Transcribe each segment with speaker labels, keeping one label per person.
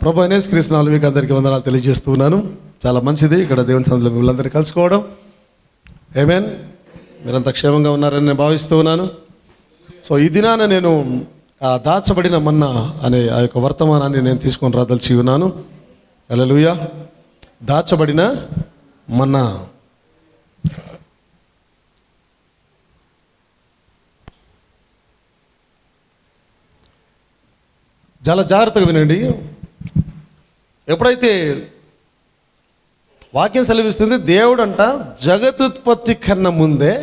Speaker 1: ప్రభు అయిన యేసుక్రీస్తు నామములో మీకు అందరికీ వందనాలు తెలియజేస్తూ ఉన్నాను. చాలా మంచిది ఇక్కడ దేవుని సన్నిధిలో వీళ్ళందరూ కలుసుకోవడం. ఆమేన్. మీరంతా క్షేమంగా ఉన్నారని నేను భావిస్తూ ఉన్నాను. సో ఈ దినాన నేను దాచబడిన మన్నా అనే ఆ యొక్క వర్తమానాన్ని నేను తీసుకొని రాదలిచి ఉన్నాను. హల్లెలూయా. దాచబడిన మన్నా. చాలా జాగ్రత్తగా వినండి. ఎప్పుడైతే వాక్యం సెలవిస్తుంది, దేవుడంట జగదుత్పత్తి కన్నా ముందే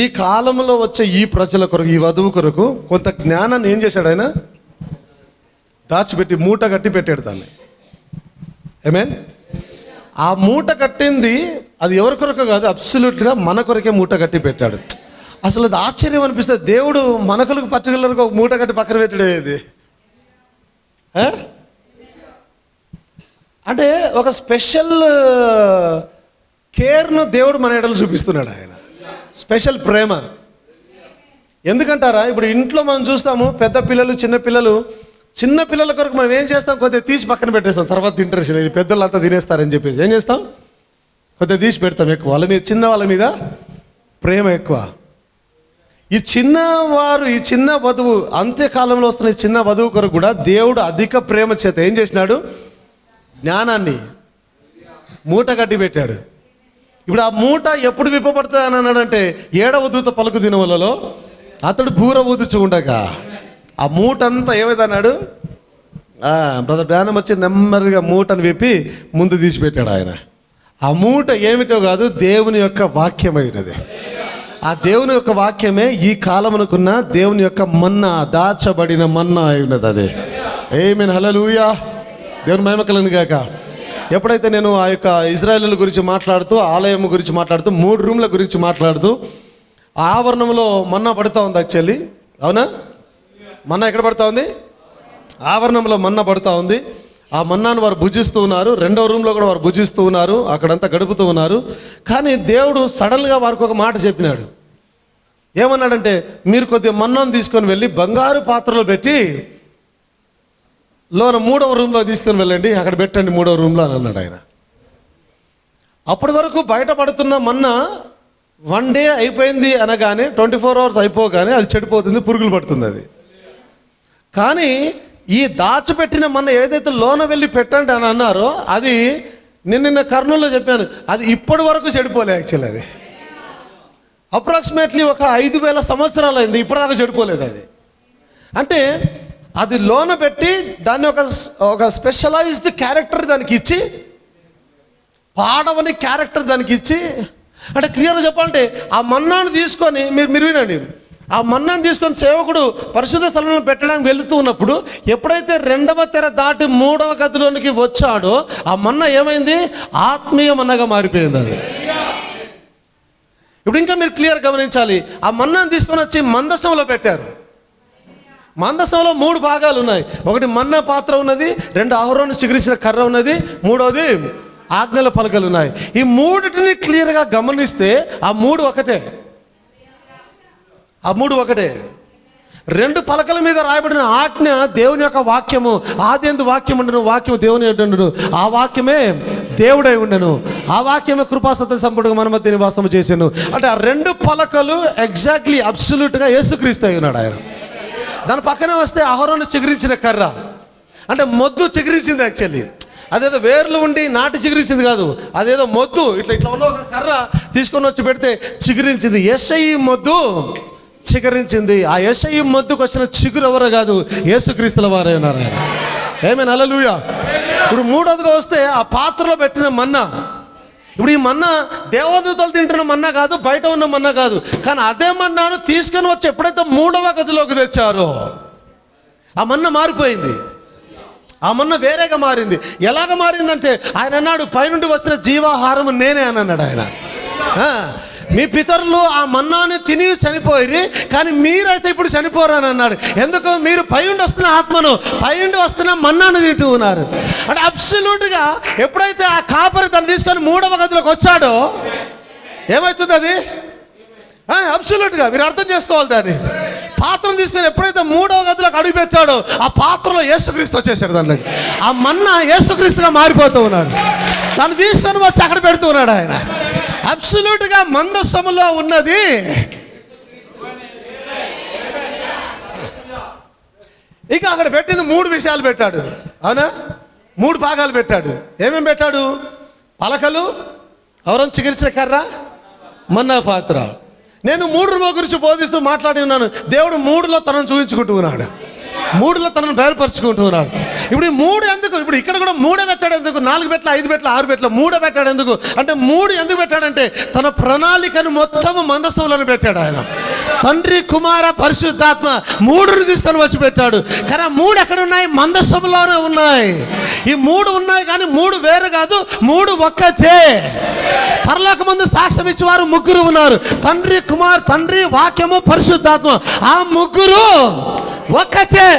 Speaker 1: ఈ కాలంలో వచ్చే ఈ ప్రజల కొరకు, ఈ వధువు కొరకు కొంత జ్ఞానాన్ని ఏం చేశాడు ఆయన? దాచిపెట్టి మూట కట్టి పెట్టాడు దాన్ని. ఆమేన్. ఆ మూట కట్టింది అది ఎవరి కొరకు కాదు, అబ్సల్యూట్గా మన కొరకే మూట కట్టి పెట్టాడు. అసలు అది ఆశ్చర్యం అనిపిస్తుంది. దేవుడు మనకులకు పర్టికులర్గా ఒక మూట కట్టి పక్కన పెట్టడేది అంటే ఒక స్పెషల్ కేర్ను దేవుడు మన ఎడలు చూపిస్తున్నాడు. ఆయన స్పెషల్ ప్రేమ. ఎందుకంటారా, ఇప్పుడు ఇంట్లో మనం చూస్తాము పెద్ద పిల్లలు చిన్న పిల్లల కొరకు మనం ఏం చేస్తాం, కొద్దిగా తీసి పక్కన పెట్టేస్తాం, తర్వాత తింటారు. ఇది పెద్దలు అంతా తినేస్తారని చెప్పేసి ఏం చేస్తాం, కొద్దిగా తీసి పెడతాం. ఎక్కువ వాళ్ళ మీద, చిన్న వాళ్ళ మీద ప్రేమ ఎక్కువ. ఈ చిన్న వధువు, అంత్యకాలంలో వస్తున్న ఈ చిన్న వధువు కొరకు కూడా దేవుడు అధిక ప్రేమ చేత ఏం చేసినాడు? జ్ఞానాన్ని మూట కట్టి పెట్టాడు. ఇప్పుడు ఆ మూట ఎప్పుడు విప్పబడుతుంది అని అన్నాడంటే, 7వ దూత పలుకు దినములలో అతడు బూర ఊదుచు ఉండగా ఆ మూట అంతా ఏమైందన్నాడు? బ్రదర్ జ్ఞానం వచ్చి నెమ్మదిగా మూటను విప్పి ముందు తీసిపెట్టాడు ఆయన. ఆ మూట ఏమిటో కాదు, దేవుని యొక్క వాక్యమైనది. ఆ దేవుని యొక్క వాక్యమే ఈ కాలమునకున్న దేవుని యొక్క మన్నా, దాచబడిన మన్నా అయినది. అదే ఆమేన్. హల్లెలూయా. దేవుని మహిమ కలుగును గాక. ఎప్పుడైతే నేను ఆ యొక్క ఇజ్రాయేలీల గురించి మాట్లాడుతూ, ఆలయం గురించి మాట్లాడుతూ, 3 రూమ్ల గురించి మాట్లాడుతూ, ఆవరణంలో మన్నా పడుతూ ఉంది. యాక్చువల్లీ అవునా? మన్నా ఎక్కడ పడుతూ ఉంది? ఆవరణంలో మన్నా పడుతూ ఉంది. ఆ మన్నాను వారు భుజిస్తూ ఉన్నారు. 2వ రూమ్లో కూడా వారు భుజిస్తూ ఉన్నారు, అక్కడంతా గడుపుతూ ఉన్నారు. కానీ దేవుడు సడన్గా వారికి ఒక మాట చెప్పినాడు. ఏమన్నాడంటే, మీరు కొద్దిగా మన్నాను తీసుకొని వెళ్ళి బంగారు పాత్రలో పెట్టి లోన 3వ రూమ్లో తీసుకొని వెళ్ళండి, అక్కడ పెట్టండి 3వ రూమ్లో అని అన్నాడు ఆయన. అప్పటి వరకు బయటపడుతున్న మన్నా 1 డే అయిపోయింది అనగానే, 24 hours అయిపోగానే అది చెడిపోతుంది, పురుగులు పడుతుంది అది. కానీ ఈ దాచిపెట్టిన మన్నా ఏదైతే లోన వెళ్ళి పెట్టండి అని అన్నారో, అది నిన్న కర్నూలులో చెప్పాను, అది ఇప్పటి వరకు చెడిపోలే. యాక్చువల్లీ అది అప్రాక్సిమేట్లీ ఒక 5,000 సంవత్సరాలు అయింది, ఇప్పటిదాకా చెడిపోలేదు అది. అంటే అది లోన పెట్టి దాన్ని ఒక స్పెషలైజ్డ్ క్యారెక్టర్ దానికి ఇచ్చి, పాడవని క్యారెక్టర్ దానికి ఇచ్చి, అంటే క్లియర్గా చెప్పాలంటే ఆ మన్నాను తీసుకొని మీరు వినండి, ఆ మన్నాను తీసుకొని సేవకుడు పరిశుద్ధ స్థలంలో పెట్టడానికి వెళుతూ ఉన్నప్పుడు, ఎప్పుడైతే 2వ తెర దాటి 3వ గదిలోనికి వచ్చాడో ఆ మన్నా ఏమైంది? ఆత్మీయ మన్నగా మారిపోయింది అది. ఇప్పుడు ఇంకా మీరు క్లియర్ గమనించాలి. ఆ మన్నాను తీసుకొని వచ్చి మందసంలో పెట్టారు. మందసంలో 3 భాగాలు ఉన్నాయి. ఒకటి మన్నా పాత్ర ఉన్నది, 2 అహరోను చిగురించిన కర్ర ఉన్నది, 3వది ఆజ్ఞల పలకలు ఉన్నాయి. ఈ 3టిని క్లియర్గా గమనిస్తే ఆ 3 ఒకటే. ఆ 3 ఒకటే. 2 పలకల మీద రాయబడిన ఆజ్ఞ దేవుని యొక్క వాక్యము. ఆదియందు వాక్యం ఉండను, వాక్యము దేవుని ఉండను, ఆ వాక్యమే దేవుడై ఉండను, ఆ వాక్యమే కృపాసత్య సంపూర్ణంగా మన మధ్య నివాసము చేశాను. అంటే ఆ 2 పలకలు ఎగ్జాక్ట్లీ అబ్సల్యూట్గా యేసుక్రీస్తు అయి ఉన్నాడు ఆయన. దాని పక్కనే వస్తే అహరోను చిగురించిన కర్ర, అంటే మొద్దు చిగురించింది. యాక్చువల్లీ అదేదో వేర్లు ఉండి నాటి చిగురించింది కాదు, అదేదో మొద్దు ఇట్లా ఉన్న ఒక కర్ర తీసుకొని వచ్చి పెడితే చిగురించింది. యేసయ్య మొద్దు చిగురించింది. ఆ యేసయ్య మొద్దుకు వచ్చిన చిగురు ఎవరో కాదు, యేసుక్రీస్తుల వారే ఉన్నారు ఆయన. ఆమేన్. హల్లెలూయా. ఇప్పుడు 3వదిగా వస్తే ఆ పాత్రలో పెట్టిన మన్నా. ఇప్పుడు ఈ మన్నా దేవదూతలు తింటున్న మన్నా కాదు, బయట ఉన్న మన్నా కాదు. కానీ అదే మన్నాను తీసుకొని వచ్చి ఎప్పుడైతే 3వ గదిలోకి తెచ్చారో ఆ మన్నా మారిపోయింది. ఆ మన్నా వేరేగా మారింది. ఎలాగ మారిందంటే, ఆయన అన్నాడు, పైనుండి వచ్చిన జీవాహారం నేనే అని అన్నాడు ఆయన. మీ పితరులు ఆ మన్నాని తిని చనిపోయి, కానీ మీరైతే ఇప్పుడు చనిపోరు అని అన్నాడు. ఎందుకు? మీరు పైనుండి వస్తున్న ఆత్మను, పైనుండి వస్తున్న మన్నాను తింటూ ఉన్నారు. అంటే అబ్సల్యూట్గా ఎప్పుడైతే ఆ కాపరి తను తీసుకొని 3వ గదిలోకి వచ్చాడో ఏమవుతుంది? అది అబ్సల్యూట్గా మీరు అర్థం చేసుకోవాలి దాన్ని. పాత్రను తీసుకొని ఎప్పుడైతే 3వ గదిలోకి అడుగు పెట్టాడో ఆ పాత్రలో యేసుక్రీస్తు వచ్చేసాడు. దానిలోకి ఆ మన్నా యేసుక్రీస్తుగా మారిపోతూ ఉన్నాడు. తను తీసుకొని వచ్చి అక్కడ పెడుతూ ఉన్నాడు ఆయన. అబ్సల్యూట్గా మందసములో ఉన్నది ఇక అక్కడ పెట్టింది 3 విషయాలు పెట్టాడు. అవునా, 3 భాగాలు పెట్టాడు. ఏమేమి పెట్టాడు? పలకలు, ఎవరైనా చికిత్స కర్ర, మన్నా పాత్ర. నేను 3 గురించి బోధిస్తూ మాట్లాడి ఉన్నాను. దేవుడు 3లో తనను చూపించుకుంటూ ఉన్నాడు, 3లో తనను బయలుపరుచుకుంటూ ఉన్నాడు. ఇప్పుడు ఈ 3 ఎందుకు? ఇప్పుడు ఇక్కడ కూడా 3 పెట్టాడు ఎందుకు? 4 పెట్టల, 5 పెట్టల, 6 పెట్టల, 3 పెట్టాడు ఎందుకు అంటే 3 ఎందుకు పెట్టాడంటే తన ప్రణాళికను మొత్తము మందసంలోనే పెట్టాడు ఆయన. తండ్రి, కుమార, పరిశుద్ధాత్మ 3ని తీసుకొని వచ్చి పెట్టాడు. కానీ ఆ 3 ఎక్కడ ఉన్నాయి? మందసంలోనే ఉన్నాయి. ఈ 3 ఉన్నాయి కానీ 3 వేరు కాదు, 3 ఒక్కటే. పరలోకమందు సాక్ష్యం ఇచ్చేవారు 3 ఉన్నారు. తండ్రి, కుమార్, తండ్రి, వాక్యము, పరిశుద్ధాత్మ. ఆ 3 ఒక్కటే.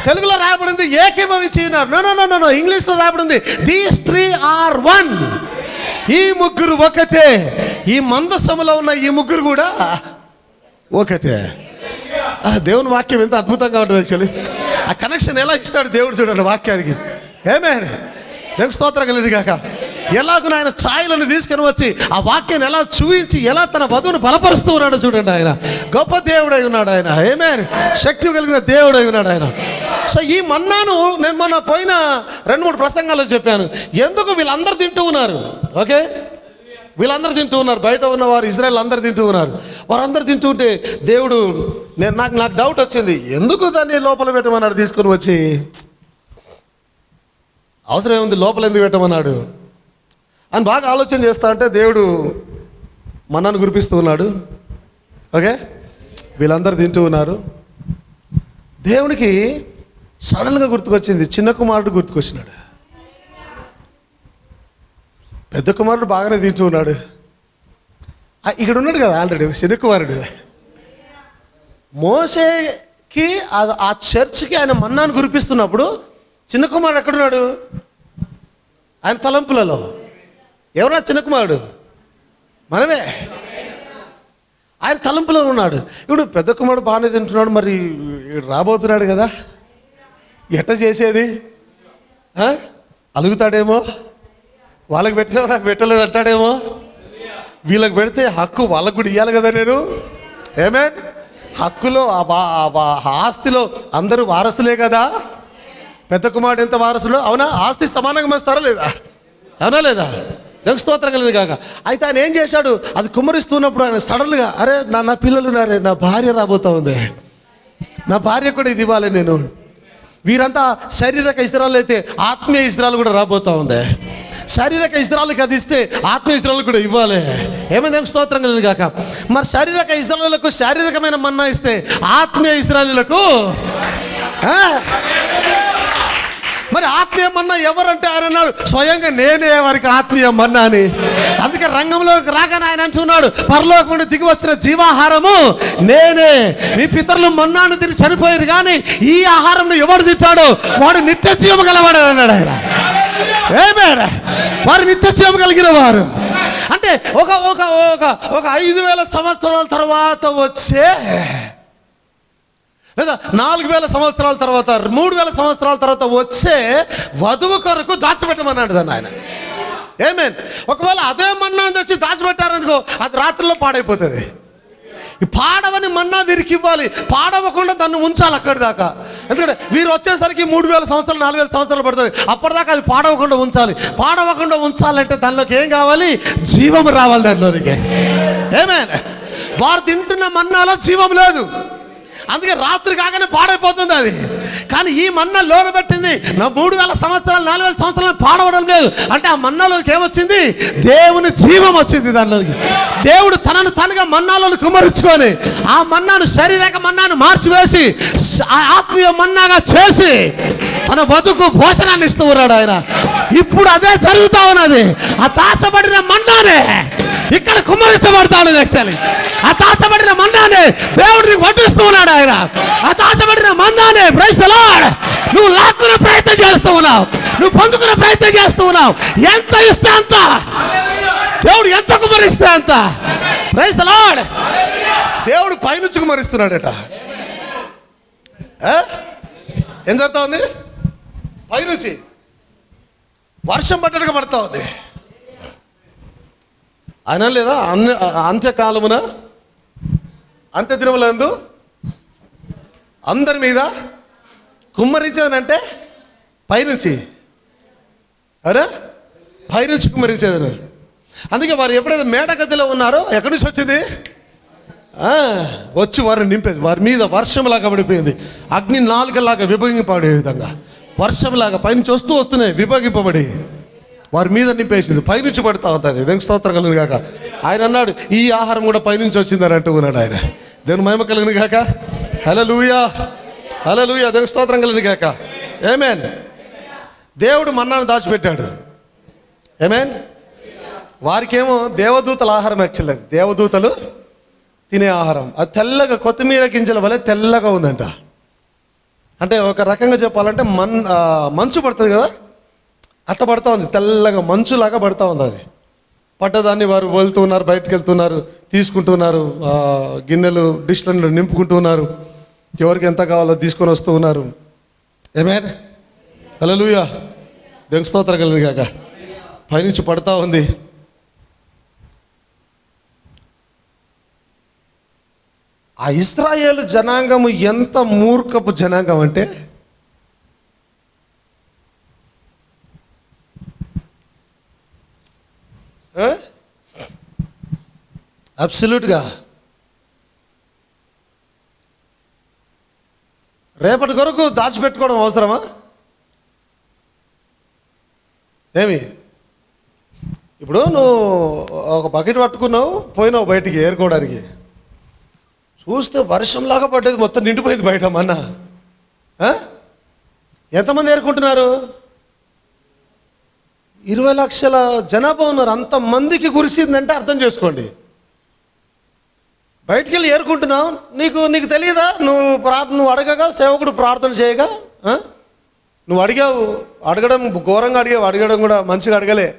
Speaker 1: తెలుగులో రాయబడింది ఏకీభవించి ఉన్నారు. నో, ఇంగ్లీష్లో రాయబడింది దీస్ 3 ఆర్ 1. ఈ 3 ఒకటే. ఈ మందసములో ఉన్న ఈ 3 కూడా ఒకటే. దేవుని వాక్యం ఎంత అద్భుతంగా ఉంటుంది. యాక్చువల్లీ ఆ కనెక్షన్ ఎలా ఇస్తాడు దేవుడు చూడండి వాక్యానికి. ఏమేన్ దేవుని స్తోత్రం కలిగింది కాక. ఎలాగో ఆయన ఛాయలను తీసుకొని వచ్చి ఆ వాక్యాన్ని ఎలా చూపించి ఎలా తన వధువును బలపరుస్తూ ఉన్నాడు చూడండి. ఆయన గొప్ప దేవుడై ఉన్నాడు. ఆయన ఏమేన్ శక్తి కలిగిన దేవుడై ఉన్నాడు ఆయన. సో ఈ మన్నాను నేను మొన్న పోయిన 2-3 ప్రసంగాల్లో చెప్పాను. ఎందుకు వీళ్ళందరూ తింటూ ఉన్నారు? ఓకే, వీళ్ళందరూ తింటూ ఉన్నారు. బయట ఉన్నవారు ఇజ్రాయెల్ అందరూ తింటూ ఉన్నారు. వారందరూ తింటూ ఉంటే దేవుడు నాకు డౌట్ వచ్చింది. ఎందుకు దాన్ని లోపల పెట్టమన్నాడు తీసుకొని వచ్చి? అవసరం ఏముంది లోపల ఎందుకు పెట్టమన్నాడు అని బాగా ఆలోచన చేస్తా అంటే దేవుడు మన్నాను కురిపిస్తూ ఉన్నాడు. ఓకే, వీళ్ళందరూ తింటూ ఉన్నారు. దేవునికి సడన్గా గుర్తుకొచ్చింది, చిన్న కుమారుడు గుర్తుకొచ్చినాడు. పెద్ద కుమారుడు బాగానే తింటూ ఉన్నాడు. ఇక్కడ ఉన్నాడు కదా ఆల్రెడీ చిన్న కుమారుడు. మోసేకి ఆ చర్చ్కి ఆయన మన్నాను కురిపిస్తున్నప్పుడు చిన్న కుమారుడు ఎక్కడున్నాడు? ఆయన తలంపులలో. ఎవరా చిన్న కుమారుడు? మనమే. ఆయన తలంపులో ఉన్నాడు. ఇప్పుడు పెద్ద కుమారుడు బాగానే తింటున్నాడు, మరి రాబోతున్నాడు కదా, ఎట్ట చేసేది? అలుగుతాడేమో, వాళ్ళకి పెట్టినా నాకు పెట్టలేదు అంటాడేమో, వీళ్ళకి పెడితే హక్కు వాళ్ళకు కూడా ఇవ్వాలి కదా నేను. ఏమేన్ హక్కులో ఆస్తిలో అందరూ వారసులే కదా. పెద్ద కుమారుడు ఎంత వారసులు? అవునా? ఆస్తి సమానంగా వేస్తారా లేదా? అవునా లేదా? నాకు స్తోత్రం కలిగింది కాక. అయితే ఆయన ఏం చేశాడు? అది కుమ్మరిస్తున్నప్పుడు ఆయన సడన్గా అరే నా పిల్లలు ఉన్నారే, నా భార్య రాబోతా ఉంది, నా భార్య కూడా ఇది ఇవ్వాలి నేను. వీరంతా శారీరక ఇజ్రాయెల్ అయితే ఆత్మీయ ఇజ్రాయెల్ కూడా రాబోతా ఉంది. శారీరక ఇజ్రాయెల్కి అది ఇస్తే ఆత్మీయ ఇజ్రాయెల్ కూడా ఇవ్వాలి. ఏమైంది? స్తోత్రం కలిగింది కాక. మరి శారీరక ఇజ్రాయెల్లకు శారీరకమైన మన్నా ఇస్తే ఆత్మీయ ఇజ్రాయెల్లకు మరి ఆత్మీయ మన్నా ఎవరంటే ఆయన అన్నాడు స్వయంగా నేనే వారికి ఆత్మీయ మన్నా అని. అందుకే రంగంలోకి రాగానే ఆయన అంటున్నాడు పరలోకం నుండి దిగి వచ్చిన జీవాహారము నేనే. మీ పితరులు మన్నాను తిని చనిపోయారు, కానీ ఈ ఆహారం ఎవడు తింటాడో వాడు నిత్య జీవం గలవాడు అన్నాడు ఆయన. ఏమేనా? వారు నిత్య జీవం కలిగిన వారు అంటే ఒక 5,000 సంవత్సరాల తర్వాత వచ్చే, లేదా 4,000 సంవత్సరాల తర్వాత, 3,000 సంవత్సరాల తర్వాత వచ్చే వధువు కొరకు దాచిపెట్టమన్నాడు దాన్ని ఆయన. ఏమేన్? ఒకవేళ అదే మన్నా తెచ్చి దాచిపెట్టారనుకో అది రాత్రిలో పాడైపోతుంది. ఈ పాడవని మన్నా వీరికి ఇవ్వాలి, పాడవకుండా దాన్ని ఉంచాలి అక్కడి దాకా. ఎందుకంటే వీరు వచ్చేసరికి 3,000 సంవత్సరాలు 4,000 సంవత్సరాలు పడుతుంది. అప్పటిదాకా అది పాడవకుండా ఉంచాలి. పాడవకుండా ఉంచాలంటే దానిలోకి ఏం కావాలి? జీవం రావాలి దాంట్లోనికి. ఏమేనా? వారు తింటున్న మన్నాలో జీవం లేదు, అందుకే రాత్రి కాగానే పాడైపోతుంది అది. కానీ ఈ మన్నా లోన పెట్టింది నా 3,000 సంవత్సరాలు 4,000 సంవత్సరాలు పాడవడం లేదు అంటే ఆ మన్నాలోకి ఏమొచ్చింది? దేవుని జీవం వచ్చింది దానిలోకి. దేవుడు తనను తనగా మన్నాలను కుమరించుకొని ఆ మన్నాను శారీరక మన్నాను మార్చివేసి ఆత్మీయ మన్నాగా చేసి తన బతుకు భోజనాన్ని ఇస్తూ ఉన్నాడు ఆయన. ఇప్పుడు అదే జరుగుతా ఉన్నది. ఆ దాచబడిన మన్నానే ఇక్కడ కుమ్మరించబడతాడు. యాక్చువల్లీ ఆ దాచబడిన మన్నానే దేవుడిని వడ్డిస్తూ ఉన్నాడు ఆయన. ఆ దాచబడిన మన్నానే ప్రైజ్ ది లార్డ్ నువ్వు లాక్కునే ప్రయత్నం చేస్తూ ఉన్నావు, నువ్వు పొందుకునే ప్రయత్నం చేస్తూ ఉన్నావు. ఎంత ఇస్తే అంత, దేవుడు ఎంత కుమ్మరిస్తే అంత. Praise the lord. దేవుడు పైనుంచి కుమరిస్తున్నాడట. ఏం జరుగుతా ఉంది? పైనుంచి వర్షం పట్టడుగా పడతా ఉంది. ఆయన లేదా అంత్యకాలమున అంత్య దినములందు అందరి మీద కుమ్మరించేదనంటే పైనుంచి, అరే పైనుంచి కుమ్మరించేదని. అందుకే వారు ఎప్పుడైతే మేడగదిలో ఉన్నారో ఎక్కడి నుంచి వచ్చింది? వచ్చి వారిని నింపేది. వారి మీద వర్షంలాగా పడిపోయింది. అగ్ని నాలుకలాగా విభజింపబడే విధంగా వర్షంలాగా పైనుంచి వస్తున్నాయి, విభజింపబడి వారి మీద నింపేసింది. పైనుంచి పడుతూ ఉంటుంది. దేవునికి స్తోత్రం కలుగును గాక. ఆయన అన్నాడు, ఈ ఆహారం కూడా పైనుంచి వచ్చిందని అంటూ ఉన్నాడు ఆయన. దేవుని మహిమ కలుగును గాక. హల్లెలూయా, హల్లెలూయా. దేవునికి స్తోత్రం కలుగును గాక. ఆమేన్. దేవుడు మన్నాను దాచిపెట్టాడు. ఆమేన్. వారికేమో దేవదూతల ఆహారం యాక్చువల్, అది దేవదూతలు తినే ఆహారం. అది తెల్లగా కొత్తిమీర గింజల వలె తెల్లగా ఉందంట. అంటే ఒక రకంగా చెప్పాలంటే మంచు పడుతుంది కదా, అట్ట పడుతూ ఉంది. తెల్లగా మంచులాగా పడుతూ ఉంది. అది పడ్డదాన్ని వారు వెళ్తూ ఉన్నారు, బయటకు వెళ్తున్నారు, తీసుకుంటున్నారు, గిన్నెలు డిష్లను నింపుకుంటున్నారు, ఎవరికి ఎంత కావాలో తీసుకొని వస్తూ ఉన్నారు. ఆమేన్. హల్లెలూయా. దేవునికి స్తోత్రం కలుగును గాక. పైనుంచి పడుతూ ఉంది. ఆ ఇశ్రాయేలు జనాంగము ఎంత మూర్ఖపు జనాంగం అంటే, అబ్సల్యూట్గా రేపటి కొరకు దాచిపెట్టుకోవడం అవసరమా? ఏమి ఇప్పుడు నువ్వు ఒక బకెట్ పట్టుకున్నావు, పోయినావు బయటికి ఏరుకోవడానికి, చూస్తే వర్షంలాగా పడ్డది, మొత్తం నిండిపోయింది బయట. మన ఎంతమంది ఏరుకుంటున్నారు? 20 లక్షల జనాభా ఉన్నారు. అంతమందికి కురిసిందంటే అర్థం చేసుకోండి. బయటికి వెళ్ళి ఏరుకుంటున్నావు, నీకు తెలియదా? నువ్వు అడగగా, సేవకుడు ప్రార్థన చేయగా, నువ్వు అడగడం ఘోరంగా అడగడం కూడా మంచిగా అడగలే.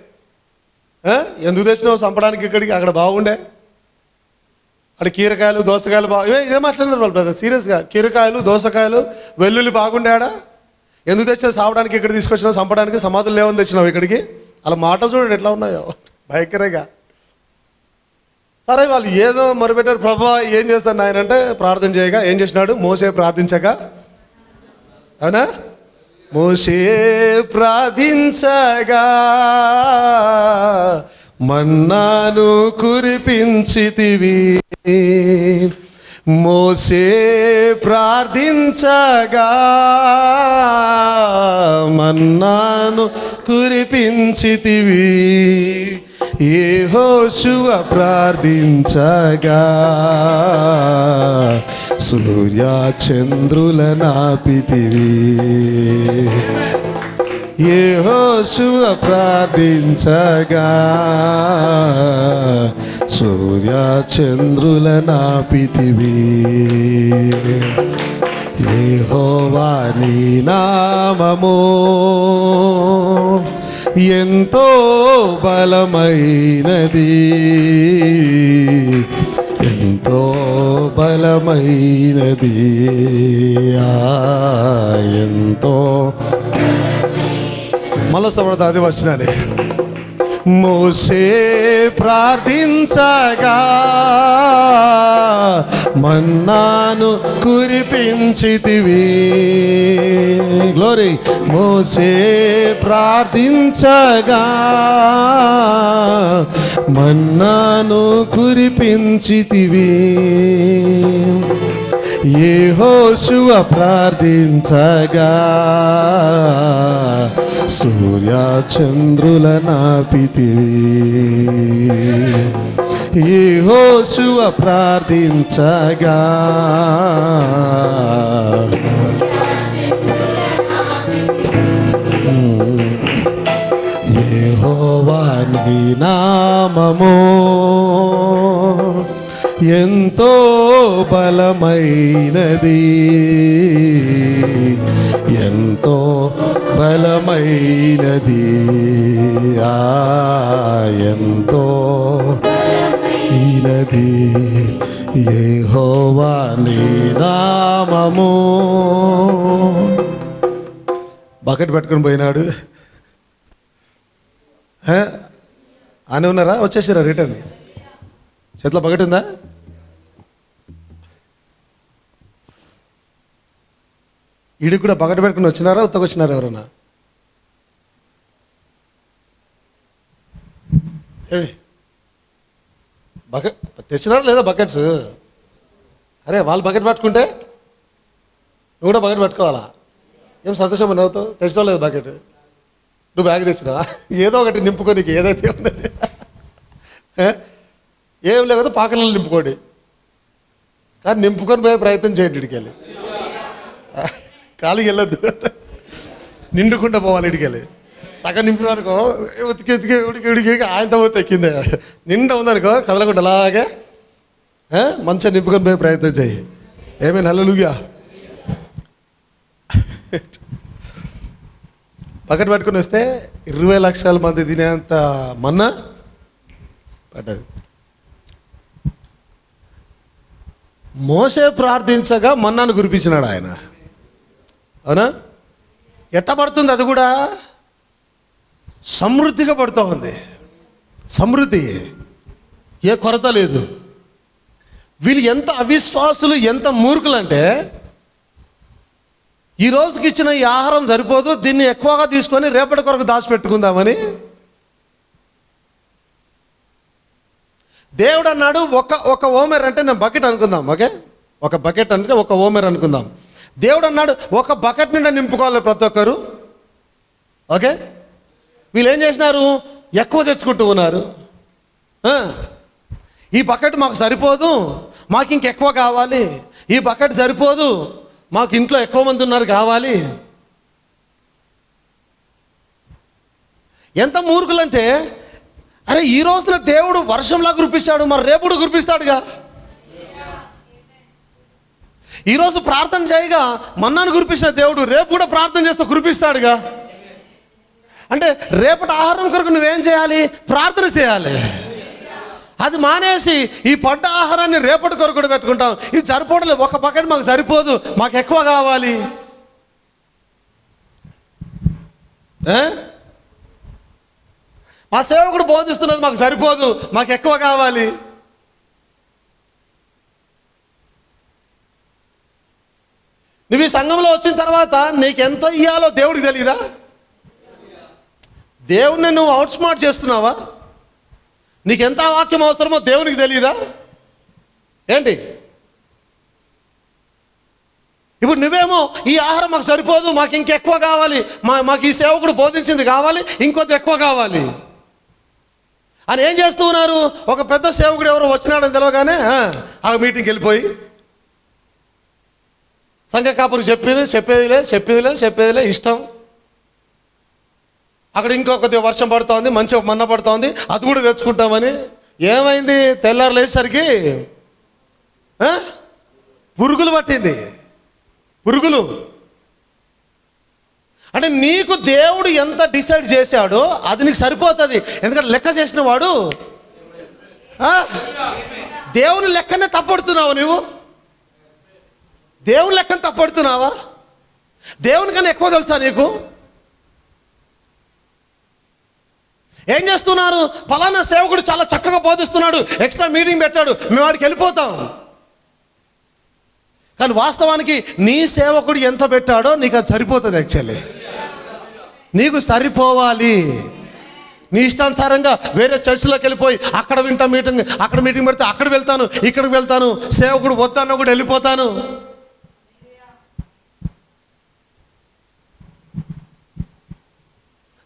Speaker 1: ఎందుకు తెచ్చినావు చంపడానికి ఇక్కడికి? అక్కడ బాగుండే, అక్కడ కీరకాయలు దోసకాయలు ఇదే మాట్లాడినారు వాళ్ళు బ్రదర్, సీరియస్గా. కీరకాయలు దోసకాయలు వెల్లుల్లి బాగుండాడా? ఎందుకు తెచ్చినావు సావడానికి? ఇక్కడ తీసుకొచ్చినావు చంపడానికి? సమాధులు లేవని తెచ్చినావు ఇక్కడికి? అలా మాటలు చూడండి ఎట్లా ఉన్నాయో, భయంకరంగా. సరే వాళ్ళు ఏదో మొరపెట్టారు. ప్రభువా ఏం చేస్తాను ఆయన అంటే ప్రార్థన చేయగా ఏం చేసినాడు? మోసే ప్రార్థించగా, అవునా? మోసే ప్రార్థించగా మన్నాను కురిపించితివి. మోసే ప్రార్థించగా మన్నాను కురిపించితివి. యెహోషువ ప్రార్థించగా సూర్య చంద్రుల నాపితివి. యెహోషువ ప్రార్థించగా సూర్య చంద్రుల నాపితివి. యెహోవా నీ నామము ఎంతో బలమైనది, ఎంతో బలమైనది, ఎంతో. మళ్ళీ సవడతా అది వచ్చినది. మోసే ప్రార్థించగా మన్నాను కురిపించితివి. గ్లోరీ. మోసే ప్రార్థించగా మన్నాను కురిపించితివి. యెహోషువ ప్రార్థించగా సూర్య చంద్రుల నాపితివి. యెహోషువ ప్రార్థించగా యెహోవా నీ నామము ఎంతో బలమైనది, ఎంతో బలమైనది, ఎంతో బలమైనది. యెహోవా నీ నామము. బకెట్ పెట్టుకుని పోయినాడు. అని ఉన్నారా? వచ్చేసారా రిటర్న్? చేతిలో బకెట్ ఉందా? ఈడికి కూడా బకెట్ పెట్టుకుని వచ్చినారా? ఉత్తకొచ్చినారా ఎవరన్నా? బకెట్ తెచ్చినారా లేదా బకెట్స్? అరే వాళ్ళు బకెట్ పట్టుకుంటే నువ్వు కూడా బకెట్ పట్టుకోవాలా? ఏం సంతోషం నవ్వుతావు? తెచ్చినా లేదు బకెట్? నువ్వు బ్యాగ్ తెచ్చినావా? ఏదో ఒకటి నింపుకోనికి ఏదైతే ఉన్నది. ఏం లేకపోతే పాకలలో నింపుకోండి, కానీ నింపుకొని పోయే ప్రయత్నం చేయండి. ఇడికెళ్ళి ఖాళీకి వెళ్ళొద్దు, నిండుకుండా పోవాలి. ఇడికెళ్ళి సగం నింపినానుకో ఉతికి ఉతికి ఉడికి ఉడికి ఆయనతో పోతే ఎక్కిందే. నిండా ఉందనుకో కదలకుండా అలాగే మంచిగా నింపుకొని పోయే ప్రయత్నం చేయి. ఏమైనా హల్లెలూయా. బకెట్ పట్టుకుని వస్తే 20 లక్షల మంది తినేంత మన్నా పడ్డది. మోసే ప్రార్థించగా మన్నాను కురిపించినాడు ఆయన. అవునా? ఎట్ట పడుతుంది? అది కూడా సమృద్ధిగా పడుతూ ఉంది. సమృద్ధి, ఏ కొరత లేదు. వీళ్ళు ఎంత అవిశ్వాసులు, ఎంత మూర్ఖులు అంటే ఈ రోజుకి ఇచ్చిన ఈ ఆహారం సరిపోదు, దీన్ని ఎక్కువగా తీసుకొని రేపటి కొరకు దాచిపెట్టుకుందామని దేవుడు అన్నాడు. ఒక ఓమెర్ అంటే నేను బకెట్ అనుకుందాం, ఓకే? ఒక బకెట్ అంటే ఒక ఓమెర్ అనుకుందాం. దేవుడు అన్నాడు ఒక బకెట్ నిండా నింపుకోవాలి ప్రతి ఒక్కరు, ఓకే? వీళ్ళు ఏం చేసినారు? ఎక్కువ తెచ్చుకుంటూ ఉన్నారు. ఈ బకెట్ మాకు సరిపోదు, మాకు ఇంకెక్కువ కావాలి. ఈ బకెట్ సరిపోదు, మాకు ఇంట్లో ఎక్కువ మంది ఉన్నారు కావాలి. ఎంత మూర్ఖులంటే, అరే ఈ రోజున దేవుడు వర్షంలా కురిపించాడు, మరి రేపుడు కురిపిస్తాడుగా. ఈరోజు ప్రార్థన చేయగా మన్నాను కురిపించిన దేవుడు రేపు కూడా ప్రార్థన చేస్తే కురిపిస్తాడుగా. అంటే రేపటి ఆహారం కొరకు నువ్వేం చేయాలి? ప్రార్థన చేయాలి. అది మానేసి ఈ పడ్డ ఆహారాన్ని రేపటి కొరకు కూడా పెట్టుకుంటాం. ఇది సరిపోవట్లేదు, ఒక బకెట్ మాకు సరిపోదు, మాకు ఎక్కువ కావాలి. మా సేవకుడు బోధిస్తున్నది మాకు సరిపోదు, మాకు ఎక్కువ కావాలి. నువ్వు ఈ సంఘంలో వచ్చిన తర్వాత నీకెంత ఇయ్యాలో దేవుడికి తెలియదా? దేవుడిని నువ్వు అవుట్ స్మార్ట్ చేస్తున్నావా? నీకెంత వాక్యం అవసరమో దేవునికి తెలియదా ఏంటి? ఇప్పుడు నువ్వేమో ఈ ఆహారం మాకు సరిపోదు, మాకు ఇంకెక్కువ కావాలి, మాకు ఈ సేవకుడు బోధించింది కావాలి, ఇంకొద్ది ఎక్కువ కావాలి అని ఏం చేస్తూ ఉన్నారు? ఒక పెద్ద సేవకుడు ఎవరు వచ్చినాడని తెలవగానే ఆ మీటింగ్కి వెళ్ళిపోయి సంఘ కాపురికి చెప్పేదిలే ఇష్టం. అక్కడ ఇంకొక వర్షం పడుతోంది, మంచిగా మన్న పడుతోంది, అది కూడా తెచ్చుకుంటామని. ఏమైంది? తెల్లారు లేచేసరికి పురుగులు పట్టింది. పురుగులు అంటే నీకు దేవుడు ఎంత డిసైడ్ చేశాడో అది నీకు సరిపోతుంది. ఎందుకంటే లెక్క చేసిన వాడు. దేవుని లెక్కనే తప్పడుతున్నావు నువ్వు. దేవుని లెక్కను తప్పడుతున్నావా? దేవుని కన్నా ఎక్కువ తెలుసా నీకు? ఏం చేస్తున్నారు? ఫలానా సేవకుడు చాలా చక్కగా బోధిస్తున్నాడు, ఎక్స్ట్రా మీటింగ్ పెట్టాడు, మేము వాడికి వెళ్ళిపోతాం. కానీ వాస్తవానికి నీ సేవకుడు ఎంత పెట్టాడో నీకు అది సరిపోతుంది. యాక్చువల్లీ నీకు సరిపోవాలి. నీ ఇష్టానుసారంగా వేరే చర్చిలోకి వెళ్ళిపోయి అక్కడ వింటా మీటింగ్, అక్కడ మీటింగ్ పెడితే అక్కడ వెళ్తాను, ఇక్కడికి వెళ్తాను, సేవకుడు వద్దన్నా కూడా వెళ్ళిపోతాను.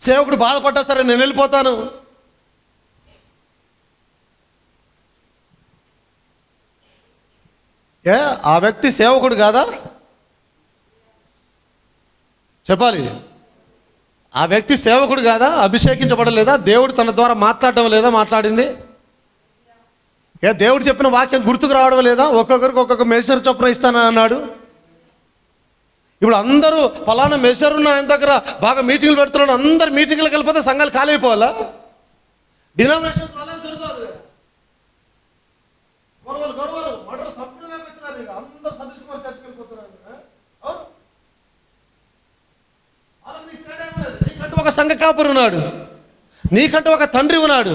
Speaker 1: సేవకుడు బాధపడ్డా సరే నేను వెళ్ళిపోతాను. ఆ వ్యక్తి సేవకుడు కాదా? చెప్పాలి. ఆ వ్యక్తి సేవకుడు కాదా? అభిషేకించబడలేదా? దేవుడు తన ద్వారా మాట్లాడడం లేదా? మాట్లాడింది దేవుడు చెప్పిన వాక్యం గుర్తుకు రావడం లేదా? ఒక్కొక్కరికి ఒక్కొక్క మెజర్ చొప్పున ఇస్తానని అన్నాడు. ఇప్పుడు అందరూ ఫలానా మెజర్ ఉన్న ఆయన దగ్గర బాగా మీటింగ్లు పెడుతున్నాడు, అందరు మీటింగ్లకు వెళ్ళిపోతే సంఘాలు ఖాళీ అయిపోవాలా? డినామినేషన్ గొడవలు ఒక సంఘ కాపురు ఉన్నాడు, నీకంటూ ఒక తండ్రి ఉన్నాడు,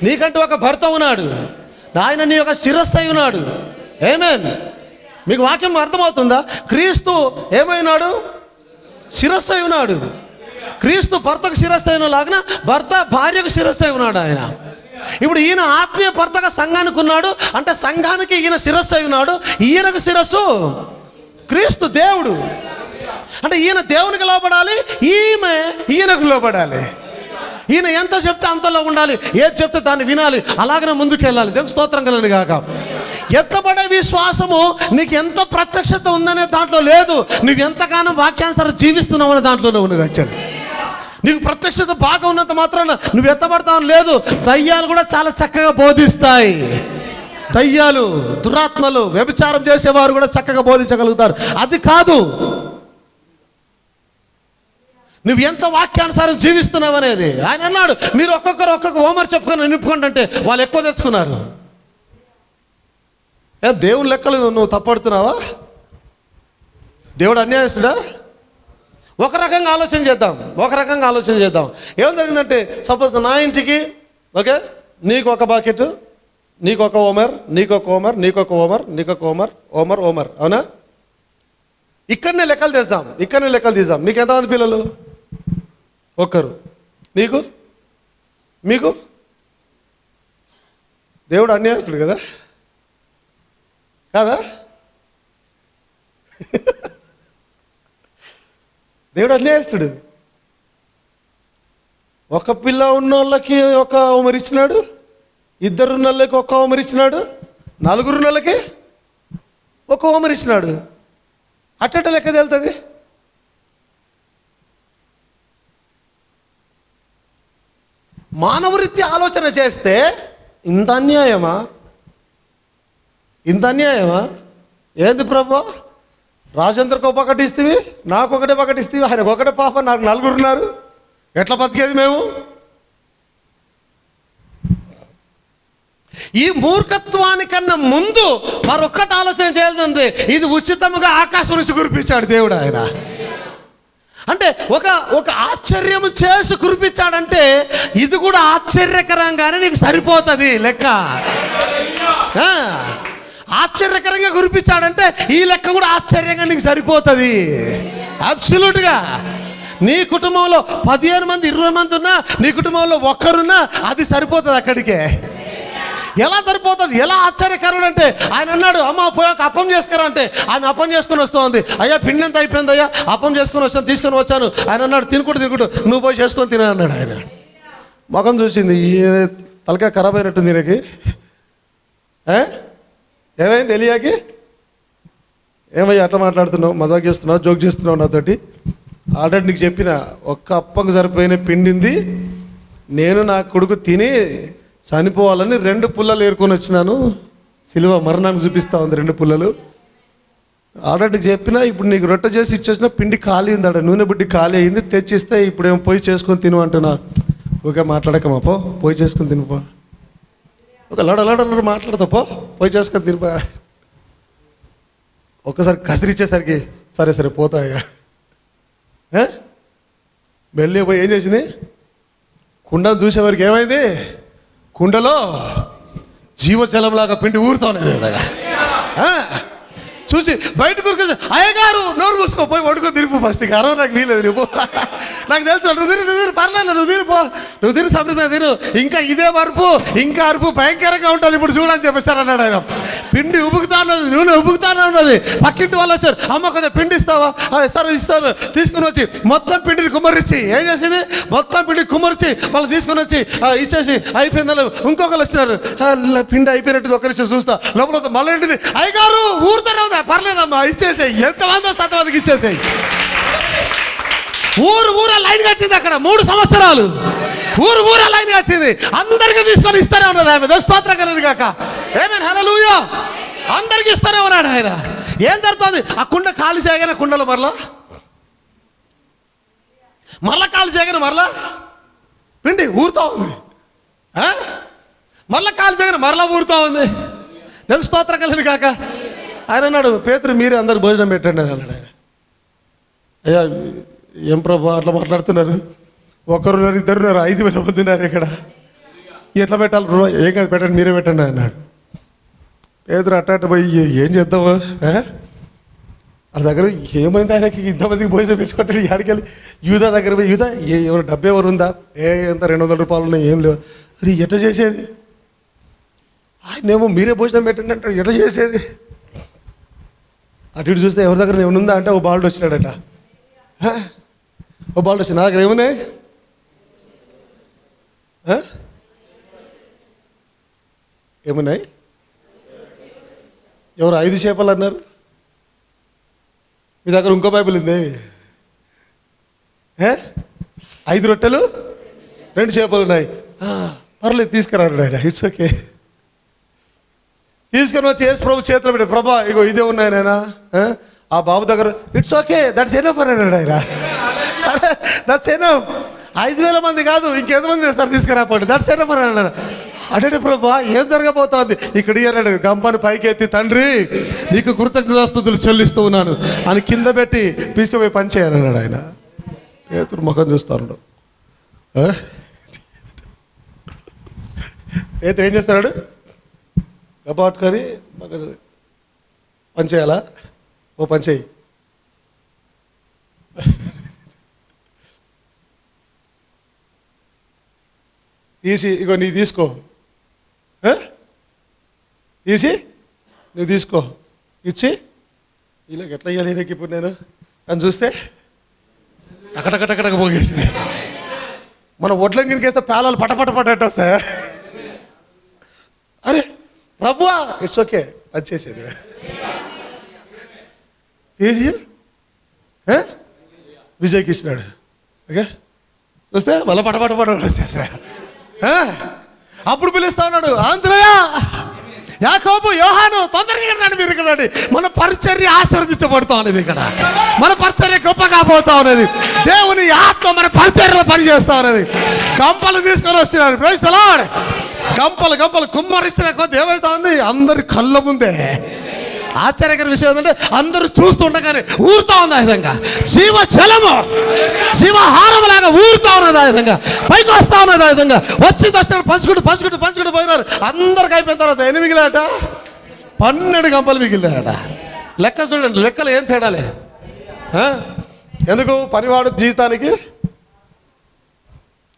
Speaker 1: నీకంటూ ఒక భర్త ఉన్నాడు, ఆయన నీ యొక్క శిరస్సు అయి ఉన్నాడు. ఆమేన్. మీకు వాక్యం అర్థమవుతుందా? క్రీస్తు ఏమైనాడు? శిరస్సు అయి ఉన్నాడు. క్రీస్తు భర్తకు శిరస్సు అయిన లాగా భర్త భార్యకు శిరస్సు అయి ఉన్నాడు ఆయన. ఇప్పుడు ఈయన ఆత్మీయ భర్తగా సంఘానికి ఉన్నాడు అంటే సంఘానికి ఈయన శిరస్సు అయి ఉన్నాడు. ఈయనకు శిరస్సు క్రీస్తు దేవుడు. అంటే ఈయన దేవునికి లోబడాలి, ఈయనకు లోబడాలి. ఈయన ఎంత చెప్తే అంతలో ఉండాలి, ఏది చెప్తే దాన్ని వినాలి, అలాగనే ముందుకు వెళ్ళాలి. దేవునికి స్తోత్రం కలండి గాక. ఎత్తబడే విశ్వాసము నీకు ఎంత ప్రత్యక్షత ఉందనే దాంట్లో లేదు, నువ్వు ఎంతగానో వాక్యానుసారం జీవిస్తున్నావు అనే దాంట్లోనే ఉన్నది. యాక్చువల్లీ నీకు ప్రత్యక్షత బాగా ఉన్నంత మాత్రాన నువ్వు ఎత్తబడతావని లేదు. దయ్యాలు కూడా చాలా చక్కగా బోధిస్తాయి. దయ్యాలు, దురాత్మలు, వ్యభిచారం చేసేవారు కూడా చక్కగా బోధించగలుగుతారు. అది కాదు, నువ్వు ఎంత వాక్యానుసారం జీవిస్తున్నావు అనేది. ఆయన అన్నాడు, మీరు ఒక్కొక్కరు ఒక్కొక్క హోంవర్క్ చెప్పుకొని నింపుకోండి అంటే వాళ్ళు ఎక్కువ తెచ్చుకున్నారు. దేవుని లెక్కలు నువ్వు తప్పడుతున్నావా? దేవుడు అన్యాయస్తుడా? ఒక రకంగా ఆలోచన చేద్దాం. ఏం జరిగిందంటే, సపోజ్ నా ఇంటికి ఓకే, నీకు ఒక బాకెట్, నీకు ఒక ఓమర్, నీకొక ఓమర్, నీకొక ఓమర్, నీకొక ఓమర్, ఓమర్ ఓమర్, అవునా? ఇక్కడనే లెక్కలు తీద్దాం. మీకు ఎంతమంది పిల్లలు? ఒక్కరు. మీకు దేవుడు అన్యాయస్తుడు కదా కాదా? దేవుడు అన్యాయస్తుడు. ఒక పిల్ల ఉన్న వాళ్ళకి ఒక ఓమర్ ఇచ్చినాడు, ఇద్దరు ఉన్న వాళ్ళకి ఒక ఓమర్ ఇచ్చినాడు, నలుగురు ఉన్న వాళ్ళకి ఒక ఓమర్ ఇచ్చినాడు. అట్టట లెక్క తేలుతుంది. మానవరీత్యా ఆలోచన చేస్తే ఇంత అన్యాయమా? ఏంది ప్రభు? రాజేంద్రకు ఒక బకెట్ ఇస్తేవి, నాకు ఒకటే బకెట్ ఇస్తేవి, ఆయనకు ఒకటే పాప, నాకు నలుగురు ఉన్నారు, ఎట్లా బతికేది మేము? ఈ మూర్ఖత్వానికన్నా ముందు మరొక్కటి ఆలోచన చేయాలంటే, ఇది ఉచితంగా ఆకాశం నుంచి కురిపించాడు దేవుడు. ఆయన అంటే ఒక ఆశ్చర్యము చేసి కురిపించాడంటే ఇది కూడా ఆశ్చర్యకరంగానే నీకు సరిపోతుంది లెక్క. ఆశ్చర్యకరంగా కురిపించాడంటే ఈ లెక్క కూడా ఆశ్చర్యంగా నీకు సరిపోతుంది. అబ్సల్యూట్గా. నీ కుటుంబంలో 15 మంది 20 మంది ఉన్నా, నీ కుటుంబంలో ఒక్కరున్నా అది సరిపోతుంది అక్కడికే. ఎలా సరిపోతుంది? ఎలా ఆశ్చర్యకరుడు అంటే, ఆయన అన్నాడు, అమ్మ పోయి ఒక అప్పం చేసుకురా అంటే ఆమె అప్పం చేసుకుని వస్తుంది. అయ్యా పిండి ఎంత అయిపోయింది అయ్యా, అప్పం చేసుకుని తీసుకొని వచ్చాను. ఆయన అన్నాడు, తినుకుంటూ నువ్వు పోయి చేసుకొని తిన అన్నాడు. ఆయన ముఖం చూసింది, తలకాయ ఖరాబ్ అయినట్టుంది దీనికి. ఏమైంది ఎలియాకి? ఏమయ్యా అట్లా మాట్లాడుతున్నావు, మజాక్ చేస్తున్నావు, జోక్ చేస్తున్నావు నాతోటి? ఆల్రెడీ నీకు చెప్పిన ఒక్క అప్పకు సరిపోయిన పిండింది, నేను నా కొడుకు తిని చనిపోవాలని 2 పుల్లలు ఏరుకొని వచ్చినాను. సిలువ మరణానికి చూపిస్తా ఉంది 2 పుల్లలు. ఆల్రెడీ చెప్పినా, ఇప్పుడు నీకు రొట్టె చేసి ఇచ్చేసిన పిండి ఖాళీ ఉంది, ఆడ నూనె బుడ్డి ఖాళీ అయింది, తెచ్చిస్తే ఇప్పుడేమో పోయి చేసుకొని తిను అంటున్నా. ఓకే మాట్లాడకమా, పోయి చేసుకొని తినిపో. ఒక లడ మాట్లాడతా, పోయి చేసుకొని తినిపో. ఒక్కసారి కసిరిచ్చేసరికి సరే పోతాయా? వెళ్ళి పోయి ఏం చేసింది? కుండను చూసేవారికి ఏమైంది? కుండలో జీవజలంలాగా పిండి ఊరుతా ఉన్నది. చూసి బయటకు అయ్యగారు నోరు మూసుకో, పోయి వండుకొని తిరిపో. ఫస్ట్ అరవ నాకు వీలేదు, నువ్వు నాకు తెలుసు, నువ్వు పర్లేదు, నువ్వు తిని సమృద్ధిగా తిను. ఇంకా ఇదే అరుపు భయంకరంగా ఉంటుంది ఇప్పుడు చూడని చెప్పేసారు అన్నాడు ఆయన. పిండి ఉబుకుతా ఉన్నది, నూనె ఉబుకుతానే ఉన్నది. పక్కింటి వాళ్ళు వచ్చారు, అమ్మ కొద్దిగా పిండి ఇస్తావా? సరే ఇస్తాను. తీసుకుని వచ్చి మొత్తం పిండిని కుమ్మరిచ్చి ఏం చేసింది? మొత్తం పిండి కుమ్మరిచ్చి వాళ్ళు తీసుకుని వచ్చి ఇచ్చేసి అయిపోయిందని ఇంకొకరు వచ్చినారు. పిండి అయిపోయినట్టు ఒకరిచ్చి చూస్తా లోపల మళ్ళీ ఏంటిది? అయ్యగారు ఊరుతానే ఉందా? పర్లేదమ్మా ఇచ్చేసేయి, ఎంతమంది వస్తే అంతమందికి ఇచ్చేసేయి. ఊరు లైన్గా వచ్చింది. అక్కడ 3 సంవత్సరాలు ఊరు లైన్గా వచ్చింది. అందరికీ తీసుకొని ఇస్తానే ఉన్నది ఆమె. స్తోత్రం కలుగును గాక. ఆమేన్, హల్లెలూయా. అందరికీ ఇస్తానే ఉన్నాడు ఆయన. ఏం జరుగుతుంది? ఆ కుండ ఖాళీ చేయగానే కుండలు మరలా ఖాళీ చేయగానే మరలా పిండి ఊరుతా ఉంది. మరలా ఖాళీ చేయగానే మరలా ఊరుతా ఉంది. దేవుని స్తోత్రం కలుగును గాక. ఆయన అన్నాడు, పేతురు మీరే అందరు భోజనం పెట్టండి అని అన్నాడు ఆయన. అయ్యా ఏం ప్రభు అట్లా మాట్లాడుతున్నారు? ఒకరున్నారు, ఇద్దరున్నారు, 5,000 మంది ఉన్నారు ఇక్కడ. ఎట్లా పెట్టాలి బ్రో? ఏం కాదు పెట్టండి, మీరే పెట్టండి అన్నాడు. పేతురు అట్ట పోయి ఏం చేద్దాము, వాళ్ళ దగ్గర ఏమైంది, ఆయనకి ఇంతమందికి భోజనం పెట్టుకుంటాడు. ఆడికెళ్ళి యూదా దగ్గర పోయి, యూదా ఏమైనా డబ్బు ఎవరు ఉందా? ఎంత 200 రూపాయలు ఉన్నాయి, ఏం లేవు. అది ఎట్లా చేసేది? ఆయనేమో మీరే భోజనం పెట్టండి అంటాడు, ఎట్లా చేసేది? అటు ఇటు చూస్తే ఎవరి దగ్గర ఏమైనా ఉందా అంటే ఓ బాలుడు వచ్చినాడట. ఓ బాలుడు వచ్చి, నా దగ్గర ఏమున్నాయి? ఏమున్నాయి? ఎవరు 5 చేపలు అన్నారు? మీ దగ్గర ఇంకో బైబిల్ ఉంది, 5 రొట్టెలు 2 చేపలు ఉన్నాయి. పర్లేదు తీసుకురాడు ఆయన, ఇట్స్ ఓకే. తీసుకొని వచ్చి యేసు ప్రభు చేతిలో పెట్టాడు. ప్రభా ఇగో ఇదే ఉన్నాయి నాయనా. ఆ బాబు దగ్గర ఇట్స్ ఓకే, దట్స్ ఎనఫ్ అన్నాడు ఆయన. That's enough. 5,000 మంది కాదు, ఇంకెంతమంది చేస్తారు తీసుకురాపండి, దట్స్ ఎనఫ్ అన్నాడు. అడే ప్రభా ఏం జరగబోతోంది ఇక్కడ? అన్నాడు, గంపని పైకి ఎత్తి, తండ్రి నీకు కృతజ్ఞతాస్తుతులు చెల్లిస్తూ ఉన్నాను అని కింద పెట్టి తీసుకుపోయి పని చేయాలన్నాడు ఆయన. పేతురు ముఖం చూస్తాడు. పేతురు ఏం చేస్తున్నాడు? గబాటుకొని పని చేయాలా? ఓ పని చేయి. తీసి ఇగో నీ తీసుకో, తీసి నువ్వు తీసుకో, ఇచ్చి ఇలా ఎట్లా ఇవ్వాలి నీకు ఇప్పుడు నేను అని చూస్తే టకటకటకటక పోగేసింది. మన ఒడ్ల గిరికేస్తే పేలాలు పటపట వస్తాయా? అరే ప్రభువా, ఇట్స్ ఓకే, అది చేసేది. తీసి విజయ్కి ఇచ్చినాడు. ఓకే, చూస్తే మళ్ళీ పటపట వచ్చేసా. అప్పుడు పిలుస్తా ఉన్నాడు, ఆంధ్రయ్య, యాకోబు, యోహాను, తొందరగా ఇక్కడ మీరు ఇక్కడ. మన పరిచర్య ఆశీర్వదించబడుతూ ఉన్నది, ఇక్కడ మన పరిచర్య గొప్పగా పోతా ఉన్నది. దేవుని ఆత్మ మన పరిచర్యలో పనిచేస్తా ఉన్నది. గంపలు తీసుకొని వస్తున్నారు. Praise the lord. గంపలు కుమ్మరిస్తున్న కొద్ది ఏమైతా ఉంది, అందరి కళ్ళ ముందే. ఆశ్చర్యకర విషయం ఏంటంటే అందరూ చూస్తుండగానే ఊరుతా ఉంది. ఆ విధంగా జీవజలము, జీవహారం లాగా ఊరుతా ఉన్నది. ఆ విధంగా పైకి వస్తా ఉన్నది. ఆ విధంగా వచ్చిన పంచుకుంటూ పోయినారు. అందరికి అయిపోయిన తర్వాత 8 మిగిలాట, 12 గంపలు మిగిలినాయట. లెక్క చూడండి, లెక్కలు ఏం తేడాలే. ఎందుకు? పనివాడు జీవితానికి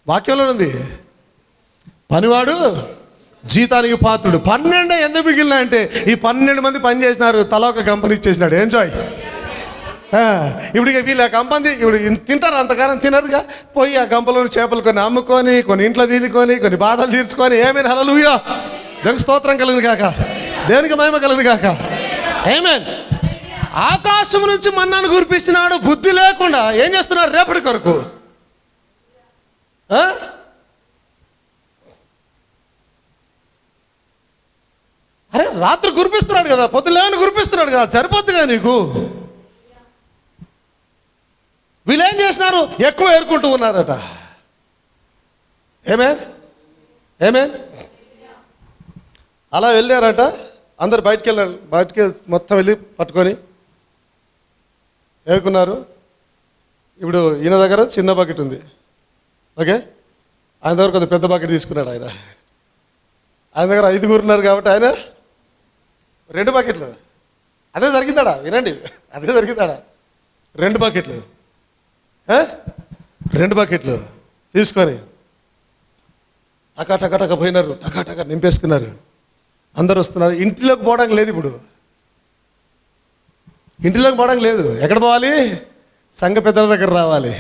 Speaker 1: వాక్యంలో ఉంది, పనివాడు జీతానికి పాత్రుడు. 12 ఎందుకు మిగిలినాయంటే ఈ 12 మంది పని చేసినారు, తలా ఒక కంపెనీ ఇచ్చేసినాడు. ఎంజాయ్. ఇప్పుడు ఇక వీళ్ళు ఆ కంపెనీ ఇప్పుడు తింటారు, అంతకాలం తినరుగా. పోయి ఆ గంపలో చేపలు కొన్ని అమ్ముకొని, కొన్ని ఇంట్లో తినుకొని, కొన్ని బాధలు తీర్చుకొని, ఏమేన్ హల్లెలూయా, దేవునికి స్తోత్రం కలుగును కాక, దేవునికి మహిమ కలుగును కాక, ఆమేన్. ఆకాశం నుంచి మన్నాను కురిపిస్తున్నాడు, బుద్ధి లేకుండా ఏం చేస్తున్నారు? రేపటి కొరకు. అరే రాత్రి కురిపిస్తున్నాడు కదా, పొద్దులేమని కురిపిస్తున్నాడు కదా, సరిపోద్దుగా నీకు. వీళ్ళేం చేసినారు? ఎక్కువ ఏరుకుంటూ ఉన్నారట. ఏమేన్ అలా వెళ్ళారట. అందరు బయటికి మొత్తం వెళ్ళి పట్టుకొని ఏరుకున్నారు. ఇప్పుడు ఈయన దగ్గర చిన్న బకెట్ ఉంది, ఓకే. ఆయన దగ్గర కొంచెం పెద్ద బకెట్ తీసుకున్నాడు. ఆయన దగ్గర 5 ఉన్నారు కాబట్టి ఆయన 2 బకెట్లు. అదే జరిగిందాడా? వినండి, అదే జరిగిందాడా? 2 బకెట్లు, 2 బకెట్లు తీసుకొని టక పోయినారు. టక నింపేసుకున్నారు. అందరు వస్తున్నారు. ఇంటిలోకి పోవడానికి లేదు. ఇప్పుడు ఇంటిలోకి పోవడానికి లేదు. ఎక్కడ పోవాలి? సంఘ పెద్దల దగ్గర రావాలి.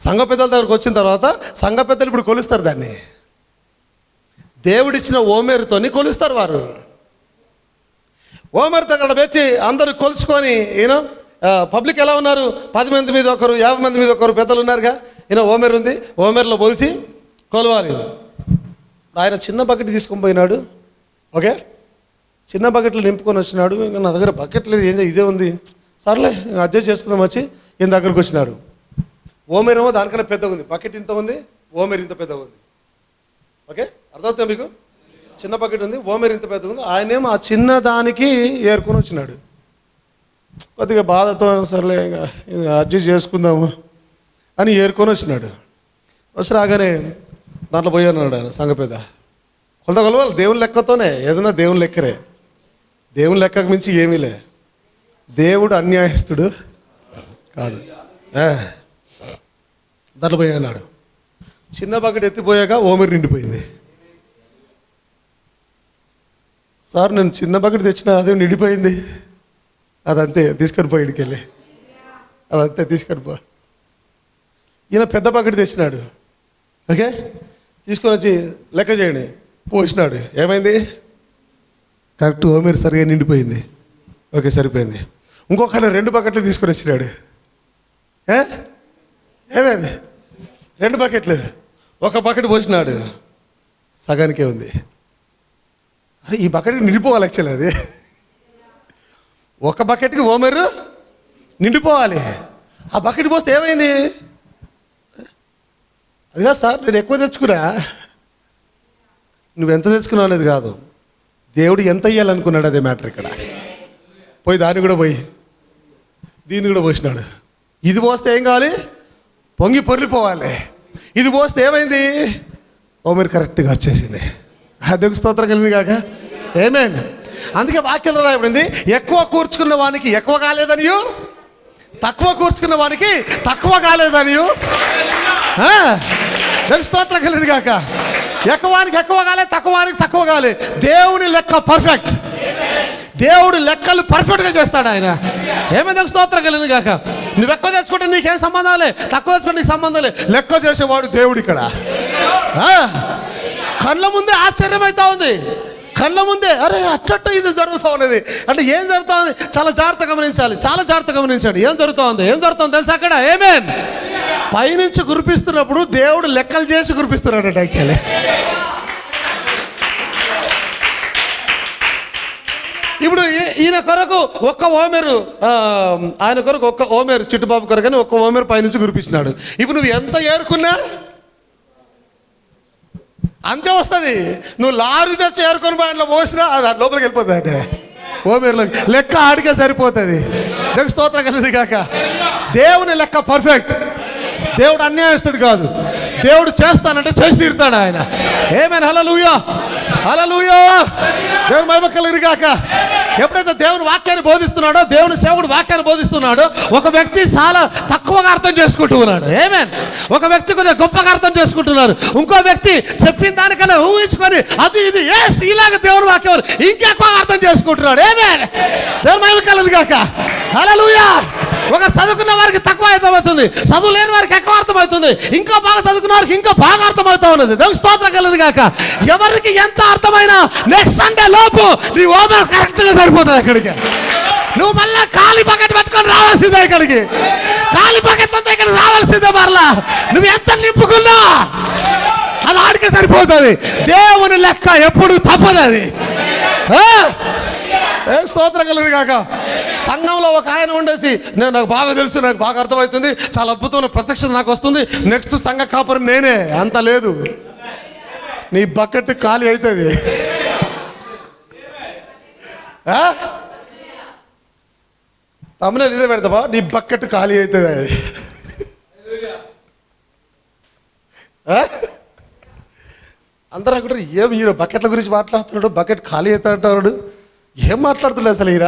Speaker 1: సంఘ పెద్దల దగ్గరకు వచ్చిన తర్వాత సంఘ పెద్దలు ఇప్పుడు కొలుస్తారు దాన్ని. దేవుడిచ్చిన ఓమేరుతోని కొలుస్తారు వారు. ఓమేరుతో అక్కడ పెట్టి అందరూ కొలుచుకొని, పబ్లిక్ ఎలా ఉన్నారు? 10 మంది మీద ఒకరు, 50 మంది మీద ఒకరు పెద్దలు ఉన్నారుగా. ఓమేరు ఉంది, ఓమేరులో పోల్చి కొలవాలి. ఆయన చిన్న బకెట్ తీసుకొని పోయినాడు. ఓకే, చిన్న బకెట్లు నింపుకొని వచ్చినాడు. ఇంకా నా దగ్గర బకెట్ లేదు, ఇదే ఉంది, సర్లే అడ్జస్ట్ చేసుకుందాం వచ్చి ఈయన దగ్గరకు వచ్చినాడు. ఓమేరేమో దానికన్నా పెద్దగా ఉంది, బకెట్ ఇంత ఉంది, ఓమేరు ఇంత పెద్దగా ఉంది. ఓకే, అర్థమవుతుంది మీకు? చిన్న బకెట్ ఉంది, ఓమేరు ఇంత పెద్దగా ఉంది. ఆయనేమో ఆ చిన్న దానికి ఏరుకొని వచ్చినాడు. కొద్దిగా బాధతో సర్లే ఇంకా అడ్జస్ట్ చేసుకుందాము అని ఏరుకొని వచ్చినాడు. వచ్చి రాగానే దాంట్లో పోయాడు ఆయన సంఘ పెద్ద. కొలవాలి దేవుని లెక్కతోనే, ఏదైనా దేవుని లెక్కరే, దేవుని లెక్కకు మించి ఏమీలే. దేవుడు అన్యాయస్తుడు కాదు. దాంట్లో పోయాడు. చిన్న బకెట్ ఎత్తిపోయాక ఓమెరు నిండిపోయింది. సార్ నేను చిన్న బకెట్ తెచ్చిన అదే నిండిపోయింది. అదంతే, తీసుకొని పోయి ఇడికెళ్ళి అదంతే తీసుకొని పో. ఈయన పెద్ద బకెట్ తెచ్చినాడు. ఓకే, తీసుకొని వచ్చి లెక్క చేయండి, పోసినాడు. ఏమైంది? కరెక్ట్, ఓమెరు సరిగా నిండిపోయింది. ఓకే, సరిపోయింది. ఇంకొక 2 బకెట్లు తీసుకొని వచ్చినాడు. ఏమైంది? 2 బకెట్లు. ఒక బకెట్ పోసినాడు, సగానికే ఉంది. అరే ఈ బకెట్ నిండిపోవాలి. యాక్చువల్లీ అది ఒక బకెట్కి ఓమెరు నిండిపోవాలి. ఆ బకెట్ పోస్తే ఏమైంది? అదిగా సార్ నేను ఎక్కువ తెచ్చుకున్నా. నువ్వెంత తెచ్చుకున్నావు అనేది కాదు, దేవుడు ఎంత ఇయ్యాలనుకున్నాడు అదే మ్యాటర్ ఇక్కడ. పోయి దాన్ని కూడా పోయి దీన్ని కూడా పోసినాడు. ఇది పోస్తే ఏం కావాలి? పొంగి పొర్లిపోవాలి. ఇది పోస్తే ఏమైంది? ఓమెరు కరెక్ట్గా వచ్చేసింది. దేవుని స్తోత్రం కలిగింది కాక. ఆమేన్. అందుకే వాక్యంలో రాయబడింది, ఎక్కువ కూర్చుకున్న వానికి ఎక్కువ కాలేదనియు, తక్కువ కూర్చుకున్న వానికి తక్కువ కాలేదనియు. దేవుని స్తోత్రం కలిగింది కాక. ఎక్కువానికి ఎక్కువ కాలే, తక్కువానికి తక్కువ కాలే. దేవుని లెక్క పర్ఫెక్ట్. దేవుడు లెక్కలు పర్ఫెక్ట్గా చేస్తాడు ఆయన. ఏమైనా స్తోత్రం కలిగింది కాక. నువ్వు ఎక్కువ తెచ్చుకుంటే నీకేం సంబంధం లే, తక్కువ తెచ్చుకుంటే నీకు సంబంధం లే. లెక్క చేసేవాడు దేవుడు ఇక్కడ. కళ్ళ ముందే ఆశ్చర్యమవుతా ఉంది. కళ్ళ ముందే అరే అట్ట ఇది జరుగుతూ ఉన్నది అంటే ఏం జరుగుతూ ఉంది? చాలా జాగ్రత్త గమనించాలి, చాలా జాగ్రత్త గమనించండి. ఏం జరుగుతుంది తెలుసా అక్కడ? ఆమేన్. పైనుంచి కురిపిస్తున్నప్పుడు దేవుడు లెక్కలు చేసి కురిపిస్తున్నాడు. యాక్చువల్లీ ఇప్పుడు ఈయన కొరకు ఒక్క ఓమెరు, ఆయన కొరకు ఒక్క ఓమెరు, చిట్టుబాబు కొరకు అని ఒక్క ఓమెరు పైనుంచి కురిపించినాడు. ఇప్పుడు నువ్వు ఎంత ఏరుకున్నా అంతే వస్తుంది. నువ్వు లారీ తెచ్చి ఏరుకొని బాగా పోసినా అది లోపలికి వెళ్ళిపోతుంది. అంటే ఓమెరులోకి లెక్క ఆడికే సరిపోతుంది. దేవుని స్తోత్రం కలిగింది కాక. దేవుని లెక్క పర్ఫెక్ట్. దేవుడు అన్యాయస్తుడు కాదు. దేవుడు చేస్తానంటే చేసి తీరుతాడు ఆయన. ఆమేన్. హల్లెలూయా, హల్లెలూయా. దేవుని మహిమ కలిగింది కాక. ఎప్పుడైతే దేవుని వాక్యాన్ని బోధిస్తున్నాడో, దేవుని సేవకుడు వాక్యాన్ని బోధిస్తున్నాడో, ఒక వ్యక్తి చాలా తక్కువగా అర్థం చేసుకుంటూ ఉన్నాడు. ఆమేన్. ఒక వ్యక్తి కొద్దిగా గొప్పగా అర్థం చేసుకుంటున్నారు. ఇంకో వ్యక్తి చెప్పిన దానికన్నా ఊహించుకొని అది ఇది ఇలాగ దేవుని వాక్యం ఇంకెక్కువగా అర్థం చేసుకుంటున్నాడు. ఆమేన్. దేవుని మహిమ కలిగింది కాక. హల్లెలూయా. ఒక చదువుకున్న వారికి తక్కువ అర్థమవుతుంది, చదువు లేని వారికి ఎక్కువ అర్థమవుతుంది, ఇంకా బాగా చదువుకున్న వారికి ఇంకా బాగా అర్థమవుతా ఉన్నది. దేవుని స్తోత్రం కలిగింది కాక. ఎవరికి ఎంత అర్థమైనా నెక్స్ట్ సండే లోపు నీ ఓమెరు కరెక్ట్గా సరిపోతుంది. అక్కడికి నువ్వు మళ్ళా ఖాళీ బకెట్ పట్టుకొని రావాల్సిందే. ఇక్కడికి ఖాళీ బకెట్లతో ఇక్కడ రావాల్సిందే. మరలా నువ్వు ఎంత నింపుకున్నా అది ఆడికే సరిపోతుంది. దేవుని లెక్క ఎప్పుడు తప్పదు. అది స్తోత్రం కలిగింది కాక. సంఘంలో ఒక ఆయన ఉండేసి నాకు బాగా తెలుసు, నాకు బాగా అర్థమవుతుంది, చాలా అద్భుతమైన ప్రత్యక్షత నాకు వస్తుంది, నెక్స్ట్ సంఘ కాపురం నేనే. అంత లేదు. నీ బకెట్ ఖాళీ అవుతుంది. తమనే ఇదే పెడతావా? నీ బకెట్ ఖాళీ అవుతుంది. అందరూ అనుకుంటారు ఏం ఈయన బకెట్ల గురించి మాట్లాడుతున్నాడు, బకెట్ ఖాళీ అవుతా అంటాడు. ఏం మాట్లాడుతున్నాడు అసలు ఈయన?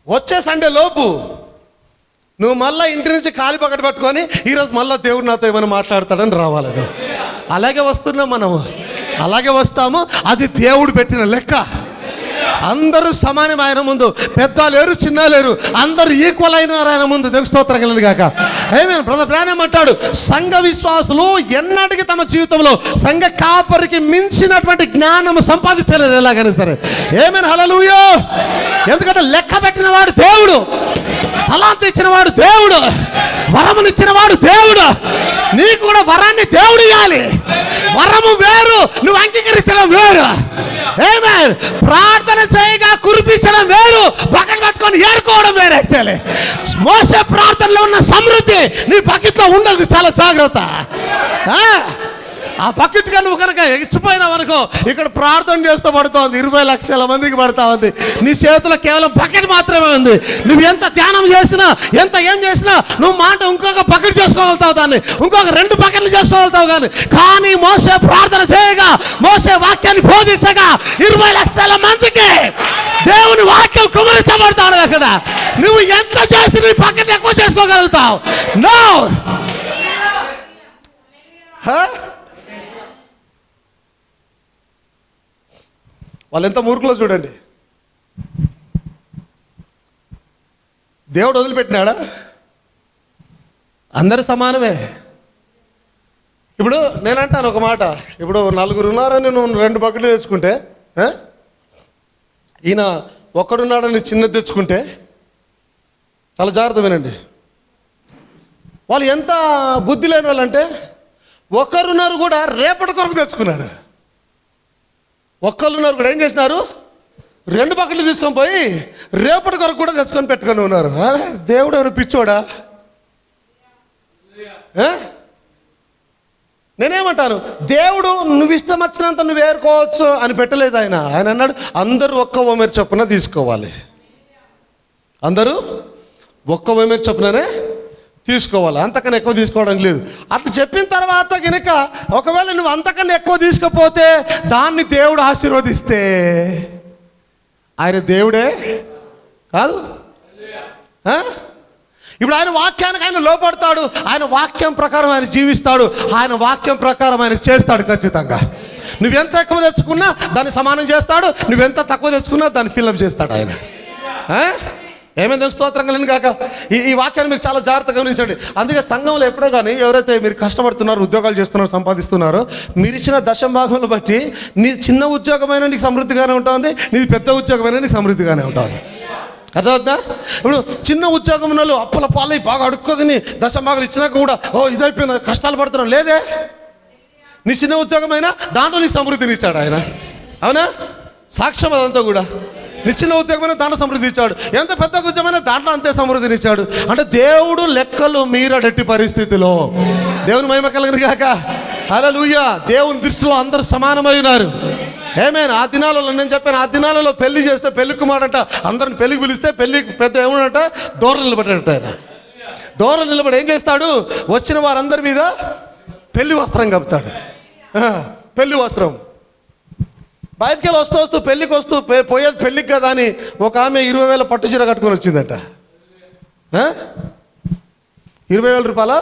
Speaker 1: వచ్చే సండే లోపు నువ్వు మళ్ళీ ఇంటి నుంచి ఖాళీ బకెట్ పట్టుకొని ఈరోజు మళ్ళీ దేవుడు నాతో ఏమైనా మాట్లాడతాడని రావాలని. అలాగే వస్తున్నాం మనం, అలాగే వస్తాము. అది దేవుడు పెట్టిన లెక్క. అందరూ సమానం ఆయన ముందు. పెద్ద లేరు, చిన్న లేరు, అందరూ ఈక్వల్ అయినారు ఆయన ముందు. దేవుని స్తోత్రం కలిగింది కాక. ఆమేన్. బ్రదర్ బ్రానమ్ అంటాడు, సంఘ విశ్వాసులు ఎన్నటికీ తమ జీవితంలో సంఘ కాపరికి మించినటువంటి జ్ఞానం సంపాదించలేదు ఎలాగైనా సరే. ఆమేన్. హల్లెలూయా. ఎందుకంటే లెక్క పెట్టిన వాడు దేవుడు, తలాంతు ఇచ్చిన వాడు దేవుడు, వరమునిచ్చిన వాడు దేవుడు. నీకు కూడా వరాన్ని దేవుడు ఇవ్వాలి. వరము వేరు, నువ్వు అంగీకరించడం వేరు. ఆమేన్. ప్రార్థన చేయగా కురిపించడం వేరు, బకెట్ పట్టుకొని ఏరుకోవడం వేరు. యాక్చువల్లీ మోసే ప్రార్థనలో ఉన్న సమృద్ధి నీ బకెట్లో ఉండదు. చాలా జాగ్రత్త. ఆ బకెట్ గా నువ్వు కనుక ఇచ్చిపోయినావు అనుకో, ఇక్కడ ప్రార్థన చేస్తూ పడుతోంది, 20 లక్షల మందికి పడతా ఉంది. నీ చేతిలో కేవలం బకెట్ మాత్రమే ఉంది. నువ్వు ఎంత ధ్యానం చేసినా, ఎంత ఏం చేసినా, నువ్వు మాట ఇంకొక బకెట్ చేసుకోగలుగుతావు, దాన్ని ఇంకొక 2 బకెట్లు చేసుకోగలుగుతావు. కానీ మోసే ప్రార్థన చేయగా, మోసే వాక్యాన్ని బోధించగా 20 లక్షల మందికి దేవుని వాక్యం కుమరించబడతాడు. అక్కడ నువ్వు ఎంత చేసి నీ బకెట్ ఎక్కువ చేసుకోగలుగుతావు? నో. వాళ్ళు ఎంత మూర్ఖులో చూడండి. దేవుడు వదిలిపెట్టినాడా? అందరు సమానమే. ఇప్పుడు నేనంటాను ఒక మాట, ఇప్పుడు 4 ఉన్నారని నువ్వు 2 బకెట్లు తెచ్చుకుంటే, ఈయన ఒక్కడున్నాడని చిన్నది తెచ్చుకుంటే, చాలా జాగ్రత్త వినండి, వాళ్ళు ఎంత బుద్ధి లేని వాళ్ళంటే ఒక్కరున్నారు కూడా రేపటి కొరకు తెచ్చుకున్నారు. ఒక్కరున్నారు కూడా ఏం చేసినారు, 2 బకెట్లు తీసుకొని పోయి రేపటి కొరకు కూడా తెచ్చుకొని పెట్టుకొని ఉన్నారు. దేవుడు ఎవరు పిచ్చోడా? నేనేమంటాను, దేవుడు నువ్వు ఇష్టం వచ్చినంత నువ్వు ఏరుకోవచ్చు అని పెట్టలేదు. ఆయన అన్నాడు అందరూ ఒక్క ఓమెరు చొప్పున తీసుకోవాలి, అందరూ ఒక్క ఓమెరు చొప్పుననే తీసుకోవాలి, అంతకన్నా ఎక్కువ తీసుకోవడం లేదు. అట్లా చెప్పిన తర్వాత కనుక ఒకవేళ నువ్వు అంతకన్నా ఎక్కువ తీసుకపోతే దాన్ని దేవుడు ఆశీర్వదిస్తే ఆయన దేవుడే కాదు. ఇప్పుడు ఆయన వాక్యానికి ఆయన లోపడతాడు, ఆయన వాక్యం ప్రకారం ఆయన జీవిస్తాడు, ఆయన వాక్యం ప్రకారం ఆయన చేస్తాడు ఖచ్చితంగా. నువ్వెంత ఎక్కువ తెచ్చుకున్నా దాన్ని సమానం చేస్తాడు, నువ్వెంత తక్కువ తెచ్చుకున్నా దాన్ని ఫిల్అప్ చేస్తాడు ఆయన. ఏమైంది? స్తోత్రం కలిగిన కాక. ఈ వాక్యాన్ని మీరు చాలా జాగ్రత్తగా గమనించండి. అందుకే సంఘంలో ఎప్పుడో కానీ ఎవరైతే మీరు కష్టపడుతున్నారో, ఉద్యోగాలు చేస్తున్నారో, సంపాదిస్తున్నారో, మీరు ఇచ్చిన దశభాగంలో బట్టి నీ చిన్న ఉద్యోగమైనా నీకు సమృద్ధిగానే ఉంటుంది, నీది పెద్ద ఉద్యోగమైనా నీకు సమృద్ధిగానే ఉంటుంది. అర్థమవుతుందా? ఇప్పుడు చిన్న ఉద్యోగం వాళ్ళు అప్పుల పాలై బాగా అడుక్కోదని దశభాగాలు ఇచ్చినాక కూడా ఇదైపోయిన కష్టాలు పడుతున్నాం లేదే. నీ చిన్న ఉద్యోగమైనా దాంట్లో నీకు సమృద్ధిని ఇచ్చాడు ఆయన. అవునా? సాక్ష్యం అదంతా కూడా. నీ చిన్న ఉద్యోగమైనా దాంట్లో సమృద్ధి ఇచ్చాడు, ఎంత పెద్ద ఉద్యోగమైనా దాంట్లో అంతే సమృద్ధిని ఇచ్చాడు. అంటే దేవుడు లెక్కలు మీరడట్టి పరిస్థితిలో దేవుని మహిమ కలుగును గాక. హల్లెలూయా. దేవుని దృష్టిలో అందరూ సమానమై ఉన్నారు. ఏమైనా ఆ దినాలలో నేను చెప్పాను, ఆ దినాలలో పెళ్లి చేస్తే పెళ్లి కుమారట అందరిని పెళ్లికి పిలిస్తే పెళ్లికి పెద్ద ఏమన్నట డోర్లు నిలబడ్డట. ఆయన డోర్లు నిలబడి ఏం చేస్తాడు, వచ్చిన వారందరి మీద పెళ్లి వస్త్రం కప్పుతాడు. పెళ్లి వస్త్రం బయటికి వెళ్ళి వస్తూ పెళ్ళికి వస్తూ పోయేది పెళ్ళికి కదా అని ఒక ఆమె 20,000 పట్టు చీర కట్టుకొని వచ్చిందట. 20,000 రూపాయల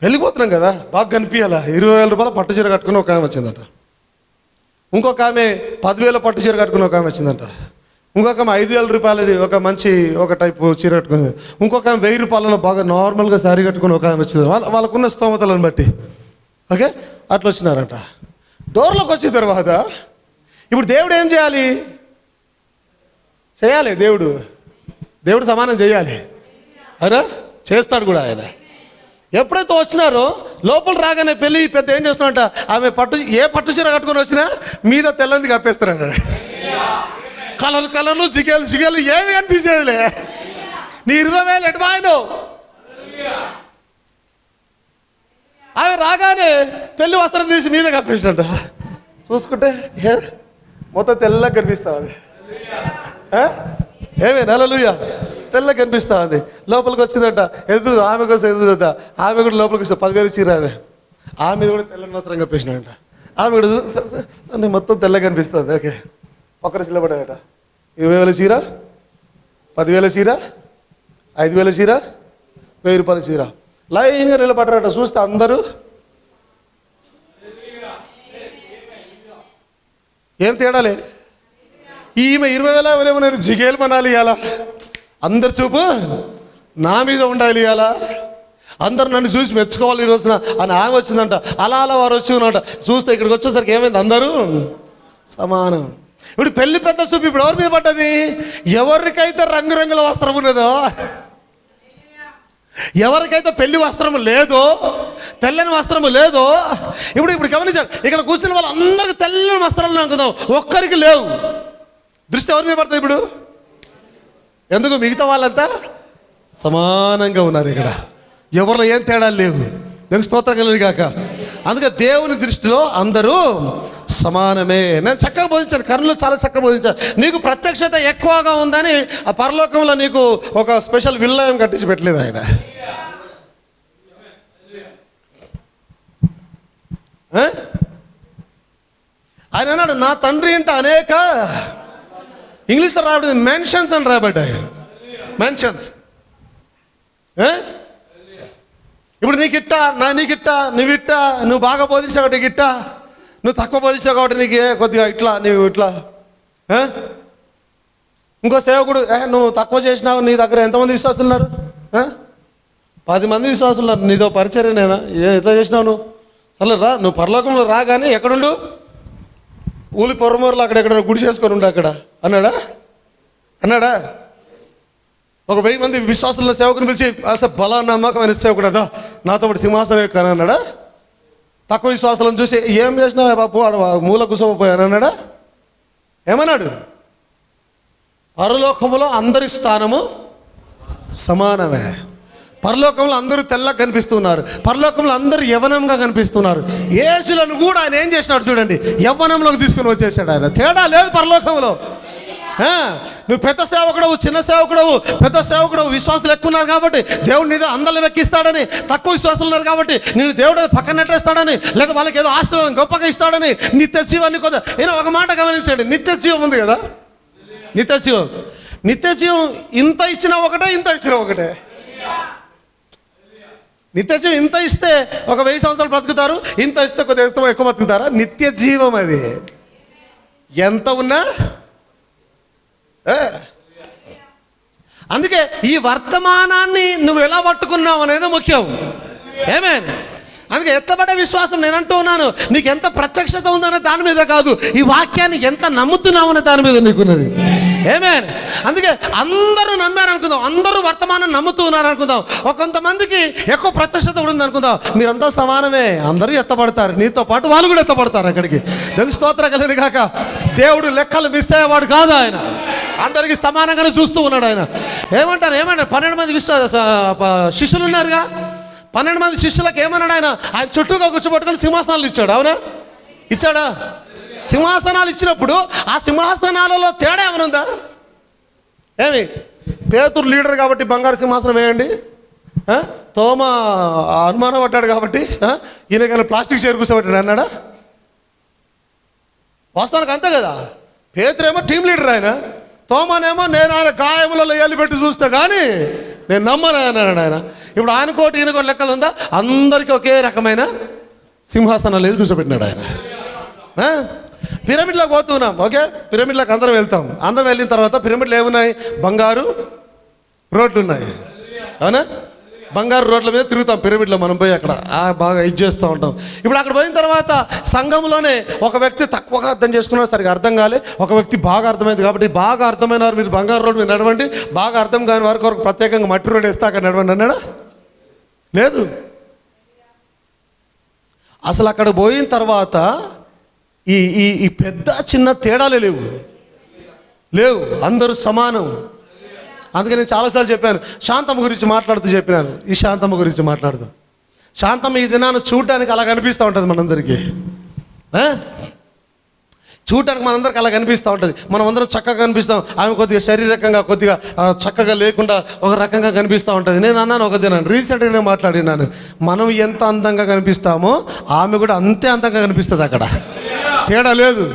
Speaker 1: వెళ్ళిపోతున్నాం కదా, బాగా కనిపించాలా. 20,000 రూపాయల పట్టు చీర కట్టుకుని ఒక ఆమె వచ్చిందట. ఇంకొక ఆమె 10,000 పట్టు చీర కట్టుకుని ఒక ఆమె వచ్చిందట. ఇంకొక ఆమె 5,000 రూపాయలది ఒక మంచి ఒక టైపు చీర కట్టుకుని, ఇంకొక ఆమె 1,000 రూపాయలలో బాగా నార్మల్గా శారీ కట్టుకుని ఒక ఆమె వచ్చింది. వాళ్ళకున్న స్తోమతలను బట్టి. ఓకే, అట్లా వచ్చినారంట. డోర్లోకి వచ్చిన తర్వాత ఇప్పుడు దేవుడు ఏం చేయాలి? చేయాలి. దేవుడు సమానం చేయాలి. అయినా చేస్తాడు కూడా ఆయన. ఎప్పుడైతే వచ్చినారో లోపల రాగానే పెళ్ళి పెద్ద ఏం చేస్తున్నాడంట, ఆమె ఏ పట్టు చీర కట్టుకొని వచ్చినా మీద తెల్లంది కప్పేస్తారంట. కలర్లు జిగేలు ఏమి అనిపించేదిలే. నీ 20,000 ఎటు బాయినావు? ఆమె రాగానే పెళ్లి వస్త్రం తీసి మీద కప్పేసినట్ట. చూసుకుంటే మొత్తం తెల్లగా కనిపిస్తా ఉంది. ఏమే హల్లెలూయా, తెల్లగా కనిపిస్తా ఉంది. లోపలికి వచ్చిందట, ఆమె కోసం ఎదుగుదట. ఆమె కూడా లోపలికి వస్తే 10,000 చీర ఆమె మీద కూడా తెల్లని వస్త్రం కప్పేసినాడంట. ఆమె కూడా మొత్తం తెల్లగా కనిపిస్తుంది. ఓకే, ఒక్కరు చిల్లబడ్డాడట. 20,000 చీర, 10,000 చీర, 5,000 చీర, 1,000 రూపాయల చీర లైన్గా నిలబడ్డారట. చూస్తే అందరూ ఏం తేడాలే. ఈమె 20,000 ఏమో నేను జిగేలు మనాలి ఇవ్వాలా, అందరు చూపు నా మీద ఉండాలి ఇవ్వాలా, అందరు నన్ను చూసి మెచ్చుకోవాలి ఈ రోజున అని ఆమె వచ్చిందంట. అలా వారు వచ్చి ఉన్నట. చూస్తే ఇక్కడికి వచ్చేసరికి ఏమైంది, అందరూ సమానం. ఇప్పుడు పెళ్లి పెద్ద చూపు ఇప్పుడు ఎవరి మీద పడ్డది? ఎవరికైతే రంగురంగుల వస్త్రం ఉన్నదో, ఎవరికైతే పెళ్లి వస్త్రము లేదో, తెల్లని వస్త్రము లేదో. ఇప్పుడు గమనించారు, ఇక్కడ కూర్చున్న వాళ్ళు అందరికి తెల్లని వస్త్రాలు అనుకుందాం, ఒక్కరికి లేవు. దృష్టి ఎవరి మీద పడుతుంది ఇప్పుడు? ఎందుకు? మిగతా వాళ్ళంతా సమానంగా ఉన్నారు. ఇక్కడ ఎవరిలో ఏం తేడాలు లేవు. దేవునికి స్తోత్రం కలుగును గాక. అందుకే దేవుని దృష్టిలో అందరూ సమానమే. నేను చక్కగా బోధించాను, కర్నూలు చాలా చక్కగా బోధించాను. నీకు ప్రత్యక్షత ఎక్కువగా ఉందని ఆ పరలోకంలో నీకు ఒక స్పెషల్ విల్లాయం కట్టించి పెట్టలేదు ఆయన. ఆయన అన్నాడు, నా తండ్రి ఇంట అనేక, ఇంగ్లీష్లో రాబడింది మెన్షన్స్ అని రాబడ్డాయి, మెన్షన్స్. ఇప్పుడు నీకిట్టా, నీకిట్టా, నువ్వు బాగా బోధించావు నీకు ఇట్టా, నువ్వు తక్కువ బోధించావు కాబట్టి నీకు కొద్దిగా ఇట్లా, నువ్వు ఇట్లా. ఇంకో సేవకుడు, నువ్వు తక్కువ చేసినావు, నీ దగ్గర ఎంతమంది విశ్వాసులు ఉన్నారు? 10 మంది విశ్వాసులు ఉన్నారు, నీదో పరిచర్యనేనా, ఎట్లా చేసినావు నువ్వు? సరే రా, నువ్వు పరలోకంలో రా, కానీ ఎక్కడుండు? ఊలి పొరమూరలో అక్కడెక్కడ గుడి చేసుకొని ఉండు అక్కడ అన్నాడా? ఒక 1000 మంది విశ్వాసుల సేవకుని పిలిచి అసలు బలా నమ్మకమైన సేవకుడు అదా నాతో పాటు సింహాసనం ఎక్కాను అన్నాడా? తక్కువ విశ్వాసాలను చూసి ఏం చేసినావా బాపు ఆడ మూల కుసపోయాను అన్నాడా? ఏమన్నాడు? పరలోకంలో అందరి స్థానము సమానమే. పరలోకంలో అందరూ తెల్లగా కనిపిస్తున్నారు, పరలోకంలో అందరూ యవ్వనంగా కనిపిస్తున్నారు. యేసులను కూడా ఆయన ఏం చేసినాడు చూడండి, యవ్వనంలోకి తీసుకుని వచ్చేసాడు ఆయన. తేడా లేదు పరలోకంలో. నువ్వు పెద్ద సేవకుడవు, చిన్న సేవకుడవు, పెద్ద సేవకుడవు, విశ్వాసులు ఎక్కువ ఉన్నారు కాబట్టి దేవుడు నీతో అందరిని వెక్కిస్తాడని, తక్కువ విశ్వాసులు ఉన్నారు కాబట్టి నేను దేవుడు పక్కన నెట్టేస్తాడని, లేదా వాళ్ళకి ఏదో ఆశీర్వాదం గొప్పగా ఇస్తాడని, నిత్య జీవాన్ని కొద్దిగా. నేను ఒక మాట గమనించండి, నిత్య జీవం ఉంది కదా, నిత్య జీవం ఇంత ఇచ్చినా ఒకటే, ఇంత ఇచ్చినా ఒకటే. నిత్య జీవం ఇంత ఇస్తే ఒక 1000 సంవత్సరాలు బ్రతుకుతారు, ఇంత ఇస్తే కొద్దిగా ఎక్కువ బ్రతుకుతారా? నిత్య జీవం అది ఎంత ఉన్నా. అందుకే ఈ వర్తమానాన్ని నువ్వు ఎలా పట్టుకున్నావు అనేది ముఖ్యం. ఆమేన్. అందుకే ఎత్తబడే విశ్వాసం నేను అంటూ ఉన్నాను, నీకు ఎంత ప్రత్యక్షత ఉందనే దాని మీద కాదు, ఈ వాక్యాన్ని ఎంత నమ్ముతున్నావు అనే దాని మీద నీకున్నది. ఆమేన్. అందుకే అందరూ నమ్మారనుకుందాం, అందరూ వర్తమానం నమ్ముతూ ఉన్నారనుకుందాం, కొంతమందికి ఎక్కువ ప్రత్యక్షత ఉంది అనుకుందాం, మీరంతా సమానమే, అందరూ ఎత్తబడతారు, నీతో పాటు వాళ్ళు కూడా ఎత్తబడతారు అక్కడికి. దేవుని స్తోత్రం కలుగును గాక. దేవుడు లెక్కలు మిస్ అయ్యేవాడు కాదు, ఆయన అందరికీ సమానంగానే చూస్తూ ఉన్నాడు. ఆయన ఏమంటారు 12 మంది శిష్యులు ఉన్నారుగా, 12 మంది శిష్యులకు ఏమన్నాడు ఆయన చుట్టూగా కూర్చోబెట్టుకొని సింహాసనాలు ఇచ్చాడు. అవునా? ఇచ్చాడా? సింహాసనాలు ఇచ్చినప్పుడు ఆ సింహాసనాలలో తేడా ఏమనుందా? ఏమి? పేతురు లీడర్ కాబట్టి బంగారు సింహాసనం వేయండి, తోమ అనుమానం పడ్డాడు కాబట్టి ఈయనకైనా ప్లాస్టిక్ చైర్ కూర్చోబెట్టాడు అన్నాడా? వాస్తవానికి అంతే కదా. పేతురేమో టీం లీడర్, ఆయన తోమనేమో నేను ఆయన గాయములలో ఏళ్ళు పెట్టి చూస్తే కానీ నేను నమ్మను అన్నాడు ఆయన. ఇప్పుడు ఆయన కోటి ఈయన కోటి లెక్కలు ఉందా? అందరికీ ఒకే రకమైన సింహాసనాలు ఏది కూర్చోబెట్టినాడు ఆయన. పిరమిడ్లోకి పోతున్నాం, ఓకే, పిరమిడ్లోకి అందరం వెళ్తాం. అందరం వెళ్ళిన తర్వాత పిరమిడ్లు ఏమున్నాయి? బంగారు రోడ్లు ఉన్నాయి. అవునా? బంగారు రోడ్ల మీద తిరుగుతాం పిరమిడ్లో మనం పోయి అక్కడ బాగా ఇది చేస్తూ ఉంటాం. ఇప్పుడు అక్కడ పోయిన తర్వాత సంఘంలోనే ఒక వ్యక్తి తక్కువగా అర్థం చేసుకున్నాడు, సరిగా అర్థం కాలే, ఒక వ్యక్తి బాగా అర్థమైంది కాబట్టి బాగా అర్థమైన వారు మీరు బంగారు రోడ్డు మీద నడవండి, బాగా అర్థం కాని వారికి వరకు ప్రత్యేకంగా మట్టి రోడ్డు వేస్తే అక్కడ నడవండి అన్నాడా? లేదు. అసలు అక్కడ పోయిన తర్వాత ఈ పెద్ద చిన్న తేడాలే లేవు, అందరూ సమానం. అందుకే నేను చాలాసార్లు చెప్పాను, శాంతమ్మ గురించి మాట్లాడుతూ చెప్పినాను. ఈ శాంతమ్మ గురించి మాట్లాడుతూ, శాంతమ్మ ఈ దినాన్ని చూడటానికి అలా కనిపిస్తూ ఉంటుంది మనందరికీ. చూడటానికి మనందరికి అలా కనిపిస్తూ ఉంటుంది, మనం అందరం చక్కగా కనిపిస్తాం. ఆమె కొద్దిగా శారీరకంగా కొద్దిగా చక్కగా లేకుండా ఒక రకంగా కనిపిస్తూ ఉంటుంది. నేను అన్నాను ఒక దినాన్ని, రీసెంట్గానే మాట్లాడినాను, మనం ఎంత అందంగా కనిపిస్తామో ఆమె కూడా అంతే అందంగా కనిపిస్తుంది, అక్కడ తేడా లేదు.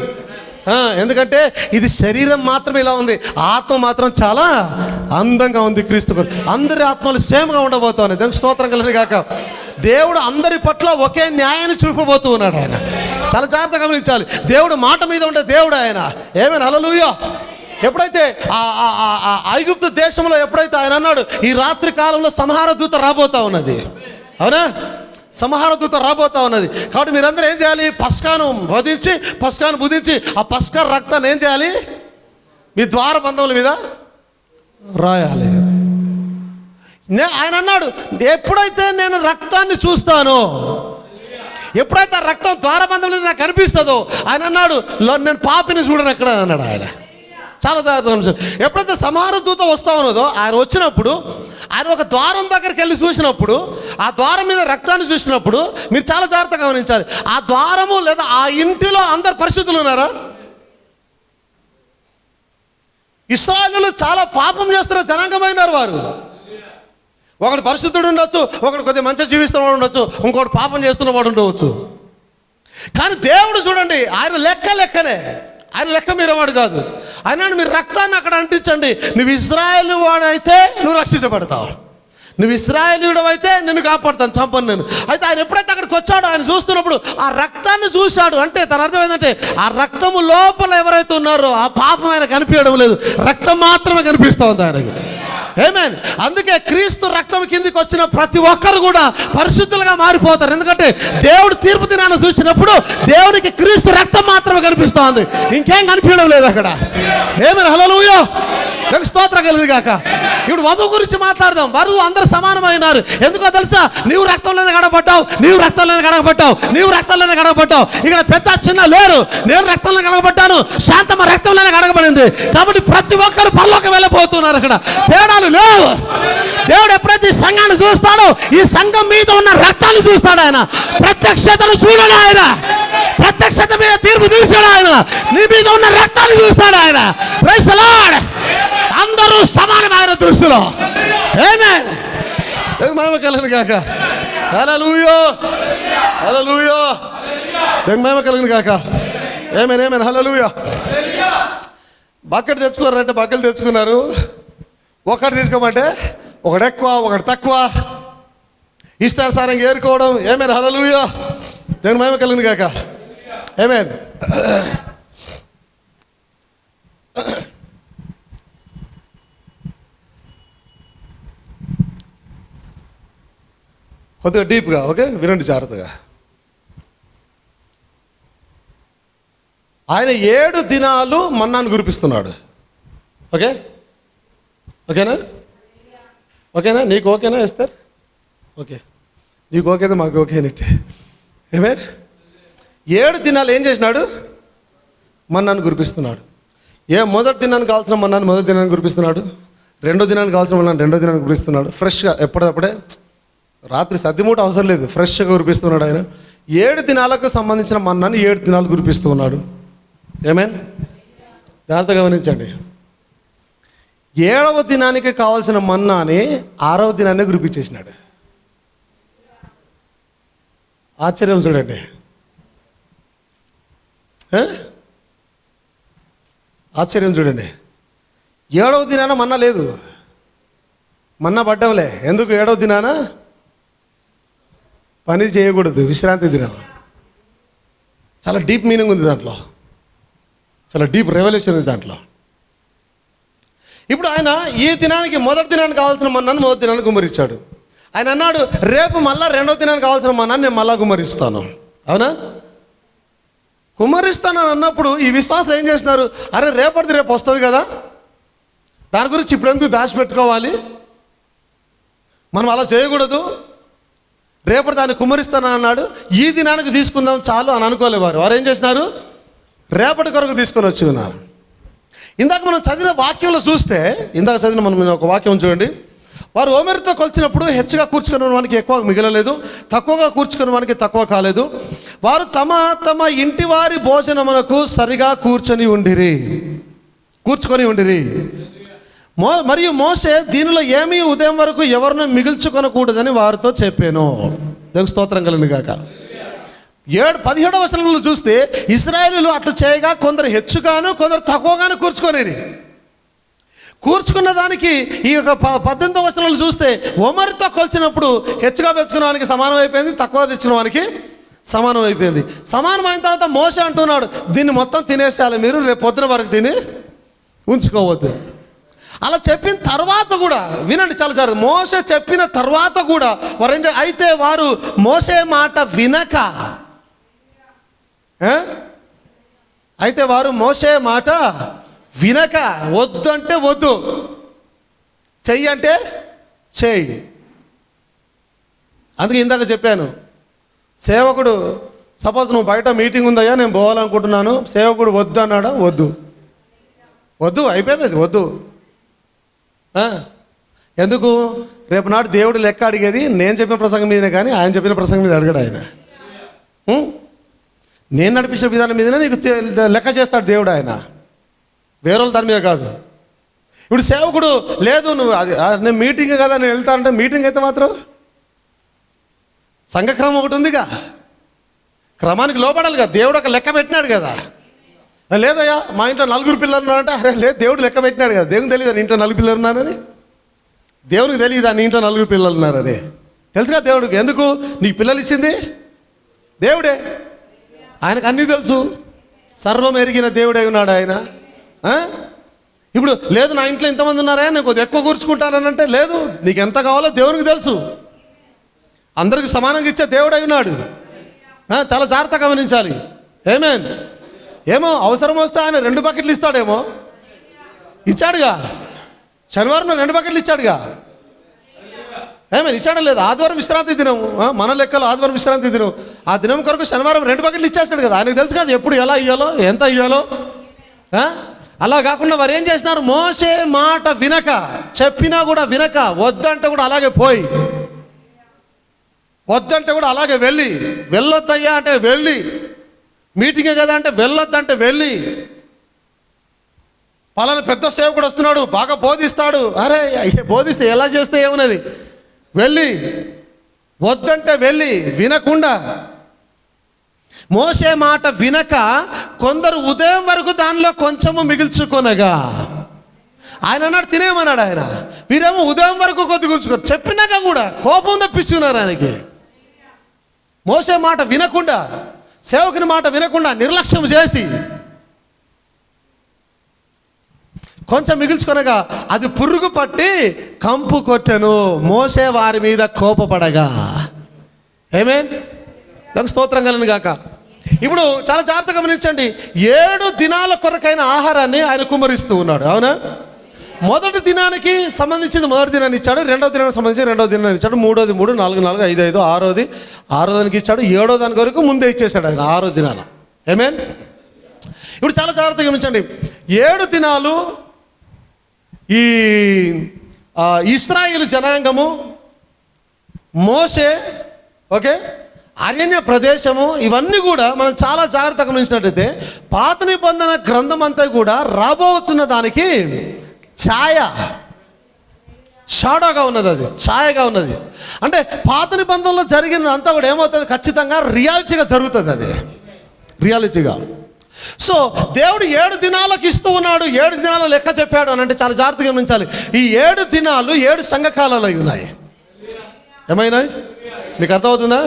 Speaker 1: ఎందుకంటే ఇది శరీరం మాత్రమే ఇలా ఉంది, ఆత్మ మాత్రం చాలా అందంగా ఉంది. క్రీస్తు అందరి ఆత్మలు సేమ్గా ఉండబోతున్నాయి. దానికి స్తోత్రం కలుగును గాక. దేవుడు అందరి పట్ల ఒకే న్యాయాన్ని చూపబోతూ ఉన్నాడు. ఆయన చాలా జాగ్రత్తగా గమనించాలి. దేవుడు మాట మీద ఉండే దేవుడు ఆయన. ఏమైనా హల్లెలూయా. ఎప్పుడైతే ఐగుప్తు దేశంలో ఎప్పుడైతే ఆయన అన్నాడు, ఈ రాత్రి కాలంలో సంహార దూత రాబోతా ఉన్నది, అవునా, సంహార దూత రాబోతా ఉన్నది. కాబట్టి మీరందరూ ఏం చేయాలి? పస్కాను భుజించి ఆ పస్కా రక్తాన్ని ఏం చేయాలి? మీ ద్వారబంధముల మీద రాయాలి. ఆయన అన్నాడు, ఎప్పుడైతే నేను రక్తాన్ని చూస్తానో, ఎప్పుడైతే ఆ రక్తం ద్వారబంధం మీద నాకు కనిపిస్తుందో, ఆయన అన్నాడు, నేను పాపిని చూడను ఎక్కడ అన్నాడు ఆయన. చాలా జాగ్రత్తగా గమనించాలి. ఎప్పుడైతే సమాన దూత వస్తా ఉన్నదో ఆయన వచ్చినప్పుడు ఆయన ఒక ద్వారం దగ్గరికి వెళ్ళి చూసినప్పుడు ఆ ద్వారం మీద రక్తాన్ని చూసినప్పుడు మీరు చాలా జాగ్రత్తగా గమనించాలి. ఆ ద్వారము లేదా ఆ ఇంటిలో అందరు పరిశుద్ధులు ఉన్నారా? ఇశ్రాయేలీయులు చాలా పాపం చేస్తున్న జనాంగమైనారు వారు. ఒకడు పరిశుద్ధుడు ఉండొచ్చు, ఒకడు కొద్దిగా మంచిగా జీవిస్తున్నవాడు ఉండొచ్చు, ఇంకోటి పాపం చేస్తున్నవాడు ఉండవచ్చు. కానీ దేవుడు చూడండి, ఆయన లెక్కనే, ఆయన లెక్క మీరేవాడు కాదు. ఆయన మీరు రక్తాన్ని అక్కడ అంటించండి, నువ్వు ఇశ్రాయేలు వాడు అయితే నువ్వు రక్షించబడతావు, నువ్వు ఇశ్రాయేలీయుడు అయితే నిన్ను కాపాడుతాను, చంపను నేను. అయితే ఆయన ఎప్పుడైతే అక్కడికి వచ్చాడో ఆయన చూస్తున్నప్పుడు ఆ రక్తాన్ని చూశాడు. అంటే తన అర్థం ఏంటంటే ఆ రక్తము లోపల ఎవరైతే ఉన్నారో ఆ పాపం ఆయన కనిపించడం లేదు, రక్తం మాత్రమే కనిపిస్తూ ఉంది ఆయనకి. ఆమేన్. అందుకే క్రీస్తు రక్తం కిందికి వచ్చిన ప్రతి ఒక్కరు కూడా పరిశుద్ధులుగా మారిపోతారు. ఎందుకంటే దేవుడు తీర్పు దినాన్ని చూసినప్పుడు దేవునికి క్రీస్తు రక్తం మాత్రమే కనిపిస్తూ ఉంది, ఇంకేం కనిపించడం లేదు అక్కడ. ఆమేన్. హల్లెలూయా. స్తోత్రం కలుగును గాక. ఇప్పుడు వధువు గురించి మాట్లాడదాం. వధువు అందరూ సమానమైనారు. ఎందుకో తెలుసా? నీవు రక్తంలోనే గడపడ్డావు, నీవు రక్తంలోనే గడపడ్డావు, నీవు రక్తంలోనే గడపడ్డావు. ఇక్కడ పెద్ద చిన్న లేరు, నేను రక్తంలో గడపడ్డాను, శాంతమ్మ రక్తంలోనే గడపబడింది. కాబట్టి ప్రతి ఒక్కరు పరలోకి వెళ్ళిపోతున్నారు. అక్కడ తేడాలు లేవు. దేవుడు ఎప్పుడైతే ఈ సంఘాన్ని చూస్తాడో ఈ సంఘం మీద ఉన్న రక్తాన్ని చూస్తాడు ఆయన. ప్రత్యక్షతను చూడడు ఆయన, ప్రత్యక్షత మీద తీర్పు తీర్చాడు ఆయన. నీ మీద ఉన్న రక్తాన్ని చూస్తాడు ఆయన. Praise the lord. అందరూ సమానమైన దృష్టిలో. ఆమేన్. మహిమ కలుగును గాక. హల్లెలూయా, హల్లెలూయా. మహిమ కలుగును గాక. ఆమేన్, ఆమేన్. హల్లెలూయా. బకెట్ తెచ్చుకున్నారంటే బకెట్ తెచ్చుకున్నారు. ఒకటి తీసుకోమంటే ఒకటి ఎక్కువ ఒకటి తక్కువ ఇష్టానుసారంగా ఏరుకోవడం. ఆమేన్. హల్లెలూయా. దేవుని మహిమ కలుగును గాక. ఆమేన్. కొద్దిగా డీప్గా, ఓకే, వినండి జాగ్రత్తగా. ఆయన 7 దినాలు మన్నాను కురిపిస్తున్నాడు. ఓకే, ఓకేనా? ఓకేనా? నీకు ఓకేనా ఎస్తర్? ఓకే, నీకు ఓకేనా? మాకు ఓకేనట్టే. ఏమే 7 దినాలు ఏం చేసినాడు? మన్నాను కురిపిస్తున్నాడు. మొదటి దినానికి కావాల్సిన మన్నాను మొదటి దినాన్ని కురిపిస్తున్నాడు, రెండో దినానికి కావాల్సిన మన్నాను రెండో దినానికి కురిపిస్తున్నాడు. ఫ్రెష్గా ఎప్పటికప్పుడే, రాత్రి సద్దిమూట అవసరం లేదు, ఫ్రెష్గా కురిపిస్తున్నాడు ఆయన. 7 దినాలకు సంబంధించిన మన్నాను 7 దినాలు కురిపిస్తూ ఉన్నాడు. ఏమేన్? జాగ్రత్తగా గమనించండి. 7వ దినానికి కావాల్సిన మన్నాని 6వ దినాన్ని కురిపించేసినాడు. ఆశ్చర్యం చూడండి. ఆశ్చర్యం చూడండి. 7వ దినాన మన్నా లేదు, మన్నా పడ్డవులే. ఎందుకు 7వ దినాన? పని చేయకూడదు, విశ్రాంతి దినం. చాలా డీప్ మీనింగ్ ఉంది దాంట్లో, చాలా డీప్ రెవల్యూషన్ ఉంది దాంట్లో. ఇప్పుడు ఆయన ఈ దినానికి మొదటి దినానికి కావాల్సిన మన్నాను మొదటి దినానికి కుమ్మరించాడు. ఆయన అన్నాడు, రేపు మళ్ళా రెండో దినానికి కావాల్సిన మన్నాను నేను మళ్ళా కుమ్మరిస్తాను. అవునా? కుమ్మరిస్తానని అన్నప్పుడు ఈ విశ్వాసం ఏం చేసినారు? అరే రేపటిది రేపు వస్తుంది కదా, దాని గురించి ఇప్పుడు ఎందుకు దాచిపెట్టుకోవాలి, మనం అలా చేయకూడదు, రేపటి దాన్ని కుమ్మరిస్తానని అన్నాడు, ఈ దినానికి తీసుకుందాం చాలు అని అనుకోలేవారు. వారు ఏం చేసినారు? రేపటి కొరకు తీసుకొని వచ్చి ఉన్నారు. ఇందాక మనం చదివిన వాక్యంలో చూస్తే, ఇందాక చదివిన మనం ఒక వాక్యం చూడండి. వారు ఓమెరుతో కొలిచినప్పుడు హెచ్చుగా కూర్చుకున్న వానికి ఎక్కువ మిగలలేదు, తక్కువగా కూర్చుకున్న వానికి తక్కువ కాలేదు. వారు తమ తమ ఇంటి వారి భోజనమునకు సరిగా కూర్చుకొని ఉండిరి. మరియు మోషే దీనిలో ఏమీ ఉదయం వరకు ఎవరినో మిగిల్చుకొనకూడదని వారితో చెప్పాను. దేవునికి స్తోత్రం కలుగును గాక. 17వ వచనంలో చూస్తే ఇశ్రాయేలీయులు అట్లు చేయగా కొందరు హెచ్చుగాను కొందరు తక్కువగాను కూర్చుకున్న దానికి ఈ యొక్క 18వ వచనంలో చూస్తే ఓమరుతో కొలిచినప్పుడు హెచ్చుగా పెంచుకున్న వానికి సమానం అయిపోయింది, తక్కువ తెచ్చిన వానికి సమానం అయిపోయింది. సమానమైన తర్వాత మోషే అంటున్నాడు, దీన్ని మొత్తం తినేసేయాలి మీరు, రేపు పొద్దున వరకు తిని ఉంచుకోవద్దు. అలా చెప్పిన తర్వాత కూడా వినండి, చాలా జాగ్రత్త. మోషే చెప్పిన తర్వాత కూడా అయితే వారు మోషే మాట వినక, అయితే వారు మోషే మాట వినక, వద్దు అంటే వద్దు, చెయ్యి అంటే చెయ్యి. అందుకే ఇందాక చెప్పాను, సేవకుడు సపోజ్ నువ్వు బయట మీటింగ్ ఉందయ్యా నేను పోవాలనుకుంటున్నాను, సేవకుడు వద్దు అన్నాడా? వద్దు. వద్దు, అయిపోయింది అది, వద్దు. ఎందుకు? రేపు నాడు దేవుడు లెక్క అడిగేది నేను చెప్పిన ప్రసంగం మీదే కానీ ఆయన చెప్పిన ప్రసంగం మీద అడగడు ఆయన. నేను నడిపించిన విధానం మీదనే నీకు లెక్క చేస్తాడు దేవుడు, ఆయన వేరే దాని మీద కాదు. ఇప్పుడు సేవకుడు లేదు, నువ్వు అది నేను మీటింగ్ కదా నేను వెళ్తా అంటే మీటింగ్ అయితే మాత్రం సంఘక్రమం ఒకటి ఉందిగా, క్రమానికి లోపడాలి కదా. దేవుడు ఒక లెక్క పెట్టినాడు కదా. లేదయ్యా మా ఇంట్లో 4 పిల్లలు ఉన్నారంటే, అరే లేదు దేవుడు లెక్క పెట్టినాడు కదా. దేవునికి తెలియదు నీ ఇంట్లో 4 పిల్లలు ఉన్నారని, దేవునికి తెలియదా నీ ఇంట్లో 4 పిల్లలు ఉన్నారని? తెలుసుగా దేవుడికి. ఎందుకు? నీకు పిల్లలు ఇచ్చింది దేవుడే, ఆయనకు అన్నీ తెలుసు, సర్వం ఎరిగిన దేవుడై ఉన్నాడు ఆయన. ఇప్పుడు లేదు నా ఇంట్లో ఇంతమంది ఉన్నారా, నేను కొద్దిగా ఎక్కువ కూర్చుకుంటానంటే, లేదు నీకు ఎంత కావాలో దేవునికి తెలుసు, అందరికి సమానంగా ఇచ్చే దేవుడై ఉన్నాడు. చాలా జాగ్రత్తగా గమనించాలి. ఏమో అవసరం వస్తే ఆయన 2 బకెట్లు ఇస్తాడేమో, ఇచ్చాడుగా. శనివారం 2 బకెట్లు ఇచ్చాడుగా. ఇచ్చాడా లేదు? ఆదివారం విశ్రాంతి దినం, మన లెక్కలో ఆదివారం విశ్రాంతి దినం. ఆ దినం కొరకు శనివారం 2 బకెట్లు ఇచ్చేస్తాడు కదా. ఆయనకు తెలుసు కదా ఎప్పుడు ఎలా ఇవ్వాలో, ఎంత ఇవ్వాలో. అలా కాకుండా వారు ఏం చేసినారు? మోసే మాట వినక, చెప్పినా కూడా వినక, వద్దంటే కూడా అలాగే పోయి, వద్దంటే కూడా అలాగే వెళ్ళొద్దయ్యా అంటే వెళ్ళి, మీటింగే కదా అంటే వెళ్ళొద్దంటే వెళ్ళి, పలానా పెద్ద సేవకుడు వస్తున్నాడు బాగా బోధిస్తాడు, అరే బోధిస్తే ఎలా చేస్తే ఏమున్నది, వెళ్ళి, వద్దంటే వెళ్ళి, వినకుండా. మోసే మాట వినక కొందరు ఉదయం వరకు దానిలో కొంచెము మిగిల్చుకొనగా, ఆయన అన్నాడు తినేమన్నాడు ఆయన, వీరేమో ఉదయం వరకు కొద్ది గుంచుకోరు. చెప్పినాక కూడా కోపం తెప్పించున్నారు ఆయనకి. మోసే మాట వినకుండా, సేవకుని మాట వినకుండా నిర్లక్ష్యం చేసి కొంచెం మిగిల్చుకొనగా అది పురుగు పట్టి కంపు కొట్టెను. మోసే వారి మీద కోపపడగా. దానికి స్తోత్రం కలను గాక. ఇప్పుడు చాలా జాగ్రత్తగా గమనించండి. 7 దినాల కొరకైన ఆహారాన్ని ఆయన కుమ్మరిస్తూ ఉన్నాడు. అవునా? మొదటి దినానికి సంబంధించింది మొదటి దినాన్ని ఇచ్చాడు, 2వ దినానికి సంబంధించి 2వ దినాన్ని ఇచ్చాడు, 3వది 3, 4, 4, 5, 5, 6వది 6వ దానికి ఇచ్చాడు, 7వ దాని వరకు ముందే ఇచ్చేసాడు ఆయన 6వ దినాన. ఇప్పుడు చాలా జాగ్రత్తగా గమనించండి. 7 దినాలు ఈ ఇశ్రాయేలు జనాంగము, మోసే, అరణ్య ప్రదేశము, ఇవన్నీ కూడా మనం చాలా జాగ్రత్తగా గమనించినట్టయితే పాత నిబంధన గ్రంథం అంతా కూడా రాబోతున్న దానికి షాడోగా ఉన్నది, అది ఛాయగా ఉన్నది. అంటే పాత నిబంధనలో జరిగినదంతా కూడా ఏమవుతుంది? ఖచ్చితంగా రియాలిటీగా జరుగుతుంది, అది రియాలిటీగా. సో దేవుడు 7 దినాలకు ఇస్తూ ఉన్నాడు, 7 దినాల లెక్క చెప్పాడు అని అంటే చాలా జాగ్రత్తగా గమనించాలి. ఈ 7 దినాలు 7 సంఘకాలాలు అయి ఉన్నాయి. ఏమైనాయి? మీకు అర్థమవుతుందా?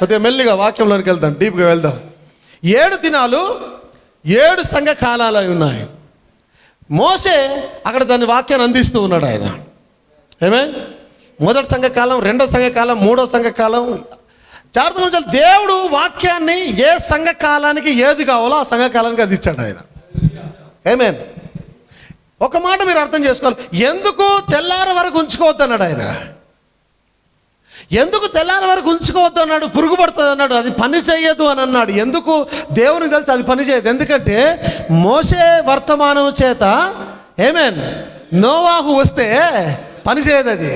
Speaker 1: కొద్దిగా మెల్లిగా వాక్యంలోనికి వెళ్దాం, డీప్గా వెళ్దాం. 7 దినాలు 7 సంఘకాలాలు అయి ఉన్నాయి. మోసే అక్కడ దాని వాక్యాన్ని అందిస్తూ ఉన్నాడు ఆయన. మొదటి సంఘకాలం, 2వ సంఘకాలం, 3వ సంఘకాలం. జాగ్రత్తగా ఉంచాలి. దేవుడు వాక్యాన్ని ఏ సంఘకాలానికి ఏది కావాలో ఆ సంఘకాలానికి అది ఇచ్చాడు ఆయన. ఒక మాట మీరు అర్థం చేసుకోవాలి. ఎందుకు తెల్లారి వరకు ఉంచుకోవద్దు అన్నాడు ఆయన? ఎందుకు తెల్లారి వరకు ఉంచుకోవద్దు అన్నాడు? పురుగు పడుతుంది అన్నాడు, అది పని చేయదు అని అన్నాడు. ఎందుకు? దేవునికి తెలుసు అది పని చేయదు. ఎందుకంటే మోసే వర్తమానం చేత నోవాహు వస్తే పని చేయదు. అది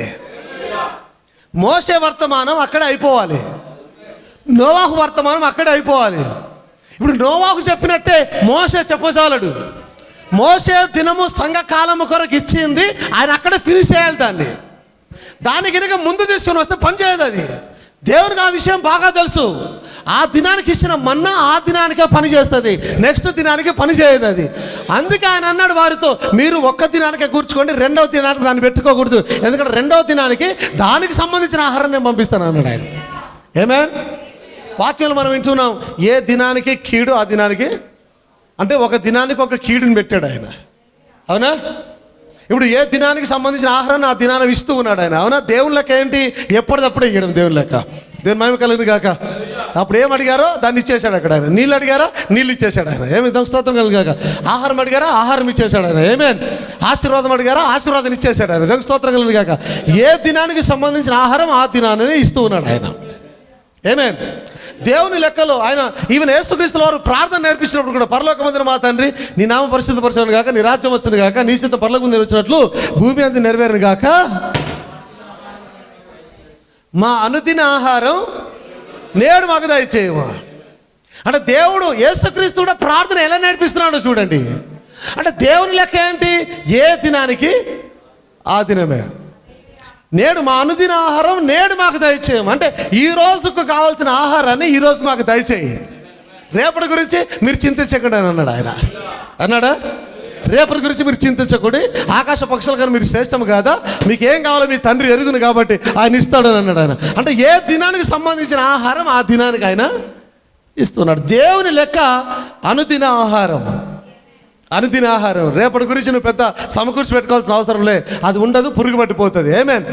Speaker 1: మోసే వర్తమానం అక్కడే అయిపోవాలి, నోవాహు వర్తమానం అక్కడే అయిపోవాలి. ఇప్పుడు నోవాహు చెప్పినట్టే మోసే చెప్పసాలడు. మోసే దినము సంఘకాలము కొరకు ఇచ్చింది ఆయన అక్కడే ఫినిష్ చేయాలి. దాన్ని కనుక ముందు తీసుకొని వస్తే పని చేయదు. అది దేవునికి ఆ విషయం బాగా తెలుసు. ఆ దినానికి ఇచ్చిన మన్నా ఆ దినానికే పని చేస్తుంది, నెక్స్ట్ దినానికి పని చేయదు అది. అందుకే ఆయన అన్నాడు వారితో, మీరు ఒక్క దినానికే కూర్చుకోండి, 2వ దినానికి దాన్ని పెట్టుకోకూడదు, ఎందుకంటే 2వ దినానికి దానికి సంబంధించిన ఆహారం నేను పంపిస్తాను అన్నాడు ఆయన. వాక్యంలో మనం వింటున్నాం, ఏ దినానికి కీడు ఆ దినానికి, అంటే ఒక దినానికి ఒక కీడుని పెట్టాడు ఆయన. అవునా? ఇప్పుడు ఏ దినానికి సంబంధించిన ఆహారాన్ని ఆ దినాన్ని ఇస్తూ ఉన్నాడు ఆయన. అవునా? దేవుని లెక్క ఏంటి? ఎప్పటిదప్పుడే ఇవ్వడం దేవుని లెక్క. దేవుని మహిమ కలిగింది కాక. అప్పుడు ఏం అడిగారో దాన్ని ఇచ్చేసాడు అక్కడ ఆయన. నీళ్ళు అడిగారా? నీళ్ళు ఇచ్చేసాడు ఆయన. స్తోత్రం కలిగి కాక. ఆహారం అడిగారా? ఆహారం ఇచ్చేసాడు ఆయన. ఆశీర్వాదం అడిగారా? ఆశీర్వాదం ఇచ్చేసాడు ఆయన. స్తోత్రం కలిగి కాక. ఏ దినానికి సంబంధించిన ఆహారం ఆ దినాన్ని ఇస్తూ ఉన్నాడు ఆయన. ఆమేన్. దేవుని లెక్కలో ఆయన ఈవెన్ యేసుక్రీస్తుల వారు ప్రార్థన నేర్పించినప్పుడు కూడా పరలోకమందున మా తండ్రి నీ నామ పరిశుద్ధపరచును గాక, నీ రాజ్యం వచ్చును గాక, నీ చిత్తం పరలోకమందు నెరవేర్చినట్లు భూమి అందు నెరవేరును గాక, మా అనుదిన ఆహారం నేడు మాకు దయచేయము. అంటే దేవుడు యేసుక్రీస్తు కూడా ప్రార్థన ఎలా నేర్పిస్తున్నాడో చూడండి. అంటే దేవుని లెక్క ఏంటి? ఏ దినానికి ఆ దినమే. నేడు మా అనుదిన ఆహారం నేడు మాకు దయచేయం అంటే ఈ రోజుకు కావాల్సిన ఆహారాన్ని ఈరోజు మాకు దయచేయి, రేపటి గురించి మీరు చింతించకండి అని అన్నాడు ఆయన. అన్నాడా? రేపటి గురించి మీరు చింతించకూడదు, ఆకాశ పక్షుల కన్నా మీరు శ్రేష్టం కాదా, మీకు ఏం కావాలో మీ తండ్రి ఎరుగును కాబట్టి ఆయన ఇస్తాడని అన్నాడు ఆయన. అంటే ఏ దినానికి సంబంధించిన ఆహారం ఆ దినానికి ఆయన ఇస్తున్నాడు. దేవుని లెక్క అనుదిన ఆహారం. అనుదిన ఆహారం. రేపటి గురించి నువ్వు పెద్ద సమకూర్చి పెట్టుకోవాల్సిన అవసరం లే, అది ఉండదు, పురుగు పట్టిపోతుంది. ఆమేన్.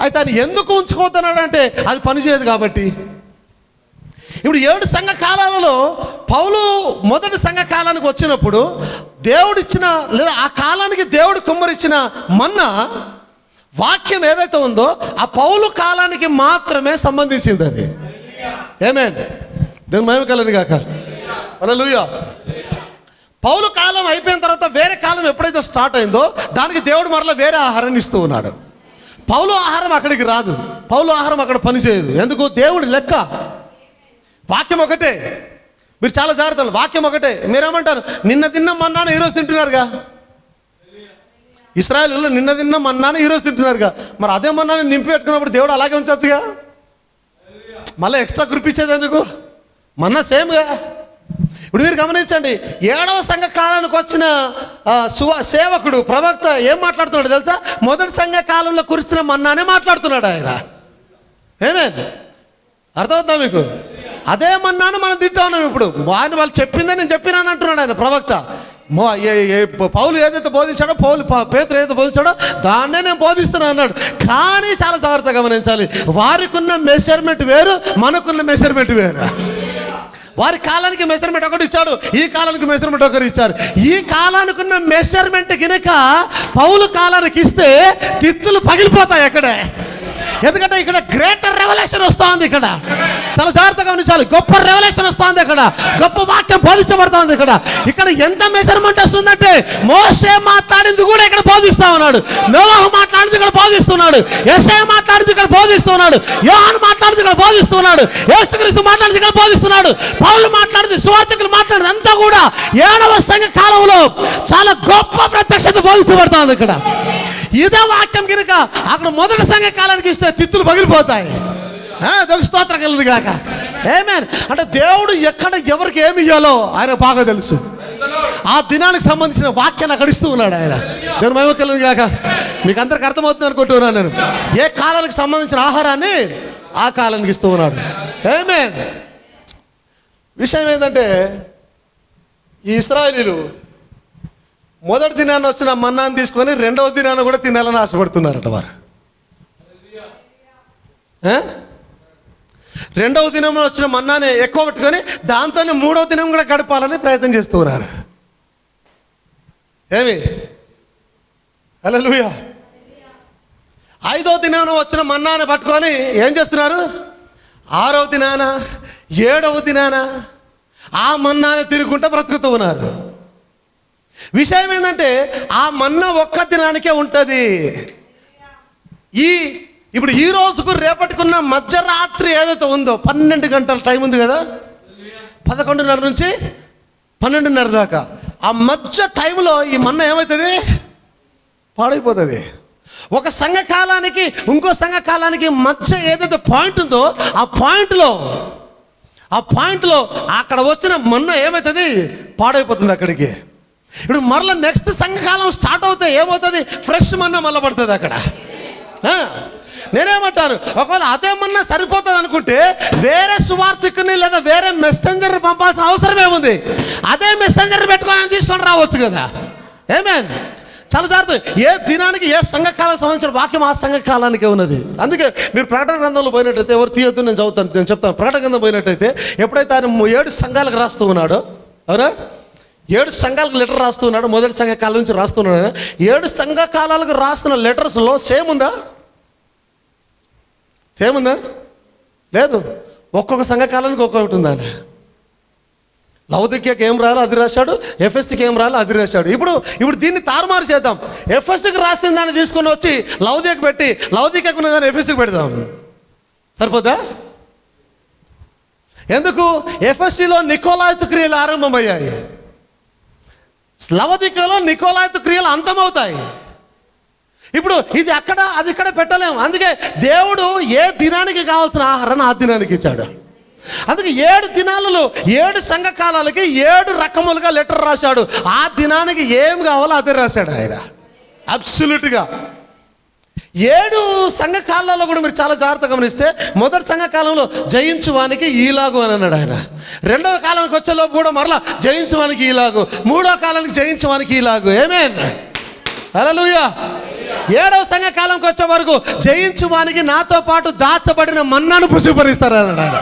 Speaker 1: అయితే ఆయన ఎందుకు ఉంచుకోతున్నాడు అంటే అది పనిచేయదు కాబట్టి. ఇప్పుడు 7 సంఘ కాలాలలో పౌలు మొదటి సంఘ కాలానికి వచ్చినప్పుడు దేవుడిచ్చిన లేదా ఆ కాలానికి దేవుడు కుమ్మరిచ్చిన మన్నా వాక్యం ఏదైతే ఉందో ఆ పౌలు కాలానికి మాత్రమే సంబంధించింది అది. ఆమేన్. దేవుని మహిమ కలుగును గాక. హల్లెలూయా. పౌలు కాలం అయిపోయిన తర్వాత వేరే కాలం ఎప్పుడైతే స్టార్ట్ అయిందో దానికి దేవుడు మరలా వేరే ఆహారాన్ని ఇస్తూ ఉన్నాడు. పౌలు ఆహారం అక్కడికి రాదు, పౌలు ఆహారం అక్కడ పనిచేయదు. ఎందుకు? దేవుడి లెక్క. వాక్యం ఒకటే. మీరు చాలా జాగ్రత్తలు, వాక్యం ఒకటే. మీరేమంటారు? నిన్న తిన్న మన్నాను ఈరోజు తింటున్నారుగా. ఇశ్రాయేలులో నిన్న తిన్న మన్నాను ఈరోజు తింటున్నారుగా. మరి అదే మన్నాను నింపి పెట్టుకున్నప్పుడు దేవుడు అలాగే ఉంచచ్చుగా. మళ్ళీ ఎక్స్ట్రా కురిపించేది ఎందుకు? మన్నా సేమ్గా. ఇప్పుడు మీరు గమనించండి, 7వ సంఘ కాలానికి వచ్చిన సేవకుడు ప్రవక్త ఏం మాట్లాడుతున్నాడు తెలుసా? మొదటి సంఘ కాలంలో కురిసిన మన్నానే మాట్లాడుతున్నాడు ఆయన. ఆమేన్. అర్థమవుతుందా మీకు? అదే మన్నాను మనం తింటా ఉన్నాం ఇప్పుడు. ఆయన వాళ్ళు చెప్పిందే నేను చెప్పినాను అంటున్నాడు ఆయన ప్రవక్త. పౌలు ఏదైతే బోధించాడో, పేతురు ఏదైతే బోధించాడో దాన్నే నేను బోధిస్తున్నాను అన్నాడు. కానీ చాలా జాగ్రత్తగా గమనించాలి, వారికి ఉన్న మెజర్మెంట్ వేరు, మనకున్న మెజర్మెంట్ వేరు. వారి కాలానికి మెజర్మెంట్ ఒకటి ఇచ్చాడు, ఈ కాలానికి మెజర్మెంట్ ఒకరు ఇచ్చారు. ఈ కాలానికి ఉన్న మెజర్మెంట్ గినక పౌలు కాలానికి ఇస్తే తిత్తులు పగిలిపోతాయి అక్కడే. ఎందుకంటే ఇక్కడ గ్రేటర్ రెవల్యూషన్ వస్తుంది. ఇక్కడ చాలా జాగ్రత్తగా గమనించాలి. గొప్ప రెవల్యూషన్ వస్తుంది. ఇక్కడ గొప్ప వాక్యం బోధించబడుతుంది. ఇక్కడ ఎంత మెజర్మెంట్ వస్తుందంటే మోషే మాట్లాడింది కూడా ఇక్కడ బోధిస్తా ఉన్నాడు, నోవహు మాట్లాడింది ఇక్కడ బోధిస్తున్నాడు, యెషయా మాట్లాడింది ఇక్కడ బోధిస్తున్నాడు, యోహాను మాట్లాడింది ఇక్కడ బోధిస్తున్నాడు, యేసుక్రీస్తు మాట్లాడింది ఇక్కడ బోధిస్తున్నాడు, పౌలు మాట్లాడింది, సువార్తికులు మాట్లాడింది అంతా కూడా 7వ సంఘ కాలంలో చాలా గొప్ప ప్రత్యక్షత బోధించబడుతుంది. ఇక్కడ ఇదే వాక్యం కనుక అక్కడ మొదటి సంఘ కాలానికి ఇస్తే తిత్తులు పగిలిపోతాయి. స్తోత్రం కలుగును గాక. ఆమేన్. అంటే దేవుడు ఎక్కడ ఎవరికి ఏమి ఇవ్వాలో ఆయన బాగా తెలుసు. ఆ దినానికి సంబంధించిన వాక్యాన్ని అక్కడ ఇస్తూ ఉన్నాడు ఆయన. దేవుని మహిమ కలుగును గాక. మీకు అందరికి అర్థమవుతుంది అనుకుంటున్నాను నేను. ఏ కాలానికి సంబంధించిన ఆహారాన్ని ఆ కాలానికి ఇస్తూ ఉన్నాడు. ఆమేన్. విషయం ఏంటంటే ఈ ఇశ్రాయేలీయులు మొదటి దినాన్ని వచ్చిన మన్నాన్ని తీసుకొని 2వ దినాన్ని కూడా తినాలని ఆశపడుతున్నారట వారు. 2వ దినంలో వచ్చిన మన్నాన్ని ఎక్కువ పెట్టుకొని దాంతోనే 3వ దినం కూడా గడపాలని ప్రయత్నం చేస్తూ ఉన్నారు. ఏమి? హల్లెలూయా. 5వ దినాన వచ్చిన మన్నాన్ని పట్టుకొని ఏం చేస్తున్నారు? 6వ దినాన 7వ దినాన ఆ మన్నాన్ని తిరుగుకుంటూ బ్రతుకుతూ ఉన్నారు. విషయం ఏంటంటే ఆ మన్నా ఒక్క దినానికే ఉంటుంది. ఇప్పుడు ఈ రోజుకు రేపటికున్న మధ్యరాత్రి ఏదైతే ఉందో 12 గంటల టైం ఉంది కదా, 11:30 నుంచి 12:30 దాకా, ఆ మధ్య టైంలో ఈ మన్నా ఏమవుతుంది? పాడైపోతుంది. ఒక సంఘకాలానికి ఇంకో సంఘకాలానికి మధ్య ఏదైతే పాయింట్ ఉందో ఆ పాయింట్లో అక్కడ వచ్చిన మన్నా ఏమవుతుంది? పాడైపోతుంది అక్కడికి. ఇప్పుడు మరలా నెక్స్ట్ సంఘకాలం స్టార్ట్ అవుతే ఏమవుతుంది? ఫ్రెష్ మన్నా మళ్ళీ పడుతుంది అక్కడ. నేనేమంటాను, ఒకవేళ అదే మన్నా సరిపోతుంది అనుకుంటే వేరే సువార్థికుని లేదా వేరే మెసెంజర్ పంపాల్సిన అవసరం ఏముంది? అదే మెసెంజర్ పెట్టుకొని తీసుకొని రావచ్చు కదా. ఆమేన్. చాలా జాగ్రత్త. ఏ దినానికి ఏ సంఘకాలానికి సంబంధించిన వాక్యం ఆ సంఘకాలానికే ఉన్నది. అందుకే మీరు ప్రకటన గ్రంథంలో పోయినట్టయితే, ఎవరు తీయొద్దు, నేను చెప్తాను. ప్రకటన గ్రంథం పోయినట్టయితే ఎప్పుడైతే ఆయన 7 సంఘాలకు రాస్తూ ఉన్నాడో, అవునా, 7 సంఘాలకు లెటర్ రాస్తూ ఉన్నాడు. మొదటి సంఘకాలం నుంచి రాస్తున్నాడు. 7 సంఘకాలాలకు రాస్తున్న లెటర్స్లో సేమ్ ఉందా? లేదు. ఒక్కొక్క సంఘకాలానికి ఒక్కొక్కటి ఉందని. లవదిక్యకి ఏం రాయాలో అది రాశాడు, ఎఫ్ఎస్సికి ఏం రాయాలో అది రాశాడు. ఇప్పుడు దీన్ని తారుమారు చేద్దాం. ఎఫ్ఎస్సికి రాసిన దాన్ని తీసుకొని వచ్చి లవదిక్యకు పెట్టి, లవదిక్యకు ఉన్న దాన్ని ఎఫ్ఎస్సికి పెడదాం. సరిపోదా? ఎందుకు? ఎఫ్ఎస్సిలో నికోలాయితు క్రియలు ఆరంభమయ్యాయి, లవదిక్యలో నికోలాయితు క్రియలు అంతమవుతాయి. ఇప్పుడు ఇది అక్కడ అది ఇక్కడ పెట్టలేము. అందుకే దేవుడు ఏ దినానికి కావాల్సిన ఆహారాన్ని ఆ దినానికి ఇచ్చాడు. అందుకే 7 దినాలలో 7 సంఘకాలాలకి 7 రకములుగా లెటర్ రాశాడు. ఆ దినానికి ఏం కావాలో అదే రాశాడు ఆయన. అబ్సల్యూట్గా 7 సంఘకాలాల్లో కూడా మీరు చాలా జాగ్రత్తగా గమనిస్తే, మొదటి సంఘకాలంలో జయించువానికి ఈలాగు అని అన్నాడు ఆయన. రెండవ కాలానికి వచ్చేలోపు కూడా మరలా జయించువానికి ఈలాగు, మూడవ కాలానికి జయించువానికి ఈలాగు. ఆమేన్, హల్లెలూయా. 7వ సంఘకాలంకి వచ్చే వరకు జయించువానికి నాతో పాటు దాచబడిన మన్నాను పుష్పరిస్తారన్నాడు ఆయన.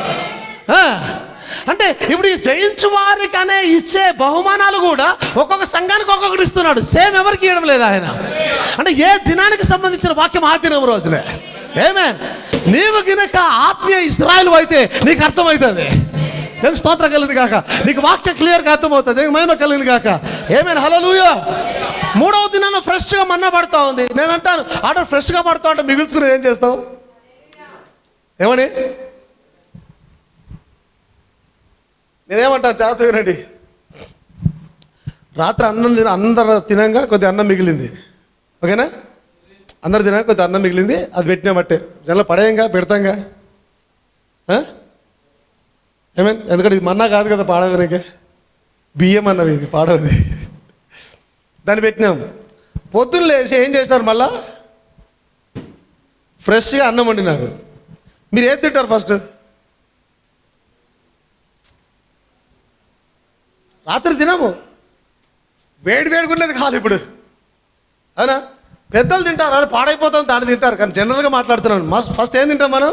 Speaker 1: అంటే ఇప్పుడు ఈ జయించు వారికి అనే ఇచ్చే బహుమానాలు కూడా ఒక్కొక్క సంఘానికి ఒక్కొక్కటి ఇస్తున్నాడు. సేమ్ ఎవరికి ఇవ్వడం లేదు ఆయన. అంటే ఏ దినానికి సంబంధించిన వాక్యం ఆ దినం రోజులే. ఆమేన్. నీవు గినక ఆత్మీయ ఇశ్రాయేలు అయితే నీకు అర్థమవుతుంది. దేవునికి స్తోత్రం కలిగింది కాక, నీకు వాక్యం క్లియర్గా అర్థమవుతుంది. దేవునికి మహిమ కలిగింది కాక. ఆమేన్, హల్లెలూయా. 3వ దినాల్లో ఫ్రెష్గా మన్నా పడుతూ ఉంది. నేను అంటాను, ఆర్డర్ ఫ్రెష్గా పడుతూ అంటే మిగుల్చుకుని ఏం చేస్తావు? ఏమని నేనేమంటాను? జాగ్రత్త వినండి. రాత్రి అందరు తినంగా కొద్ది అన్నం మిగిలింది. ఓకేనా? అందరు తినగా కొద్ది అన్నం మిగిలింది, అది పెట్టినామట్టే జనంలో పడేయంగా పెడతాంగా. ఏమేన్? ఎందుకంటే ఇది మన్నా కాదు కదా పాడవనికి, బియ్యం అన్నవి, ఇది పాడవది. దాన్ని పెట్టినాం. పొద్దున్న లేచి ఏం చేసినారు? మళ్ళా ఫ్రెష్గా అన్నం వండినారు. మీరు ఏది తింటారు ఫస్ట్? రాత్రి తినము, వేడిగా ఉండేది కాదు ఇప్పుడు, అవునా? పెద్దలు తింటారు, అరే పాడైపోతాం దాన్ని తింటారు. కానీ జనరల్గా మాట్లాడుతున్నాను. ఫస్ట్ ఏం తింటాం మనం?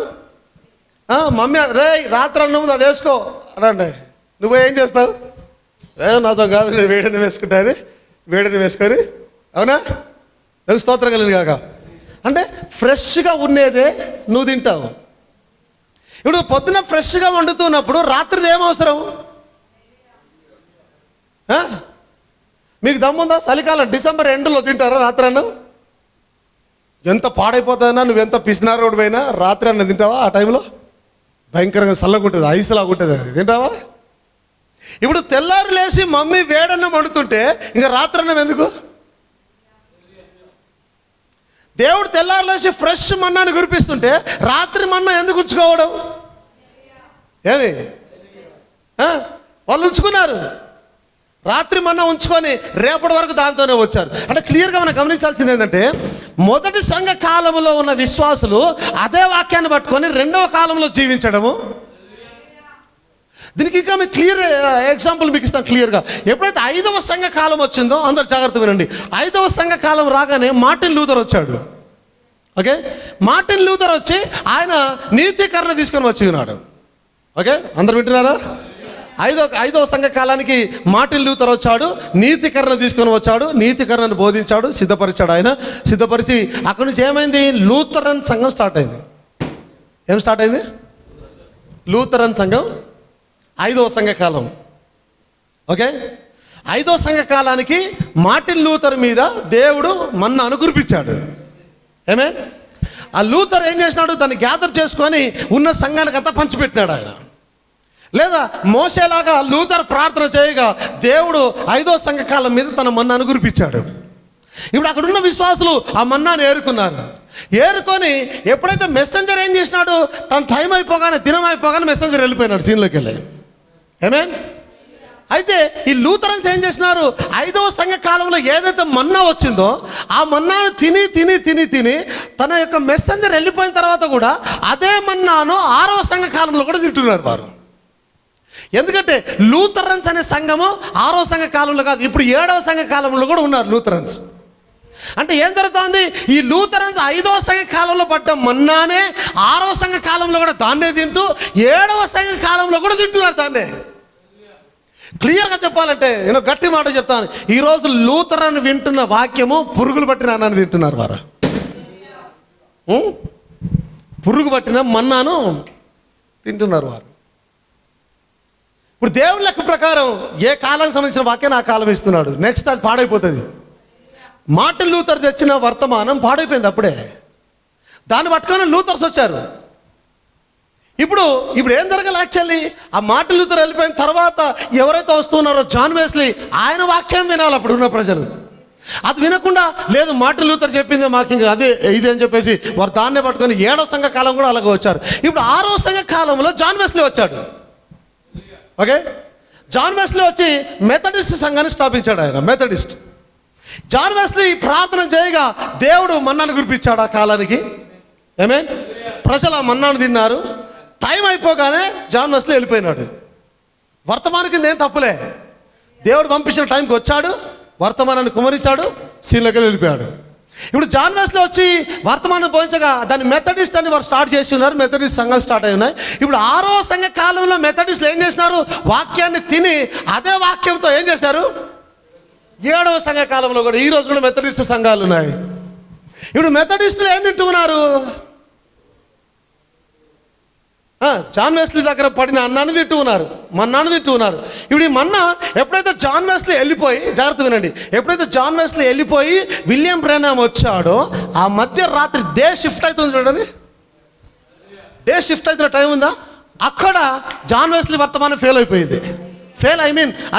Speaker 1: మమ్మీ రే రాత్రి అన్నం ఉంది అది వేసుకో అనండి. నువ్వు ఏం చేస్తావు? నాతో కాదు, నేను వేడిని వేసుకుంటా అని వేడిని వేసుకొని, అవునా? నాకు స్తోత్రం కలిగింది కాక. అంటే ఫ్రెష్గా ఉండేదే నువ్వు తింటావు. ఇప్పుడు పొద్దున ఫ్రెష్గా వండుతున్నప్పుడు రాత్రిది ఏం అవసరం? మీకు దమ్ముందా? చలికాలం డిసెంబర్ ఎండ్లో తింటారా రాత్రి అన్నం? ఎంత పాడైపోతుందన్నా, నువ్వెంత పిసినారోడు పోయినా రాత్రి అన్నం తింటావా? ఆ టైంలో భయంకరంగా చల్లగా ఉంటుంది, ఐస్లాగా ఉంటుంది, అది తింటావా? ఇప్పుడు తెల్లారు లేచి మమ్మీ వేడన్నం వండుతుంటే ఇంకా రాత్రి అన్నం ఎందుకు? దేవుడు తెల్లారు లేచి ఫ్రెష్ మన్నాన్ని కురిపిస్తుంటే రాత్రి మన్నా ఎందుకు ఉంచుకోవడం? ఏమి వాళ్ళు ఉంచుకున్నారు, రాత్రి మన్నా ఉంచుకొని రేపటి వరకు దాంతోనే వచ్చారు. అంటే క్లియర్గా మనం గమనించాల్సింది ఏంటంటే, మొదటి సంఘ కాలంలో ఉన్న విశ్వాసులు అదే వాక్యాన్ని పట్టుకొని 2వ కాలంలో జీవించడము. దీనికి ఇంకా మీకు క్లియర్ ఎగ్జాంపుల్ మీకు ఇస్తాను క్లియర్గా. ఎప్పుడైతే 5వ సంఘ కాలం వచ్చిందో, అందరు జాగ్రత్త వినండి. 5వ సంఘ కాలం రాగానే మార్టిన్ లూథర్ వచ్చాడు. ఓకే, మార్టిన్ లూథర్ వచ్చి ఆయన నీతీకరణ తీసుకొని వచ్చి ఉన్నాడు. ఓకే, అందరు వింటున్నారా? 5వ సంఘ కాలానికి మార్టిన్ లూథర్ వచ్చాడు, నీతికరణ తీసుకొని వచ్చాడు, నీతికరణను బోధించాడు, సిద్ధపరిచాడు. ఆయన సిద్ధపరిచి అక్కడి నుంచి ఏమైంది? లూథరన్ సంఘం స్టార్ట్ అయింది. ఏం స్టార్ట్ అయింది? లూథరన్ సంఘం 5వ సంఘ కాలం. ఓకే, 5వ సంఘ కాలానికి మార్టిన్ లూథర్ మీద దేవుడు మన్నాను కురిపించాడు. ఏమే? ఆ లూథర్ ఏం చేసినాడు? దాన్ని గ్యాదర్ చేసుకొని ఉన్న సంఘానికి అంతా పంచిపెట్టినాడు ఆయన. లేదా మోసేలాగా లూథర్ ప్రార్థన చేయగా దేవుడు 5వ సంఘ కాలం మీద తన మన్నాను కురిపించాడు. ఇప్పుడు అక్కడ ఉన్న విశ్వాసులు ఆ మన్నాను ఏరుకున్నారు. ఏరుకొని ఎప్పుడైతే మెసెంజర్ ఏం చేసినాడు? తన టైం అయిపోగానే, దినం అయిపోగానే మెసెంజర్ వెళ్ళిపోయినాడు సీన్లోకి వెళ్ళి. ఏమే? అయితే ఈ లూథరన్స్ ఏం చేసినారు? 5వ సంఘ కాలంలో ఏదైతే మన్నా వచ్చిందో ఆ మన్నాను తిని తిని తిని తిని తన యొక్క మెసెంజర్ వెళ్ళిపోయిన తర్వాత కూడా అదే మన్నాను 6వ సంఘ కాలంలో కూడా తింటున్నారు వారు. ఎందుకంటే లూథరన్స్ అనే సంఘము 6వ సంఘ కాలంలో కాదు, ఇప్పుడు 7వ సంఘ కాలంలో కూడా ఉన్నారు లూథరన్స్. అంటే ఏం జరుగుతుంది? ఈ లూథరన్స్ 5వ సంఘ కాలంలో పడ్డ మన్నానే 6వ సంఘ కాలంలో కూడా దాన్నే తింటూ 7వ సంఘ కాలంలో కూడా తింటున్నారు దాన్నే. క్లియర్గా చెప్పాలంటే నేను గట్టి మాట చెప్తాను, ఈరోజు లూథరన్ వింటున్న వాక్యము పురుగులు పట్టిన అన్నాన్ని తింటున్నారు వారు. పురుగు పట్టిన మన్నాను తింటున్నారు వారు. ఇప్పుడు దేవుని లెక్క ప్రకారం ఏ కాలానికి సంబంధించిన వాక్యాన్ని ఆ కాలం ఇస్తున్నాడు. నెక్స్ట్ అది పాడైపోతుంది. మార్టిన్ లూథర్ తెచ్చిన వర్తమానం పాడైపోయింది అప్పుడే. దాన్ని పట్టుకొని లూథర్స్ వచ్చారు. ఇప్పుడు ఏం జరగాలి? యాక్చువల్లీ ఆ మార్టిన్ లూథర్ వెళ్ళిపోయిన తర్వాత ఎవరైతే వస్తున్నారో జాన్ వెస్లీ, ఆయన వాక్యం వినాలి అప్పుడు ఉన్న ప్రజలు. అది వినకుండా లేదు మార్టిన్ లూథర్ చెప్పింది మాకు ఇంకా అదే ఇది అని చెప్పేసి వారు దాన్నే పట్టుకొని 7వ సంఘ కాలం కూడా అలాగే వచ్చారు. ఇప్పుడు 6వ సంఘ కాలంలో జాన్ వెస్లీ వచ్చాడు. ఓకే, జాన్ వెస్లీ వచ్చి మెథడిస్ట్ సంఘాన్ని స్థాపించాడు. ఆయన మెథడిస్ట్. జాన్ వెస్లీ ప్రార్థన చేయగా దేవుడు మన్నాను కురిపించాడు ఆ కాలానికి. ఆమేన్. ప్రజలు ఆ మన్నాను తిన్నారు. టైం అయిపోగానే జాన్ వెస్లీ వెళ్ళిపోయినాడు. వర్తమానం కింద ఏం తప్పులే. దేవుడు పంపించిన టైంకి వచ్చాడు, వర్తమానాన్ని కుమరించాడు, సీన్లోకి వెళ్ళిపోయాడు. ఇప్పుడు జాన్ వెస్లీ వచ్చి వర్తమానం పోయించగా దాన్ని మెథడిస్ట్ అని వారు స్టార్ట్ చేసి ఉన్నారు. మెథడిస్ట్ సంఘాలు స్టార్ట్ అయి ఉన్నాయి. ఇప్పుడు 6వ సంఘ కాలంలో మెథడిస్టులు ఏం చేసినారు? వాక్యాన్ని తిని అదే వాక్యంతో ఏం చేశారు? 7వ సంఘ కాలంలో కూడా ఈ రోజు కూడా మెథడిస్ట్ సంఘాలు ఉన్నాయి. ఇప్పుడు మెథడిస్టులు ఏం తింటున్నారు? జాన్ వెస్లీ దగ్గర పడిన అన్నాన్ని తింటున్నారు, మన్నాను తింటున్నారు. ఇప్పుడు ఈ మన్నా ఎప్పుడైతే జాన్ వెస్లీ వెళ్ళిపోయి, జాగ్రత్త వినండి, ఎప్పుడైతే జాన్ వెస్లీ వెళ్ళిపోయి విలియం బ్రెనామ్ వచ్చాడో ఆ మధ్య రాత్రి డే షిఫ్ట్ అవుతుంది చూడండి. డే షిఫ్ట్ అవుతున్న టైం ఉందా? అక్కడ జాన్ వెస్లీ వర్తమానం ఫెయిల్ అయిపోయింది.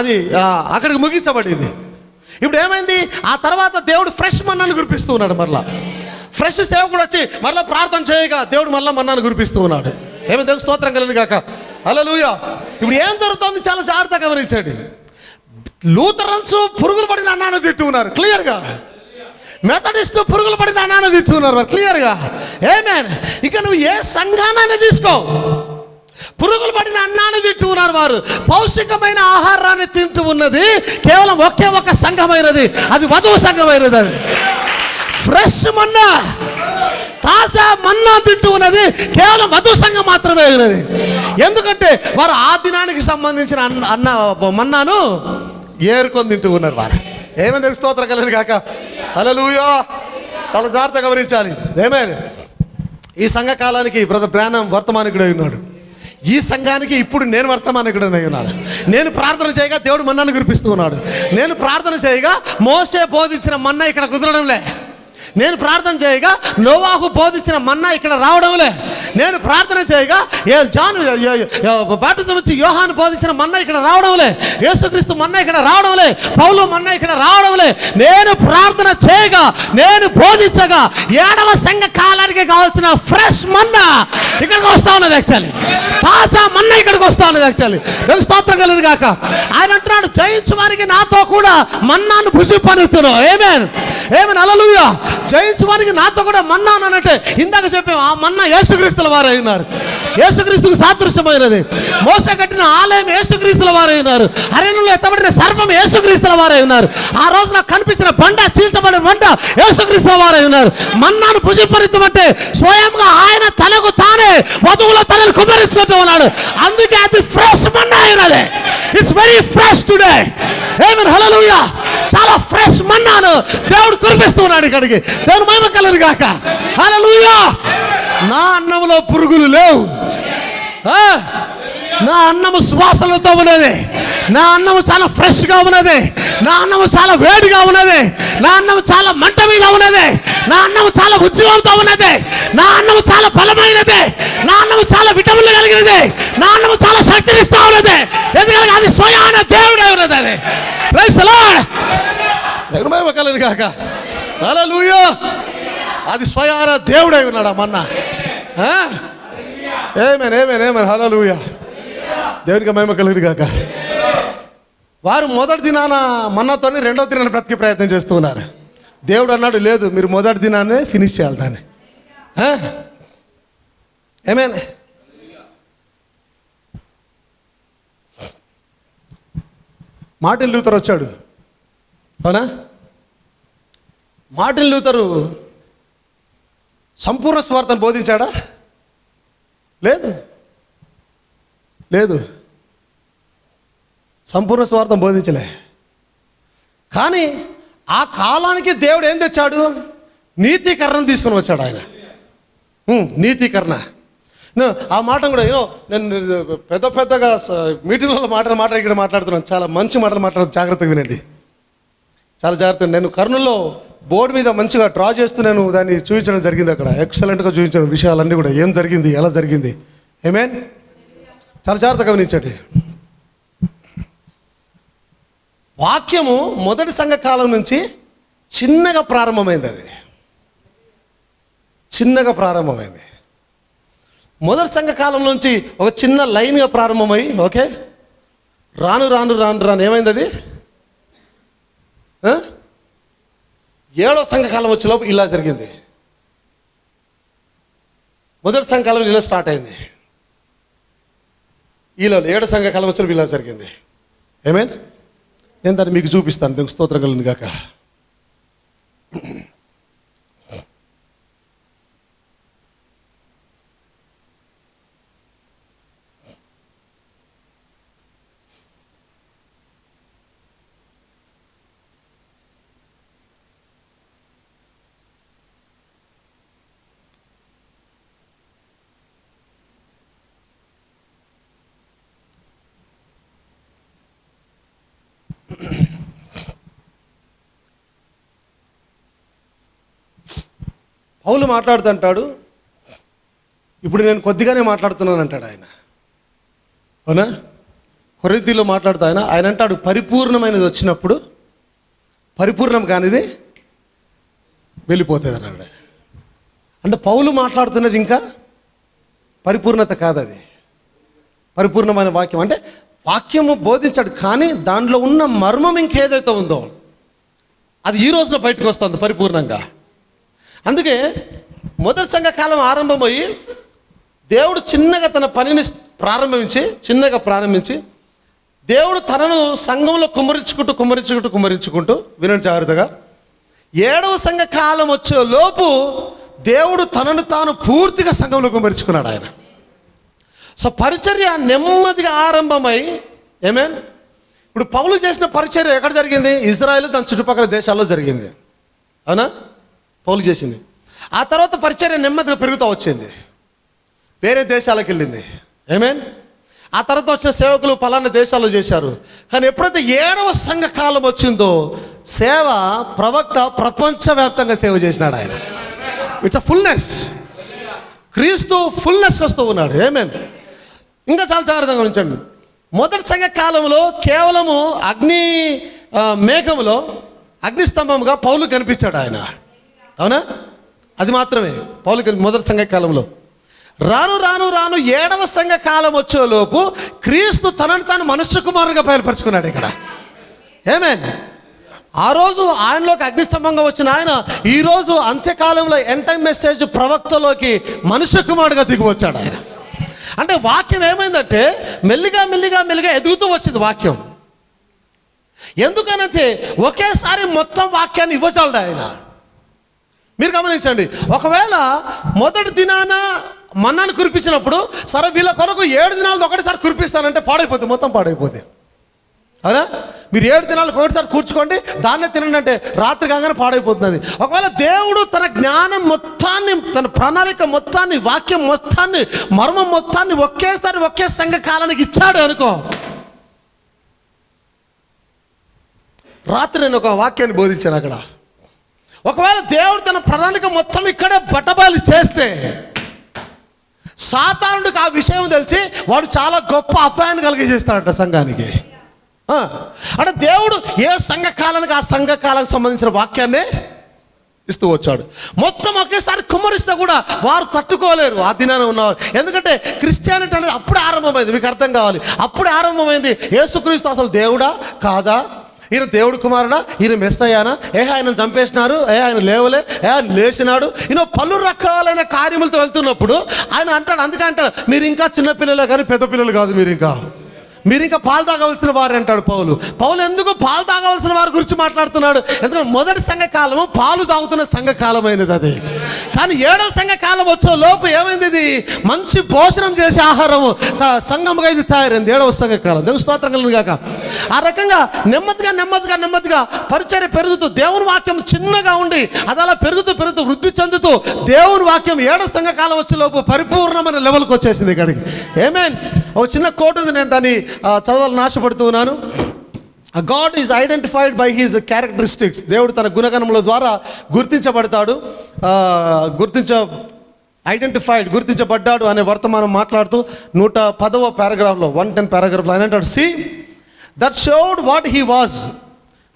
Speaker 1: అది అక్కడికి ముగించబడింది. ఇప్పుడు ఏమైంది? ఆ తర్వాత దేవుడు ఫ్రెష్ మన్నాను కురిపిస్తూ ఉన్నాడు. మరలా ఫ్రెష్ సేవకుడు వచ్చి మరలా ప్రార్థన చేయగా దేవుడు మరలా మన్నాను కురిపిస్తూ ఉన్నాడు. ఏమి దేవుడు స్తోత్రం కలిగింది కాక. హల్లెలూయా. ఇప్పుడు ఏం జరుగుతుంది? చాలా జాగ్రత్తగా గమనించండి. లూథరన్స్ పురుగులు పడిన అన్నాను తిట్టున్నారు క్లియర్గా. మెథడిస్ట్ పురుగులు పడిన అన్నాను తిట్టున్నారు క్లియర్గా. ఆమేన్. ఇక నువ్వు ఏ సంఘానైనా తీసుకో, పురుగులు పడిన అన్నాన్ని తింటూ ఉన్నారు వారు. పౌష్టికమైన ఆహారాన్ని తింటూ ఉన్నది కేవలం ఒకే ఒక సంఘమైనది, అది వధువు సంఘమైనది. అది ఫ్రెష్ మన్నా, తాజా మన్నా తింటూ ఉన్నది కేవలం వధువు సంఘం మాత్రమే ఉన్నది. ఎందుకంటే వారు ఆ దినానికి సంబంధించిన అన్న మన్నాను ఏరుకొని తింటూ ఉన్నారు వారు. ఏమైంది స్తోత్రం కలిగిన కాక. హల్లెలూయా. చాలా జాగ్రత్తగా గమనించాలి. ఏమైనా ఈ సంఘ కాలానికి బ్రదర్ బ్రానమ్ వర్తమానికుడై ఉన్నాడు. ఈ సంఘానికి ఇప్పుడు నేను వర్తమానికుడనై ఉన్నాను. నేను ప్రార్థన చేయగా దేవుడు మన్నాను కురిపిస్తూ ఉన్నాడు. నేను ప్రార్థన చేయగా మోసే బోధించిన మన్నా ఇక్కడ కుదరడంలే. నేను ప్రార్థన చేయగా నోవాహు బోధించిన మన్నా ఇక్కడ రావడంలే. నేను ప్రార్థన చేయగా బాప్టిజం వచ్చి యోహాను బోధించిన మన్నా ఇక్కడ రావడంలే. యేసుక్రీస్తు మన్నా ఇక్కడ రావడంలే. పౌలు మన్నా ఇక్కడ రావడంలే. నేను ప్రార్థన చేయగా, నేను బోధించగా 7వ సంఘ కాలానికి కావాల్సిన ఫ్రెష్ మన్నా ఇక్కడికి వస్తా ఉన్నది. యాక్చువల్లీ తాజా మన్నా ఇక్కడికి వస్తా ఉన్నది. యాక్చువల్లీ స్తోత్రం కలిగిన కాక. ఆయన అంటున్నాడు, జయించు వారికి నాతో కూడా మన్నాను భుజింపనిస్తున్నావు. ఆమేన్. హల్లెలూయా. జయించు వారికి నాతో కూడా మన్నా అనంటే ఇందాక చెప్పాము, ఆ మన్నా యేసుక్రీస్తుల వారు అయినారు. యేసుక్రీస్తుకు సాదృశ్యమైనది. మోసే కట్టిన ఆలయం యేసుక్రీస్తుల వారు అయినారు. అరణ్యంలో ఎత్తబడిన సర్పం యేసుక్రీస్తుల వారు ఉన్నారు. ఆ రోజు నాకు కనిపించిన బండ, చీల్చబడిన బండ యేసుక్రీస్తుల వారు ఉన్నారు. మన్నాను భుజింపనిద్దామంటే స్వయంగా ఆయన తనకు తానే వధువుల తనను కుమ్మరించుకుంటూ ఉన్నాడు. అందుకే అది ఫ్రెష్ మన్నా అయినది. It's very fresh today. Amen. Hallelujah. చాలా ఫ్రెష్ మన్నాను దేవుడు కురిపిస్తూ ఉన్నాడు ఇక్కడికి. దేవుని మహిమ కలుగును గాక. హల్లెలూయా. నా అన్నంలో పురుగులు లేవు. నా అన్నము సువాసనలతో ఉన్నది. నా అన్నము చాలా ఫ్రెష్గా ఉన్నది. నా అన్నము చాలా వేడిగా ఉన్నది. నా అన్నము చాలా మంట మీద ఉన్నది. నా అన్నము చాలా ఉద్యోగంతో ఉన్నది. నా అన్నము చాలా బలమైనది. నా అన్నము చాలా విటమిన్లు కలిగినది. నా అన్నము చాలా శక్తినిస్తా ఉన్నది. ఎందుకంటే అది స్వయాన దేవుడే ఉన్నది. అది ప్రైజ్ ది లార్డ్. దేవుని మహిమ కలుగును గాక. హల్లెలూయా. అది స్వయాన దేవుడై ఉన్నాడు ఆ మన్నా. ఆమేన్. ఆమేన్. హల్లెలూయా. దేవునికి మహిమ కలుగును గాక. వారు మొదటి దినాన మన్నాతోని రెండవ దినాన్ని బ్రతికే ప్రయత్నం చేస్తూ ఉన్నారు. దేవుడు అన్నాడు, లేదు, మీరు మొదటి దినాన్నే ఫినిష్ చేయాలి దాన్ని. ఆమేన్. మార్టిన్ లూథర్ వచ్చాడు. అవునా? మార్టిన్ లూథరు సంపూర్ణ స్వార్థను బోధించాడా? లేదు. సంపూర్ణ స్వార్థం బోధించలే. కానీ ఆ కాలానికి దేవుడు ఏం తెచ్చాడు? నీతీకరణను తీసుకొని వచ్చాడు ఆయన. నీతీకరణ. నేను ఆ మాట కూడా నేను పెద్దగా మీటింగ్లలో మాటలు ఇక్కడ మాట్లాడుతున్నాను. చాలా మంచి మాటలు మాట్లాడుతున్నాను, జాగ్రత్తగా వినండి, చాలా జాగ్రత్తగా. నేను కర్నూలులో బోర్డు మీద మంచిగా డ్రా చేస్తూ నేను దాన్ని చూపించడం జరిగింది. అక్కడ ఎక్సలెంట్గా చూపించడం విషయాలన్నీ కూడా, ఏం జరిగింది, ఎలా జరిగింది. ఏమేన్ చాలా జాగ్రత్తగా గమనించండి. వాక్యము మొదటి సంఘకాలం నుంచి చిన్నగా ప్రారంభమైంది. అది చిన్నగా ప్రారంభమైంది. మొదటి సంఘకాలం నుంచి ఒక చిన్న లైన్గా ప్రారంభమై, ఓకే, రాను రాను రాను రాను ఏమైంది అది 7వ సంఘకాలం వచ్చేలోపు ఇలా జరిగింది. మొదటి సంఘకాలం ఇలా స్టార్ట్ అయింది, ఈలో 7వ సంఘకాలం వచ్చేలోపు ఇలా జరిగింది. ఏమేన్ నేను దాన్ని మీకు చూపిస్తాను. దేవునికి స్తోత్రం కలుగును గాక. పౌలు మాట్లాడుతుంటాడు, ఇప్పుడు నేను కొద్దిగానే మాట్లాడుతున్నాను అంటాడు ఆయన. అవునా? కొరింథీలో మాట్లాడుతూ ఆయన అంటాడు, పరిపూర్ణమైనది వచ్చినప్పుడు పరిపూర్ణం కానిది వెళ్ళిపోతుంది అన్నాడు. అంటే పౌలు మాట్లాడుతున్నది ఇంకా పరిపూర్ణత కాదు, అది పరిపూర్ణమైన వాక్యం. అంటే వాక్యము బోధించాడు, కానీ దాంట్లో ఉన్న మర్మం ఇంకేదైతే ఉందో అది ఈ రోజున బయటకు వస్తుంది పరిపూర్ణంగా. అందుకే మొదటి సంఘకాలం ఆరంభమయ్యి దేవుడు చిన్నగా తన పనిని ప్రారంభించి దేవుడు తనను సంఘంలో కుమ్మరించుకుంటూ వినండి జాగ్రత్తగా. 7వ సంఘకాలం వచ్చే లోపు దేవుడు తనను తాను పూర్తిగా సంఘంలో కుమ్మరించుకున్నాడు ఆయన. సో పరిచర్య నెమ్మదిగా ఆరంభమై, ఏమేన్ ఇప్పుడు పౌలు చేసిన పరిచర్య ఎక్కడ జరిగింది? ఇజ్రాయెల్ దాని చుట్టుపక్కల దేశాల్లో జరిగింది. అవునా? పౌలు చేసింది. ఆ తర్వాత పరిచర్య నెమ్మదిగా పెరుగుతూ వచ్చింది, వేరే దేశాలకు వెళ్ళింది. ఏమేన్ ఆ తర్వాత వచ్చిన సేవకులు పలానా దేశాల్లో చేశారు. కానీ ఎప్పుడైతే 7వ సంఘకాలం వచ్చిందో సేవ, ప్రవక్త ప్రపంచవ్యాప్తంగా సేవ చేసినాడు ఆయన. It's a fullness. క్రీస్తు ఫుల్నెస్కి వస్తూ ఉన్నాడు. ఏమేన్ ఇంకా చాలా జాగ్రత్తగా ఉంచండి. మొదటి సంఘకాలంలో కేవలము మేఘములో అగ్నిస్తంభంగా పౌలు కనిపించాడు ఆయన. అవునా? అది మాత్రమే పౌలుకి మొదటి సంఘకాలంలో. రాను 7వ సంఘకాలం వచ్చేలోపు క్రీస్తు తనను తాను మనుష్య కుమారుగా బయలుపరుచుకున్నాడు ఇక్కడ. ఏమేన్ ఆ రోజు ఆయనలోకి అగ్నిస్తంభంగా వచ్చిన ఆయన ఈరోజు అంత్యకాలంలో ఎండ్ టైం మెసేజ్ ప్రవక్తలోకి మనుష్య కుమారుడుగా దిగి వచ్చాడు ఆయన. అంటే వాక్యం ఏమైందంటే మెల్లిగా ఎదుగుతూ వచ్చింది వాక్యం. ఎందుకనంటే ఒకేసారి మొత్తం వాక్యాన్ని ఇవ్వచాలడు ఆయన. మీరు గమనించండి, ఒకవేళ మొదటి దినాన మన్నాను కురిపించినప్పుడు సరే వీళ్ళ కొరకు 7 దినాలతో ఒకటిసారి కురిపిస్తానంటే పాడైపోతుంది, మొత్తం పాడైపోతుంది. అవునా? మీరు 7 దినాలకు ఒకటిసారి కూర్చుకోండి, దాన్నే తినండి అంటే రాత్రి కాగానే పాడైపోతుంది. ఒకవేళ దేవుడు తన జ్ఞానం మొత్తాన్ని, తన ప్రణాళిక మొత్తాన్ని, వాక్యం మొత్తాన్ని, మర్మం మొత్తాన్ని ఒకేసారి ఒకే సంఘకాలానికి ఇచ్చాడు అనుకో. రాత్రి నేను ఒక వాక్యాన్ని బోధించాను అక్కడ. ఒకవేళ దేవుడు తన ప్రణాళిక మొత్తం ఇక్కడే బట్టబయలు చేస్తే సాతానుడికి ఆ విషయం తెలిసి వాడు చాలా గొప్ప అపాయాన్ని కలిగజేస్తాడట సంఘానికి. అంటే దేవుడు ఏ సంఘకాలానికి ఆ సంఘకాలానికి సంబంధించిన వాక్యాన్ని ఇస్తూ వచ్చాడు. మొత్తం ఒకేసారి కుమ్మరిస్తే కూడా వారు తట్టుకోలేరు ఆ దినాన ఉన్నవారు. ఎందుకంటే క్రిస్టియానిటీ అనేది అప్పుడే ఆరంభమైంది. మీకు అర్థం కావాలి, అప్పుడే ఆరంభమైంది. యేసుక్రీస్తు అసలు దేవుడా కాదా, ఈయన దేవుడు కుమారుడా, ఈయన మెస్సయ్యానా, ఆయన చంపేసినారు, ఆయన లేవలే, ఆయన లేచినాడు, పలు రకాలైన కార్యములతో వెళ్తున్నప్పుడు ఆయన అంటాడు. అందుకే అంటాడు, మీరు ఇంకా చిన్నపిల్లలే కానీ పెద్ద పిల్లలు కాదు, మీరు ఇంకా మీరు ఇంకా పాలు తాగవలసిన వారు అంటాడు పౌలు. పౌలు ఎందుకు పాలు తాగవలసిన వారి గురించి మాట్లాడుతున్నాడు? ఎందుకంటే మొదటి సంఘకాలము పాలు తాగుతున్న సంఘకాలమైనది అది. కానీ 7వ సంఘకాలం వచ్చే లోపు ఏమైంది? ఇది మంచి భోజనం చేసే ఆహారము సంఘముగా ఇది తయారైంది 7వ సంఘకాలం. దేవుని స్తోత్రం కలుగును గాక. ఆ రకంగా నెమ్మదిగా పరిచర్య పెరుగుతూ, దేవుని వాక్యం చిన్నగా ఉండి అది అలా పెరుగుతూ వృద్ధి చెందుతూ దేవుని వాక్యం 7వ సంఘకాలం వచ్చే లోపు పరిపూర్ణమైన లెవెల్కి వచ్చేసింది ఇక్కడికి. ఆమేన్. ఒక చిన్న కోట్ ఉంది, నేను దాన్ని చదవాలని ఆశపడుతూ ఉన్నాను. God is identified by his characteristics. దేవుడు తన గుణగణముల ద్వారా గుర్తించబడతాడు. గుర్తించబడ్డాడు అనే వర్తమానం మాట్లాడుతూ 110వ పారాగ్రాఫ్లో 110 పారాగ్రాఫ్లో ఆయన అంటాడు, see that showed what he was,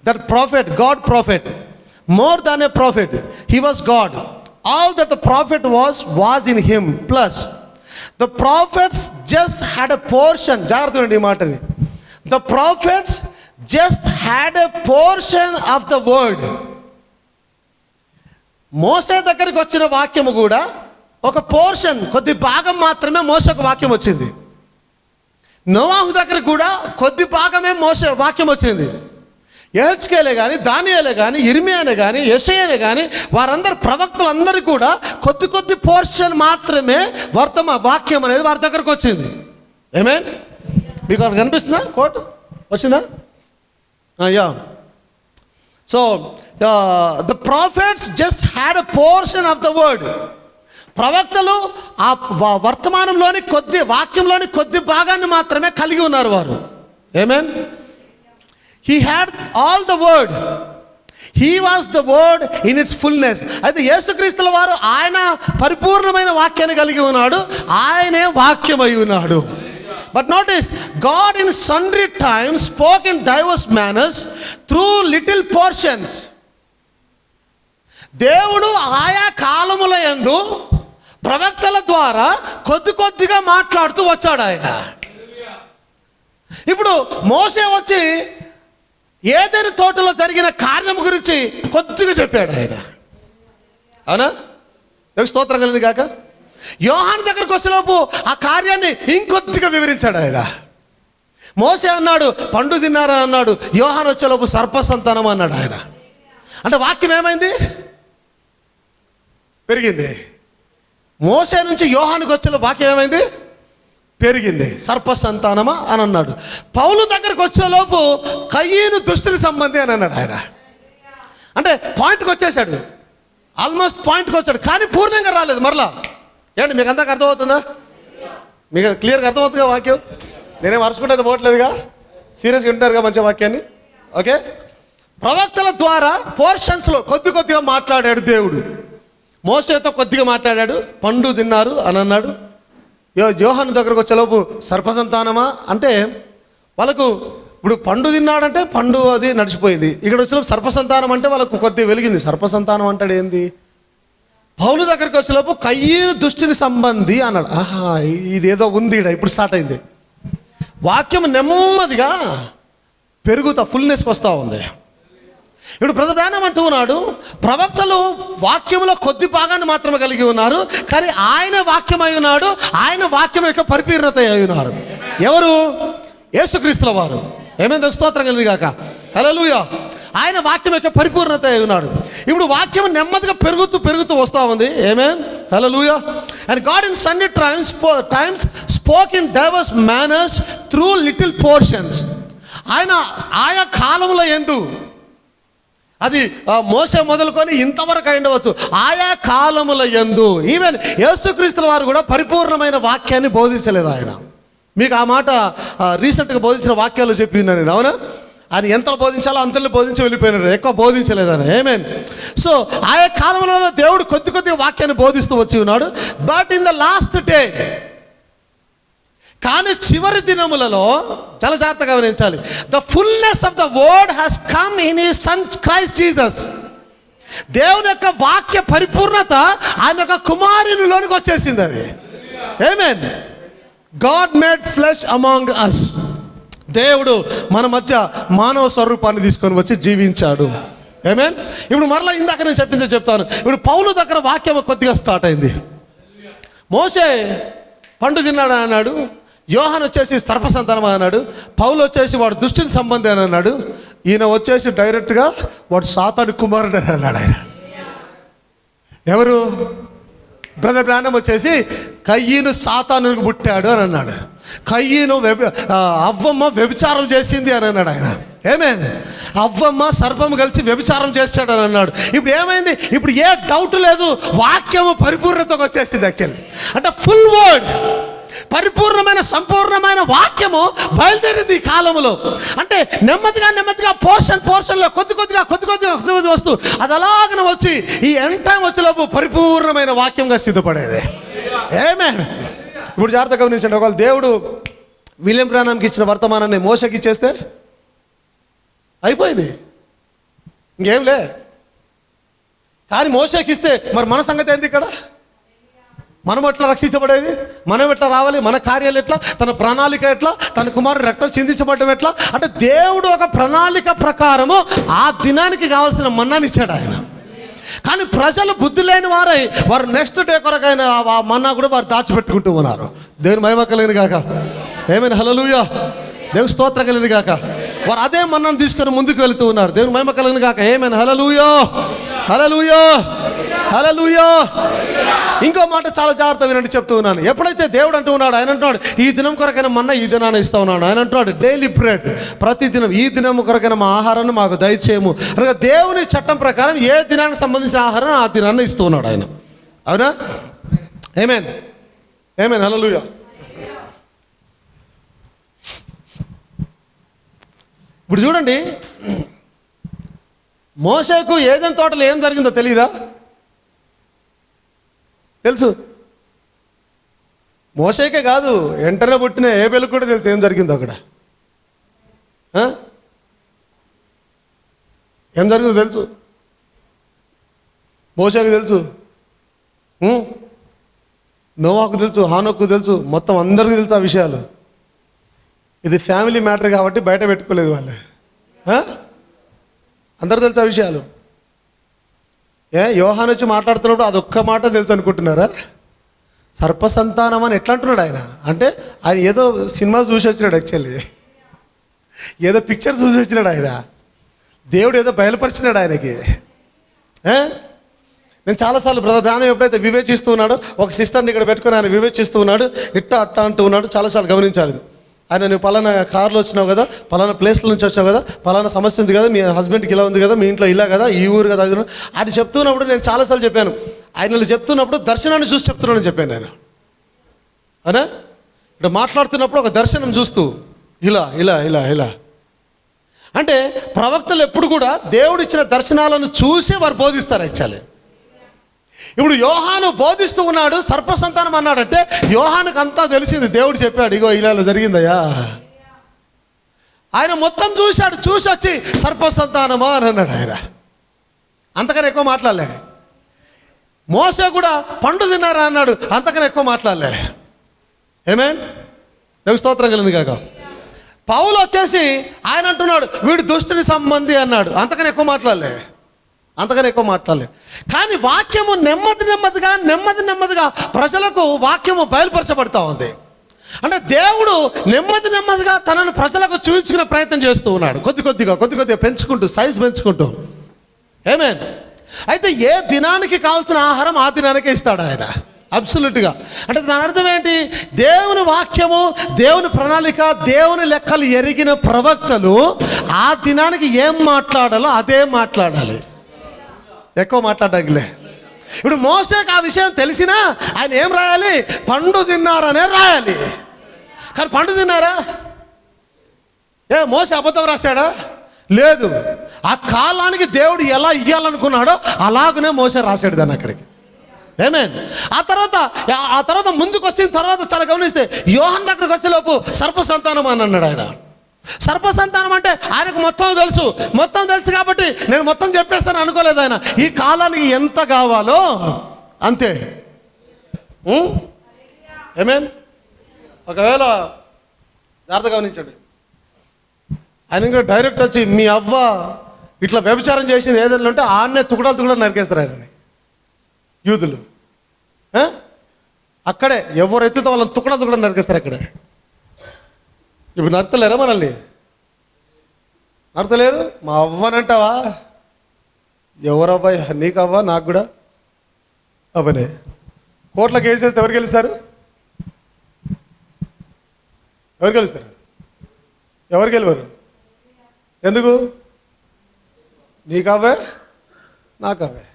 Speaker 1: that prophet, god prophet, more than a prophet, he was God. All that the prophet was in him, plus the prophets just had a portion. జాగ్రత్త ఈ మాటని. The prophets just had a portion of the word. మోసే దగ్గరికి వచ్చిన వాక్యము కూడా ఒక portion, కొద్ది భాగం మాత్రమే మోసేకు వాక్యం వచ్చింది. నోవాహు దగ్గర కూడా కొద్ది భాగమే మోసే వాక్యం వచ్చింది. యెహెజ్కేలే కానీ, దానియేలే కానీ, ఇర్మియానే కానీ, యెషయానే కానీ, వారందరు ప్రవక్తలందరూ కూడా కొద్ది పోర్షన్ మాత్రమే వాక్యం అనేది వారి దగ్గరకు వచ్చింది. ఆమేన్. మీకు అక్కడ కనిపిస్తుందా? కోట్ వచ్చిందా? Yeah. So the profits just had a portion of the word. ప్రవక్తలు ఆ వర్తమానంలోని వాక్యంలోని కొద్ది భాగాన్ని మాత్రమే కలిగి ఉన్నారు వారు. ఆమేన్. He had all the word. He was the word in its fullness. అయితే యేసుక్రీస్తుల వారు ఆయన పరిపూర్ణమైన వాక్యాన్ని కలిగి ఉన్నాడు. ఆయనే వాక్యమై ఉన్నాడు. But notice, God in sundry times spoke in diverse manners through little portions. దేవుడు ఆయా కాలముల యందు ప్రవక్తల ద్వారా కొద్దిగా మాట్లాడుతూ వచ్చాడు ఆయన. ఇప్పుడు మోసే వచ్చి ఏదైనా తోటలో జరిగిన కార్యం గురించి కొద్దిగా చెప్పాడు ఆయన. అవునా? స్తోత్రం కలిగింది కాక. యోహాను దగ్గరకు వచ్చేలోపు ఆ కార్యాన్ని ఇంకొద్దిగా వివరించాడు ఆయన. మోసే అన్నాడు పండు తిన్నారా అన్నాడు, యోహాను వచ్చేలోపు సర్పసంతానం అన్నాడు ఆయన. అంటే వాక్యం ఏమైంది? పెరిగింది. మోసే నుంచి యోహానుకి వచ్చేలోపు వాక్యం ఏమైంది? పెరిగింది. సర్పసంతానమా అని అన్నాడు. పౌలు దగ్గరకు వచ్చేలోపు కయ్యను దుష్టుని సంబంధి అని అన్నాడు ఆయన. అంటే పాయింట్కి వచ్చేసాడు, ఆల్మోస్ట్ పాయింట్కి వచ్చాడు, కానీ పూర్ణంగా రాలేదు మరలా. ఏంటి మీకు అందాక అర్థమవుతుందా? మీకు క్లియర్గా అర్థమవుతుందిగా వాక్యం? నేనేం అరుచుకుంటే పోవట్లేదుగా, సీరియస్గా ఉంటారుగా మంచి వాక్యాన్ని. ఓకే. ప్రవక్తల ద్వారా పోర్షన్స్లో కొద్దిగా మాట్లాడాడు దేవుడు. మోసేతో కొద్దిగా మాట్లాడాడు, పండు తిన్నారు అని అన్నాడు. యోహాను దగ్గరకు వచ్చేలోపు సర్పసంతానమా అంటే వాళ్ళకు ఇప్పుడు పండు తిన్నాడంటే పండు అది నడిచిపోయింది. ఇక్కడ వచ్చేలోపు సర్పసంతానం అంటే వాళ్ళకు కొద్దిగా వెలిగింది. సర్పసంతానం అంటాడు ఏంది? పౌలు దగ్గరికి వచ్చేలోపు కయ్యను దుష్టుని సంబంధి అన్నాడు. ఆహా, ఇదేదో ఉంది ఇప్పుడు స్టార్ట్ అయింది. వాక్యం నెమ్మదిగా పెరుగుతా ఫుల్నెస్కి వస్తూ ఉంది. ఇప్పుడు ప్రధానం అంటూ ఉన్నాడు, ప్రవక్తలు వాక్యంలో కొద్ది భాగాన్ని మాత్రమే కలిగి ఉన్నారు, కానీ ఆయన వాక్యమై ఉన్నాడు. ఆయన వాక్యం యొక్క పరిపూర్ణత అయి ఉన్నారు. ఎవరు? యేసుక్రీస్తుల వారు. ఏమైంది? స్తోత్రం కలిగి గాక. హల్లెలూయా. ఆయన వాక్యం యొక్క పరిపూర్ణత అయి ఉన్నాడు. ఇప్పుడు వాక్యం నెమ్మదిగా పెరుగుతూ వస్తూ ఉంది. Amen. Hallelujah. And God in sundry times spoke in divers manners through little portions. ఆయన ఆయా కాలముల యందు, అది మోసే మొదలుకొని ఇంతవరకు అయిండవచ్చు, ఆయా కాలముల యందు. ఈవెన్ యేసుక్రీస్తుల వారు కూడా పరిపూర్ణమైన వాక్యాన్ని బోధించలేదు ఆయన. మీకు ఆ మాట రీసెంట్గా బోధించిన వాక్యాలు చెప్పినా నేను. అవునా? ఆయన ఎంతలో బోధించాలో అంతలో బోధించి వెళ్ళిపోయినాడు, ఎక్కువ బోధించలేదు ఆయన. ఆమేన్. సో ఆయా కాలంలో దేవుడు కొద్ది వాక్యాన్ని బోధిస్తూ వచ్చి ఉన్నాడు. But in the last day, కానీ చివరి దినములలో చాలా జాగ్రత్తగా గమనించాలి. The fullness of the word has come in his son Christ Jesus. దేవుని యొక్క వాక్య పరిపూర్ణత ఆయన యొక్క కుమారునిలోనికి వచ్చేసింది. అది ఆమేన్. God made flesh among us. దేవుడు మన మధ్య మానవ స్వరూపాన్ని తీసుకొని వచ్చి జీవించాడు. ఆమేన్. ఇప్పుడు మరలా ఇందాక నేను చెప్తాను. ఇప్పుడు పౌలు దగ్గర వాక్యం కొద్దిగా స్టార్ట్ అయింది. మోసే పండు తిన్నాడు అన్నాడు, యోహాను వచ్చేసి సర్ప సంతానం అన్నాడు, పౌలు వచ్చేసి వాడు దుష్టుని సంబంధి అని అన్నాడు, ఈయన వచ్చేసి డైరెక్ట్గా వాడు సాతాను కుమారుడు అని అన్నాడు. ఆయన ఎవరు? బ్రదర్ బ్రాండం వచ్చేసి కయ్యను సాతానుకు పుట్టాడు అని అన్నాడు. కయ్యను అవ్వమ్మ వ్యభిచారం చేసింది అని అన్నాడు ఆయన. ఏమైంది? అవ్వమ్మ సర్పము కలిసి వ్యభిచారం చేస్తాడు అని అన్నాడు. ఇప్పుడు ఏమైంది? ఇప్పుడు ఏ డౌట్ లేదు, వాక్యము పరిపూర్ణతకు వచ్చేసింది. యాక్చువల్లీ అంటే ఫుల్ వర్డ్, పరిపూర్ణమైన సంపూర్ణమైన వాక్యము బయలుదేరింది ఈ కాలంలో. అంటే నెమ్మదిగా పోర్షన్లో కొద్ది వస్తూ అది అలాగనే వచ్చి ఈ ఎండ్ టైం వచ్చేలోపు పరిపూర్ణమైన వాక్యంగా సిద్ధపడేది. ఆమేన్. ఇప్పుడు జాగ్రత్తగా గమనించండి. ఒకవేళ దేవుడు విలియం బ్రానమ్కి ఇచ్చిన వర్తమానాన్ని మోషకి ఇచ్చేస్తే అయిపోయింది, ఇంకేం లే. కానీ మోషకి ఇస్తే మరి మన సంగతి ఏంది? ఇక్కడ మనం ఎట్లా రక్షించబడేది? మనం ఎట్లా రావాలి? మన కార్యాలు ఎట్లా? తన ప్రణాళిక ఎట్లా? తన కుమారుడు రక్తం చిందించబడడం ఎట్లా? అంటే దేవుడు ఒక ప్రణాళిక ప్రకారము ఆ దినానికి కావాల్సిన మన్నాని ఇచ్చాడు ఆయన. కానీ ప్రజలు బుద్ధి లేని వారు నెక్స్ట్ డే కొరకైనా ఆ మన్నా కూడా వారు దాచిపెట్టుకుంటూ ఉన్నారు. దేవుని మహిమ కలిగిన గాక. ఏమైనా హల్లెలూయా, దేవుని స్తోత్రం కలిగిన గాక. వారు అదే మన్నాను తీసుకొని ముందుకు వెళుతూ ఉన్నారు. దేవుని మహిమ కలిగిన గాక. ఏమైనా హల్లెలూయా, హల్లెలూయా, హల్లెలూయా. ఇంకో మాట చాలా జాగ్రత్త వినండి, చెప్తూ ఉన్నాను. ఎప్పుడైతే దేవుడు అంటూ ఉన్నాడు, ఆయన అంటున్నాడు ఈ దినం కొరకైనా మన్నా ఈ దినాన్ని ఇస్తా ఉన్నాడు. ఆయన అంటున్నాడు డైలీ బ్రెడ్, ప్రతి దినం ఈ దినం కొరకైనా మా ఆహారాన్ని మాకు దయచేయము. అనగా దేవుని చట్టం ప్రకారం ఏ దినానికి సంబంధించిన ఆహారం ఆ దినాన్ని ఇస్తూ ఉన్నాడు ఆయన. అవునా? ఆమేన్, ఆమేన్, హల్లెలూయా. ఇప్పుడు చూడండి, మోషేకు ఏదెన్ తోటలో ఏం జరిగిందో తెలీదా? తెలుసు. మోషేకే కాదు, వెంటనే పుట్టిన ఏబేలుకు కూడా తెలుసు ఏం జరిగిందో అక్కడ. ఏం జరిగిందో తెలుసు, మోషేకు తెలుసు, నోవాకు తెలుసు, హానోకు తెలుసు, మొత్తం అందరికీ తెలుసు ఆ విషయాలు. ఇది ఫ్యామిలీ మ్యాటర్ కాబట్టి బయట పెట్టుకోలేదు వాళ్ళు. అందరూ తెలుసు ఆ విషయాలు. యోహాను వచ్చి మాట్లాడుతున్నప్పుడు అదొక్క మాట తెలుసు అనుకుంటున్నారా? సర్పసంతానం అని ఎట్లా అంటున్నాడు ఆయన? అంటే ఆయన ఏదో సినిమా చూసి వచ్చినాడు, యాక్చువల్లీ ఏదో పిక్చర్ చూసి వచ్చినాడు ఆయన. దేవుడు ఏదో బయలుపరిచినాడు ఆయనకి. నేను చాలాసార్లు బ్రదర్ బ్రానం ఎప్పుడైతే వివేచిస్తూ ఉన్నాడో, ఒక సిస్టర్ని ఇక్కడ పెట్టుకుని ఆయన వివేచిస్తూ ఉన్నాడు, ఇట్టా అట్టా అంటూ ఉన్నాడు. చాలాసార్లు గమనించాలి. ఆయన నువ్వు పలానా కార్లో వచ్చినావు కదా, పలానా ప్లేస్ల నుంచి వచ్చావు కదా, పలానా సమస్య ఉంది కదా, మీ హస్బెండ్కి ఇలా ఉంది కదా, మీ ఇంట్లో ఇలా కదా, ఈ ఊరు కదా. ఆయన చెప్తున్నప్పుడు నేను చాలాసార్లు చెప్పాను, ఆయన చెప్తున్నప్పుడు దర్శనాన్ని చూసి చెప్తున్నానని చెప్పాను నేను. అవునా? ఇక్కడ మాట్లాడుతున్నప్పుడు ఒక దర్శనం చూస్తూ ఇలా ఇలా ఇలా ఇలా అంటే ప్రవక్తలు ఎప్పుడు కూడా దేవుడు ఇచ్చిన దర్శనాలను చూసి వారు బోధిస్తారు. యాక్చువల్లీ ఇప్పుడు యోహాను బోధిస్తూ ఉన్నాడు, సర్పసంతానం అన్నాడంటే యోహానుకు అంతా తెలిసింది. దేవుడు చెప్పాడు ఇగో ఇలా జరిగిందయ్యా. ఆయన మొత్తం చూశాడు, చూసి వచ్చి సర్పసంతానమా అని అన్నాడు ఆయన. అంతకన్నా ఎక్కువ మాట్లాడలే. మోసే కూడా పండు తిన్నారా అన్నాడు, అంతకన్నా ఎక్కువ మాట్లాడలే. ఆమేన్, దేవుని స్తోత్రం కలిగింది కాక. పౌలు వచ్చేసి ఆయన అంటున్నాడు వీడు దుష్టుని సంబంధి అన్నాడు, అంతకన్నా ఎక్కువ మాట్లాడలే. కానీ వాక్యము నెమ్మదిగా ప్రజలకు వాక్యము బయలుపరచబడుతూ ఉంది. అంటే దేవుడు నెమ్మదిగా తనను ప్రజలకు చూపించుకునే ప్రయత్నం చేస్తూ ఉన్నాడు. కొద్దిగా పెంచుకుంటూ, సైజ్ పెంచుకుంటూ. ఆమేన్. అయితే ఏ దినానికి కావాల్సిన ఆహారం ఆ దినానికే ఇస్తాడు ఆయన. అబ్సల్యూట్గా. అంటే దాని అర్థం ఏంటి? దేవుని వాక్యము, దేవుని ప్రణాళిక, దేవుని లెక్కలు ఎరిగిన ప్రవక్తలు ఆ దినానికి ఏం మాట్లాడాలో అదే మాట్లాడాలి, ఎక్కువ మాట్లాడలే. ఇప్పుడు మోసేకి ఆ విషయం తెలిసినా ఆయన ఏం రాయాలి? పండు తిన్నారనే రాయాలి. కానీ పండు తిన్నారా? మోసే అబద్ధం రాశాడా? లేదు. ఆ కాలానికి దేవుడు ఎలా ఇయ్యాలనుకున్నాడో అలాగనే మోసే రాశాడు దాన్ని అక్కడికి. ఆమేన్. ఆ తర్వాత ముందుకు వచ్చిన తర్వాత చాలా గమనిస్తే యోహాను దగ్గరకు వచ్చేలోపు సర్పసంతానం అని అన్నాడు ఆయన. సర్పసంతానం అంటే ఆయనకు మొత్తం తెలుసు కాబట్టి నేను మొత్తం చెప్పేస్తాను అనుకోలేదు ఆయన. ఈ కాలానికి ఎంత కావాలో అంతే. ఆమేన్. ఒకవేళ జాగ్రత్తగా గమనించండి, ఆయన ఇంకా డైరెక్ట్ వచ్చి మీ అవ్వ ఇట్లా వ్యభిచారం చేసింది ఏదైనా ఉంటే ఆన్నే తుకుడాలు నరికేస్తారు ఆయనని యూదులు. అక్కడే ఎవరు ఎత్తుతో వాళ్ళని తుకుడాలు నరికేస్తారు అక్కడే. ఇప్పుడు నడతలేరా మనల్ని? నడతలేరు. మా అవ్వనంటావా? ఎవరవ్వ? నీకు అవ్వ, నాకు కూడా అవ్వనే. కోట్ల కేసు వేస్తే ఎవరు గెలుస్తారు? ఎవరు గెలుస్తారు? ఎవరు గెలవరు? ఎందుకు? నీకు అవ్వే, నాకు అవ్వే.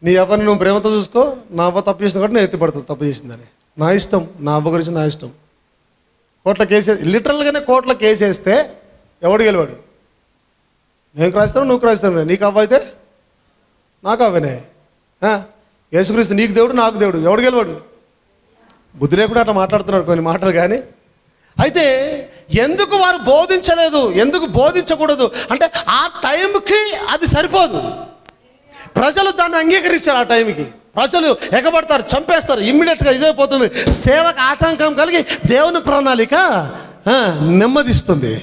Speaker 1: నీ అవ్వని నువ్వు ప్రేమతో చూసుకో. నా అవ్వ తప్పు చేసిన కాబట్టి నేను ఎత్తిపడుతుంది తప్పు చేసిందని. నా ఇష్టం, నా అవ్వ గురించి నా ఇష్టం. కోట్ల కేసు, లిటరల్గానే కోట్ల కేసు వేస్తే ఎవడు గెలవాడు? నేను క్రాయిస్తాను, నువ్వు క్రాయిస్తాను. నీకు అవ్వ అయితే నాకు అవ్వనే. యేసుక్రీస్తు నీకు దేవుడు, నాకు దేవుడు. ఎవడు గెలవాడు? బుద్ధి లేకుండా అట్లా మాట్లాడుతున్నాడు కొన్ని మాటలు. కానీ అయితే ఎందుకు వారు బోధించలేదు, ఎందుకు బోధించకూడదు అంటే ఆ టైంకి అది సరిపోదు. ప్రజలు దాన్ని అంగీకరించారు. ఆ టైంకి ప్రజలు ఎగబడతారు, చంపేస్తారు, ఇమ్మీడియట్గా ఇదైపోతుంది. సేవకు ఆటంకం కలిగి దేవుని ప్రణాళిక నెమ్మదిస్తుంది.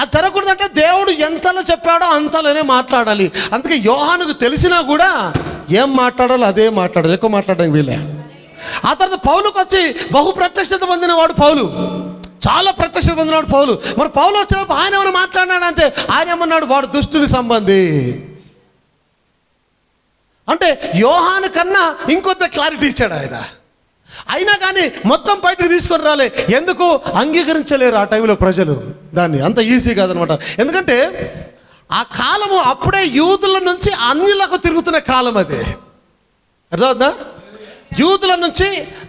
Speaker 1: అది జరగకూడదంటే దేవుడు ఎంతలో చెప్పాడో అంతలోనే మాట్లాడాలి. అందుకే యోహానుకు తెలిసినా కూడా ఏం మాట్లాడాలో అదే మాట్లాడాలి, ఎక్కువ మాట్లాడడానికి వీలే. ఆ తర్వాత పౌలుకు వచ్చి బహు ప్రత్యక్షత పొందిన వాడు పౌలు, చాలా ప్రత్యక్షత పొందినవాడు పౌలు. మరి పౌలు వచ్చినప్పుడు ఆయన ఏమైనా మాట్లాడినాడంటే ఆయన ఏమన్నాడు? వాడు దుష్టుని సంబంధి అంటే యోహాను కన్నా ఇంకొంత క్లారిటీ ఇచ్చాడు ఆయన. అయినా కానీ మొత్తం బయటకు తీసుకొని రాలే. ఎందుకు? అంగీకరించలేరు ఆ టైంలో ప్రజలు దాన్ని. అంత ఈజీ కాదనమాట. ఎందుకంటే ఆ కాలము అప్పుడే యూదుల నుంచి అన్యులకు తిరుగుతున్న కాలం అది. అర్థమవుతుందా? యూదుల నుంచి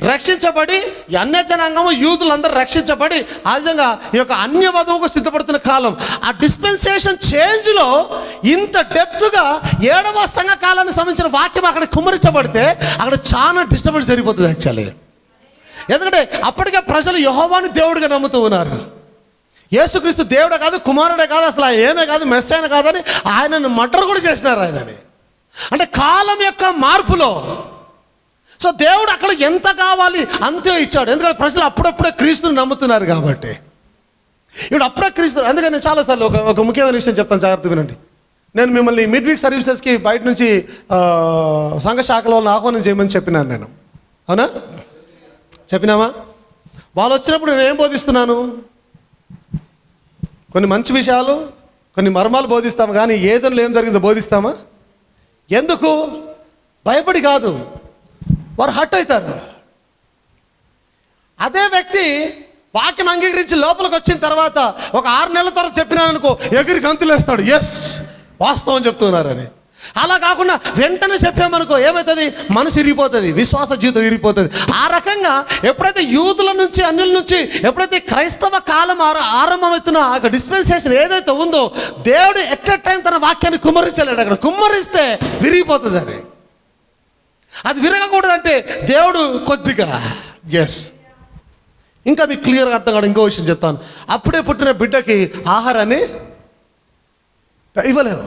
Speaker 1: రక్షించబడి అన్య జనాంగము యూదులందరూ రక్షించబడి ఆ విధంగా ఈ యొక్క అన్య వధువుకు సిద్ధపడుతున్న కాలం. ఆ డిస్పెన్సేషన్ చేంజ్లో ఇంత డెప్త్గా 7వ సంఘ కాలానికి సంబంధించిన వాక్యం అక్కడ కుమ్మరించబడితే అక్కడ చాలా డిస్టర్బెన్స్ జరిగిపోతుంది యాక్చువల్లీ. ఎందుకంటే అప్పటికే ప్రజలు యెహోవాని దేవుడిగా నమ్ముతూ ఉన్నారు. యేసుక్రీస్తు దేవుడే కాదు, కుమారుడే కాదు, అసలు ఏమే కాదు, మెస్సైన కాదని ఆయనను మర్డర్ కూడా చేసినారు ఆయనని. అంటే కాలం యొక్క మార్పులో సో దేవుడు అక్కడ ఎంత కావాలి అంతే ఇచ్చాడు. ఎందుకంటే ప్రజలు అప్పుడప్పుడే క్రీస్తుని నమ్ముతున్నారు కాబట్టి. ఇప్పుడు అప్పుడే క్రీస్తు. అందుకని నేను చాలాసార్లు ఒక ముఖ్యమైన విషయం చెప్తాను, జాగ్రత్త వినండి. నేను మిమ్మల్ని మిడ్ వీక్ సర్వీసెస్కి బయట నుంచి సంఘ శాఖల వాళ్ళని ఆహ్వానం చేయమని చెప్పినాను నేను. అవునా? చెప్పినామా? వాళ్ళు వచ్చినప్పుడు నేను ఏం బోధిస్తున్నాను? కొన్ని మంచి విషయాలు, కొన్ని మర్మాలు బోధిస్తాము. కానీ ఏదైనా ఏం జరిగిందో బోధిస్తామా? ఎందుకు? భయపడి కాదు, వారు హట్ అవుతారు. అదే వ్యక్తి వాక్యం అంగీకరించి లోపలికి వచ్చిన తర్వాత ఒక 6 నెలల తర్వాత చెప్పినాను అనుకో, ఎగిరి గంతులు వేస్తాడు, ఎస్ వాస్తవం చెప్తున్నారని. అలా కాకుండా వెంటనే చెప్పామనుకో ఏమవుతుంది? మనసు ఇరిగిపోతుంది, విశ్వాస జీవితం ఇరిగిపోతుంది. ఆ రకంగా ఎప్పుడైతే యూదుల నుంచి అన్యుల నుంచి ఎప్పుడైతే క్రైస్తవ కాలం ఆరంభమవుతున్న ఆ డిస్పెన్సేషన్ ఏదైతే ఉందో దేవుడు ఎట్ ఎ టైం తన వాక్యాన్ని కుమ్మరించలేడు. అక్కడ కుమ్మరిస్తే విరిగిపోతుంది. అది విరగకూడదంటే దేవుడు కొద్దిగా ఎస్. ఇంకా మీకు క్లియర్గా అర్థం కాదు. ఇంకో విషయం చెప్తాను. అప్పుడే పుట్టిన బిడ్డకి ఆహారాన్ని ఇవ్వలేవు.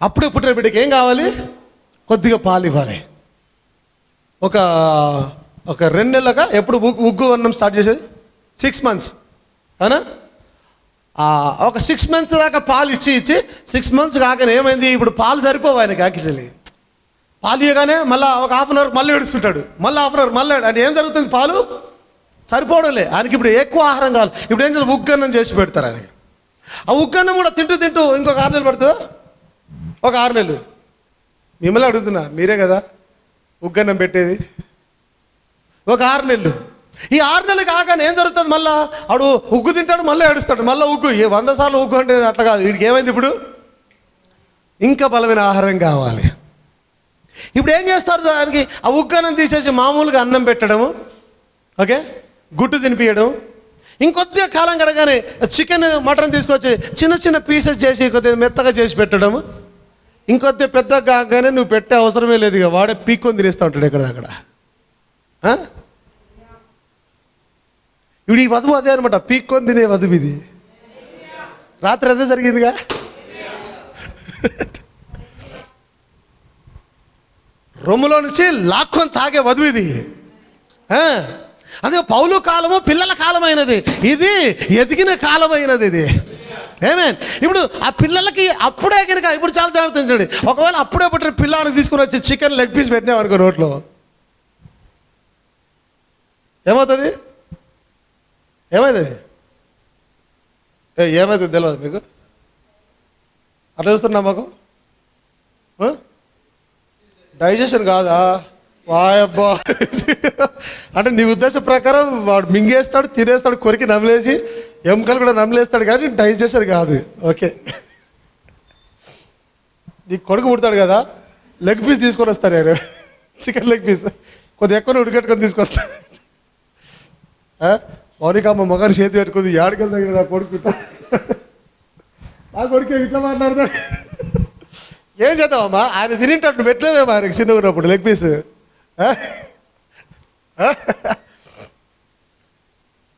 Speaker 1: అప్పుడే పుట్టిన బిడ్డకి ఏం కావాలి? కొద్దిగా పాలు ఇవ్వాలి. ఒక 2 నెలలుగా ఎప్పుడు ఉగ్గు అన్నం స్టార్ట్ చేసేది 6 months అవునా? ఒక 6 months దాకా పాలు ఇచ్చి 6 months కాగానే ఏమైంది? ఇప్పుడు పాలు సరిపోవు ఆయనకి. యాక్చువల్లీ పాలు ఇవ్వగానే మళ్ళీ ఒక 1/2 hour మళ్ళీ ఏడుస్తుంటాడు, మళ్ళీ 1/2 hour మళ్ళీ. అంటే ఏం జరుగుతుంది? పాలు సరిపోవడంలే. ఆయనకి ఇప్పుడు ఎక్కువ ఆహారం కావాలి. ఇప్పుడు ఏం చేయాలి? ఉగ్గన్నం చేసి పెడతారు ఆయనకి. ఆ ఉగ్గన్నం కూడా తింటూ ఇంకొక 6 నెలలు పడుతుందా? ఒక 6 నెలలు. మిమ్మల్ని అడుగుతున్నా, మీరే కదా ఉగ్గన్నం పెట్టేది. ఒక 6 నెలలు. ఈ 6 నెలలు కాగానే ఏం జరుగుతుంది? మళ్ళీ ఆడు ఉగ్గు తింటాడు, మళ్ళీ ఏడుస్తాడు, మళ్ళీ ఉగ్గు. 100 సార్లు ఉగ్గు అంటే అట్లా కాదు. వీడికి ఏమైంది? ఇప్పుడు ఇంకా బలమైన ఆహారం కావాలి. ఇప్పుడు ఏం చేస్తారు? దానికి ఆ ఉగ్గన్నం తీసేసి మామూలుగా అన్నం పెట్టడము, ఓకే, గుడ్డు తినిపించడం. ఇంకొద్దిగా కాలం గడగానే చికెన్ మటన్ తీసుకొచ్చి చిన్న పీసెస్ చేసి కొద్దిగా మెత్తగా చేసి పెట్టడము. ఇంకొద్ది పెద్దగా కాగానే నువ్వు పెట్టే అవసరమే లేదు, ఇక వాడే పీక్కొని తినేస్తూ ఉంటాడు ఎక్కడక్కడ. ఇప్పుడు ఈ వధువు అదే అనమాట, పీక్కొని తినే వధువు ఇది. రాత్రి అదే జరిగిందిగా. రొమ్ములో నుంచి లాక్కొని తాగే వధువు ఇది. అదే పౌలు కాలము పిల్లల కాలమైనది, ఇది ఎదిగిన కాలమైనది ఇది. ఏమేన్? ఇప్పుడు ఆ పిల్లలకి అప్పుడే కనుక ఇప్పుడు చాలా జాగ్రత్త చూడండి. ఒకవేళ అప్పుడే పుట్టిన పిల్లాడికి తీసుకుని వచ్చి చికెన్ లెగ్ పీస్ పెట్టినామనుకో నోట్లో, ఏమవుతుంది? ఏమైంది? ఏమైంది తెలియదు మీకు? అట్లా చూస్తున్నా మాకు డైజెషన్ కాదా? వాయబ్బా, అంటే నీ ఉద్దేశం ప్రకారం వాడు మింగేస్తాడు, తినేస్తాడు, కొరికి నమిలేసి ఎముకలు కూడా నమిలేస్తాడు, కానీ డైజెషన్ కాదు. ఓకే, నీ కొడుకు పుడతాడు కదా, లెగ్ పీస్ తీసుకొని వస్తారు యారు, చికెన్ లెగ్ పీస్ కొద్దిగా ఎక్కువ ఉడికెట్టుకొని తీసుకొస్తాడు. మౌనికమ్మ మొగాన్ని చేతి పెట్టుకుంది, ఏడుకెళ్ళి దగ్గర నా కొడుకు నా కొడుకు ఇట్లా మాట్లాడతాడు. ఏం చేద్దామమ్మా, ఆయన తినేటట్టు పెట్టలేమేమో ఆయనకి చిన్నగా ఉన్నప్పుడు లెగ్ పీస్.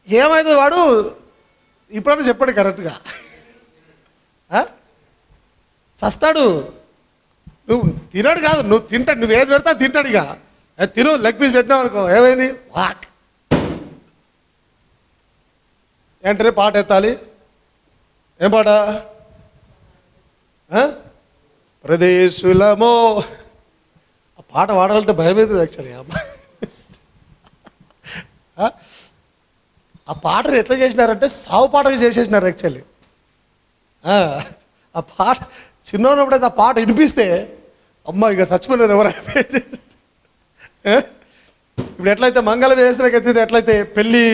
Speaker 1: ఏమైంది వాడు ఇప్పుడన్నా చెప్పాడు కరెక్ట్గా. చస్తాడు. నువ్వు తినాడు కాదు, నువ్వు తింటాడు, నువ్వు ఏది పెడతా తింటాడు. ఇక తిను, లెగ్ పీస్ పెట్టినావు అనుకో, ఏమైంది? వాక్ ఏంటనే పాట ఎత్తాలి. ఏం పాట? ప్రదేశులమో. ఆ పాట వాడాలంటే భయం అవుతుంది యాక్చువల్లీ. ఆ పాటను ఎట్లా చేసినారంటే సావు పాటగా చేసేసినారు యాక్చువల్లీ. ఆ పాట చిన్నప్పుడైతే ఆ పాట వినిపిస్తే అమ్మ ఇక చచ్చిపోయినారు ఎవరైపోయింది. ఇప్పుడు ఎట్లయితే మంగళం వేసినకైతే ఎట్లయితే పెళ్ళి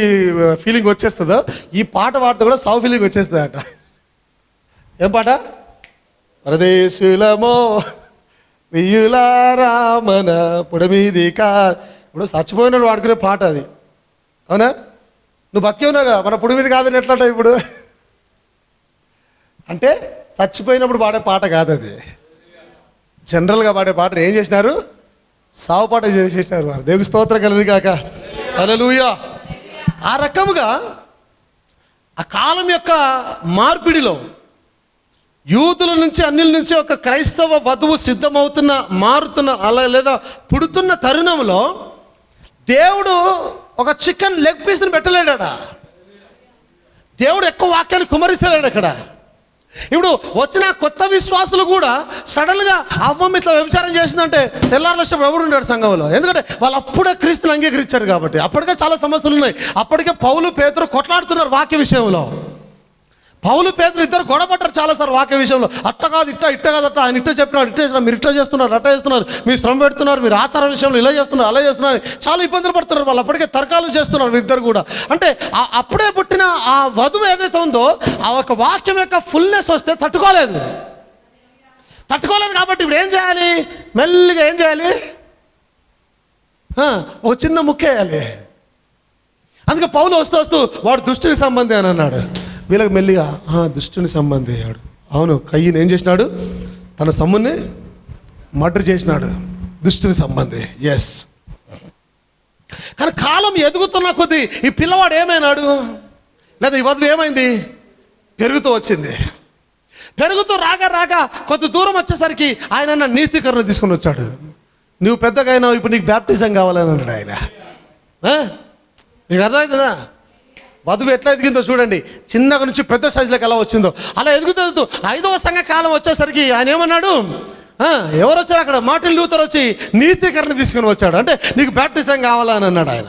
Speaker 1: ఫీలింగ్ వచ్చేస్తుందో, ఈ పాట పాడితే కూడా సావు ఫీలింగ్ వచ్చేస్తుంది అట. ఏం పాట? పరదేశులమో వెయ్యులారామన పుడమీది కా. ఇప్పుడు చచ్చిపోయినాడు వాడుకునే పాట అది, అవునా? నువ్వు బతికే ఉన్నావుగా, మన పుడి మీద కాదని ఎట్లా ఇప్పుడు? అంటే చచ్చిపోయినప్పుడు పాడే పాట కాదు అది, జనరల్గా పాడే పాటను ఏం చేసినారు? సావు పాట చేసేసినారు వారు. దేవుని స్తోత్రం కలుగును గాక. హల్లెలూయా. ఆ రకముగా ఆ కాలం యొక్క మార్పిడిలో యూదుల నుంచి అన్యుల నుంచి ఒక క్రైస్తవ వధువు సిద్ధమవుతున్న, మారుతున్న, అలా లేదా పుడుతున్న తరుణంలో దేవుడు ఒక చికెన్ లెగ్ పీస్ని పెట్టలేడా? దేవుడు ఎక్కువ వాక్యాన్ని కుమరించలేడు అక్కడ. ఇప్పుడు వచ్చిన కొత్త విశ్వాసులు కూడా సడన్గా అవ్వమ్మ ఇట్లా వ్యభిచారం చేసిందంటే తెల్లారులక్షం ఎవడు ఉన్నాడు సంఘంలో? ఎందుకంటే వాళ్ళు అప్పుడే క్రీస్తుని అంగీకరించారు కాబట్టి. అప్పటికే చాలా సమస్యలు ఉన్నాయి. అప్పటికే పౌలు పేతురు కొట్లాడుతున్నారు వాక్య విషయంలో. పౌలు పేతురు ఇద్దరు గొడవపడ్డారు చాలాసార్లు వాక్య విషయంలో. అట్ట కాదు, ఇట్ట కాదు, అట్ట ఆయన ఇట్ట చెప్పినాడు, ఇట్ట చేస్తున్నారు, మీరు ఇట్లా చేస్తున్నారు, అట్ట చేస్తున్నారు, మీరు శ్రమ పెడుతున్నారు, మీరు ఆచార విషయంలో ఇలా చేస్తున్నారు, అలా చేస్తున్నారు, చాలా ఇబ్బందులు పడుతున్నారు. వాళ్ళు అప్పటికే తర్కాలు చేస్తున్నారు ఇద్దరు కూడా. అంటే అప్పుడే పుట్టిన ఆ వధువు ఏదైతే ఉందో ఆ ఒక వాక్యం యొక్క ఫుల్నెస్ వస్తే తట్టుకోలేదు కాబట్టి ఇప్పుడు ఏం చేయాలి? మెల్లిగా ఏం చేయాలి? ఒక చిన్న ముక్కేయాలి. అందుకే పౌలు వస్తూ వాడు దుష్టుని సంబంధి అని అన్నాడు. వీళ్ళకి మెల్లిగా దుష్టుని సంబంధి అయ్యాడు. అవును, కయ్యను ఏం చేసినాడు? తన సమ్ముని మర్డర్ చేసినాడు, దుష్టుని సంబంధి. ఎస్. కానీ కాలం ఎదుగుతున్న కొద్దీ ఈ పిల్లవాడు ఏమైనాడు? లేదా ఈ వధువు ఏమైంది? పెరుగుతూ వచ్చింది. పెరుగుతూ రాగా కొంత దూరం వచ్చేసరికి ఆయన నీతికరణ తీసుకొని వచ్చాడు. నువ్వు పెద్దగా అయినావు, ఇప్పుడు నీకు బ్యాప్టిజం కావాలని అన్నాడు ఆయన. నీకు అర్థమవుతుందా? వధువు ఎట్లా ఎదిగిందో చూడండి. చిన్నగా నుంచి పెద్ద సైజులోకి ఎలా వచ్చిందో అలా ఎదుగుతూ 5వ సంఘ కాలం వచ్చేసరికి ఆయన ఏమన్నాడు? ఎవరు వచ్చారు అక్కడ? మార్టిన్ లూథర్ వచ్చి నీతికరణ తీసుకుని వచ్చాడు. అంటే నీకు బ్యాప్టిజం కావాలని అన్నాడు ఆయన.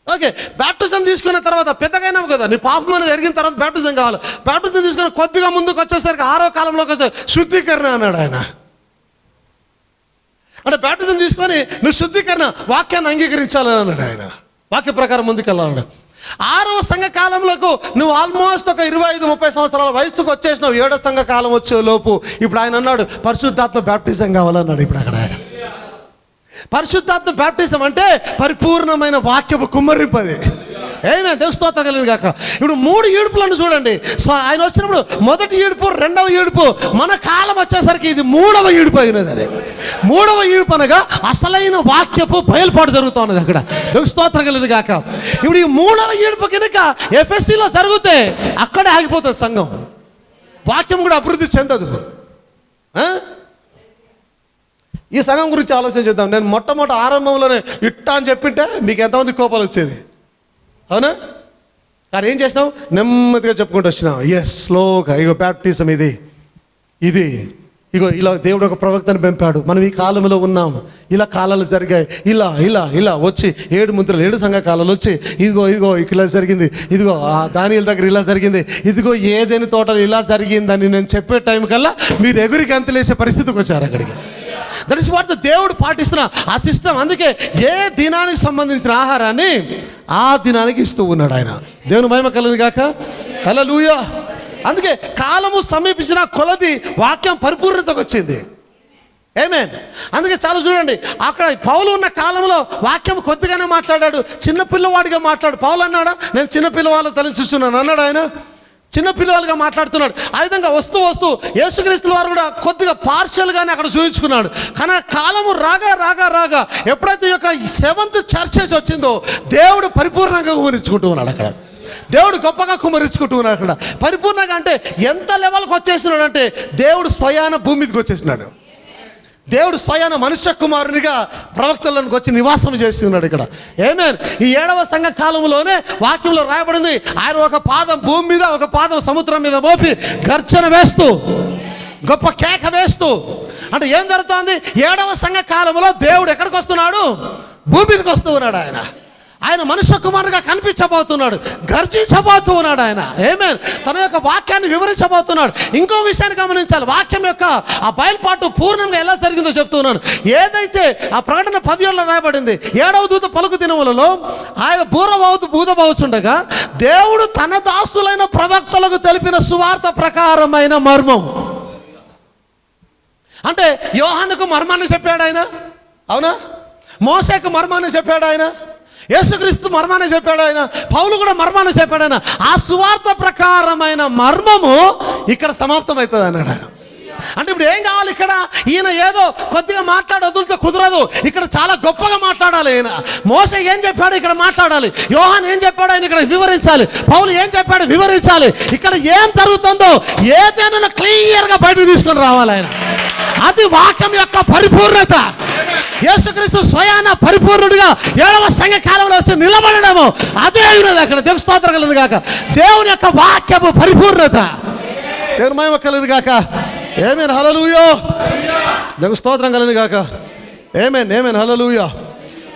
Speaker 1: ఓకే, బ్యాప్టిజం తీసుకున్న తర్వాత పెద్దగైనావు కదా, నీ పాపం అనేది ఎరిగిన తర్వాత బ్యాప్టిజం కావాలి. బ్యాప్టిజం తీసుకుని కొద్దిగా ముందుకు వచ్చేసరికి 6వ కాలంలోకి వచ్చే శుద్ధీకరణ అన్నాడు ఆయన. అంటే బ్యాప్టిజం తీసుకొని నువ్వు శుద్ధీకరణ వాక్యాన్ని అంగీకరించాలని అన్నాడు ఆయన. వాక్య ప్రకారం ముందుకెళ్ళాలన్నాడు. 6వ సంఘ కాలంలోకి నువ్వు ఆల్మోస్ట్ ఒక 25-30 సంవత్సరాల వయసుకు వచ్చేసినావు. 7వ సంఘ కాలం వచ్చే లోపు ఇప్పుడు ఆయన అన్నాడు పరిశుద్ధాత్మ బ్యాప్టిజం కావాలన్నాడు. ఇప్పుడు అక్కడ ఆయన పరిశుద్ధాత్మ బ్యాప్టిజం అంటే పరిపూర్ణమైన వాక్యపు కుమ్మరింపది. ఏమే దేవుని స్తోత్రం కలిగిన గాక. ఇప్పుడు 3 ఈడుపులను చూడండి. సో ఆయన వచ్చినప్పుడు మొదటి ఈడుపు, 2వ ఈడుపు, మన కాలం వచ్చేసరికి ఇది 3వ ఈడుపు అయినది. అది 3వ ఈడుపు అనగా అసలైన వాక్యపు బయలుపాటు జరుగుతూ ఉన్నది అక్కడ. దేవుని స్తోత్రం కలిగిన గాక. ఇప్పుడు ఈ 3వ ఈడుపు కనుక ఎఫ్ఎస్సిలో జరిగితే అక్కడే ఆగిపోతుంది సంఘం. వాక్యం కూడా అభివృద్ధి చెందదు. ఈ సంఘం గురించి ఆలోచన చేద్దాం. నేను మొట్టమొదటి ఆరంభంలోనే ఇట్టా అని చెప్పింటే మీకు ఎంతమంది కోపాలు వచ్చేది, అవునా? కానీ ఏం చేసినాం? నెమ్మదిగా చెప్పుకుంటూ వచ్చినాం. ఎస్, స్లోగా. ఇగో బ్యాప్టిజం ఇది ఇగో ఇలా దేవుడు ఒక ప్రవక్తను పంపాడు, మనం ఈ కాలంలో ఉన్నాం, ఇలా కాలాలు జరిగాయి, ఇలా ఇలా ఇలా వచ్చి 7 ముద్రలు 7 సంఘ కాలాలు వచ్చి ఇదిగో ఇదిగో ఇలా జరిగింది, ఇదిగో ఆ దానియేలు దగ్గర ఇలా జరిగింది, ఇదిగో ఏదేని తోటలు ఇలా జరిగిందని నేను చెప్పే టైం కల్లా మీరు ఎగురి గంతులేసే పరిస్థితికి వచ్చారు అక్కడికి. దట్ ఇస్ వాట్ దేవుడు పాటిస్తున్న ఆ సిస్టమ్. అందుకే ఏ దినానికి సంబంధించిన ఆహారాన్ని ఆ దినానికి ఇస్తూ ఉన్నాడు ఆయన. దేవుని మహిమ కలుగును గాక. హల్లెలూయా. అందుకే కాలము సమీపించిన కొలది వాక్యం పరిపూర్ణతకు వచ్చింది. ఆమేన్. అందుకే చాలా చూడండి, అక్కడ పౌలు ఉన్న కాలంలో వాక్యం కొద్దిగానే మాట్లాడాడు, చిన్న పిల్లవాడిగా మాట్లాడు. పౌలు అన్నాడా నేను చిన్న పిల్లవాళ్ళని తలంచుస్తున్నాను అన్నాడు ఆయన? చిన్న పిల్లవాళ్ళుగా మాట్లాడుతున్నాడు. ఆ విధంగా వస్తూ వస్తూ యేసుక్రీస్తుల వారు కూడా కొద్దిగా పార్షియల్గానే అక్కడ చూపించుకున్నాడు. కానీ కాలము రాగా రాగా రాగా ఎప్పుడైతే ఈ యొక్క 7th చర్చెస్ వచ్చిందో దేవుడు పరిపూర్ణంగా కుమరించుకుంటూ ఉన్నాడు అక్కడ. దేవుడు గొప్పగా కుమరించుకుంటూ ఉన్నాడు అక్కడ పరిపూర్ణంగా. అంటే ఎంత లెవెల్కి వచ్చేసినాడు అంటే దేవుడు స్వయాన భూమి మీదకి వచ్చేసినాడు. దేవుడు స్వయాన మనుష్య కుమారునిగా ప్రవక్తలకు వచ్చి నివాసం చేసి ఉన్నాడు ఇక్కడ. ఆమేన్. ఈ 7వ సంఘ కాలంలోనే వాక్యంలో రాయబడింది, ఆయన ఒక పాదం భూమి మీద ఒక పాదం సముద్రం మీద మోపి గర్జన వేస్తూ గొప్ప కేక వేస్తూ. అంటే ఏం జరుగుతోంది? 7వ సంఘ కాలంలో దేవుడు ఎక్కడికి వస్తున్నాడు? భూమి మీదకి వస్తూ ఉన్నాడు ఆయన. ఆయన మనుష్య కుమారుగా కనిపించబోతున్నాడు, గర్జించబోతూ ఉన్నాడు ఆయన. ఆమేన్. తన యొక్క వాక్యాన్ని వివరించబోతున్నాడు. ఇంకో విషయాన్ని గమనించాలి, వాక్యం యొక్క ఆ బయలుపాటు పూర్ణంగా ఎలా జరిగిందో చెప్తున్నాను. ఏదైతే ఆ ప్రకటన 10లో రాయబడింది, 7వ దూత పలుకు దినములలో ఆయన బూదబోచుండగా దేవుడు తన దాసులైన ప్రవక్తలకు తెలిపిన సువార్త ప్రకారమైన మర్మం. అంటే యోహానుకు మర్మాన్ని చెప్పాడు ఆయన, అవునా? మోసేకు మర్మాన్ని చెప్పాడు ఆయన, యేసుక్రీస్తు మర్మాన్ని చెప్పాడు ఆయన, పౌలు కూడా మర్మాన్ని చెప్పాడు ఆయన. ఆ సువార్త ప్రకారమైన మర్మము ఇక్కడ సమాప్తమవుతుంది అన్నాడు ఆయన. అంటే ఇప్పుడు ఏం కావాలి ఇక్కడ? ఈయన ఏదో కొద్దిగా మాట్లాడి వదులుతో కుదరదు, ఇక్కడ చాలా గొప్పగా మాట్లాడాలి. ఈయన మోసే ఏం చెప్పాడు ఇక్కడ మాట్లాడాలి, యోహాన్ ఏం చెప్పాడు ఆయన ఇక్కడ వివరించాలి, పౌలు ఏం చెప్పాడు వివరించాలి. ఇక్కడ ఏం జరుగుతుందో ఏదైనా క్లియర్గా బయటకు తీసుకొని రావాలి ఆయన. అది వాక్యం యొక్క పరిపూర్ణత. యేసుక్రీస్తు స్వయాన పరిపూర్ణుడిగా 7వ సంఘ కాలంలో వచ్చి నిలబడడము అదే ఉన్నది అక్కడ. దేవుని స్తోత్రం కలుగును గాక. దేవుని యొక్క వాక్యము పరిపూర్ణత. దేవుని మహిమ కలుగును గాక. ఆమేన్. హల్లెలూయా. దేవుని స్తోత్రం కలుగును గాక. ఆమేన్. ఆమేన్. హల్లెలూయా.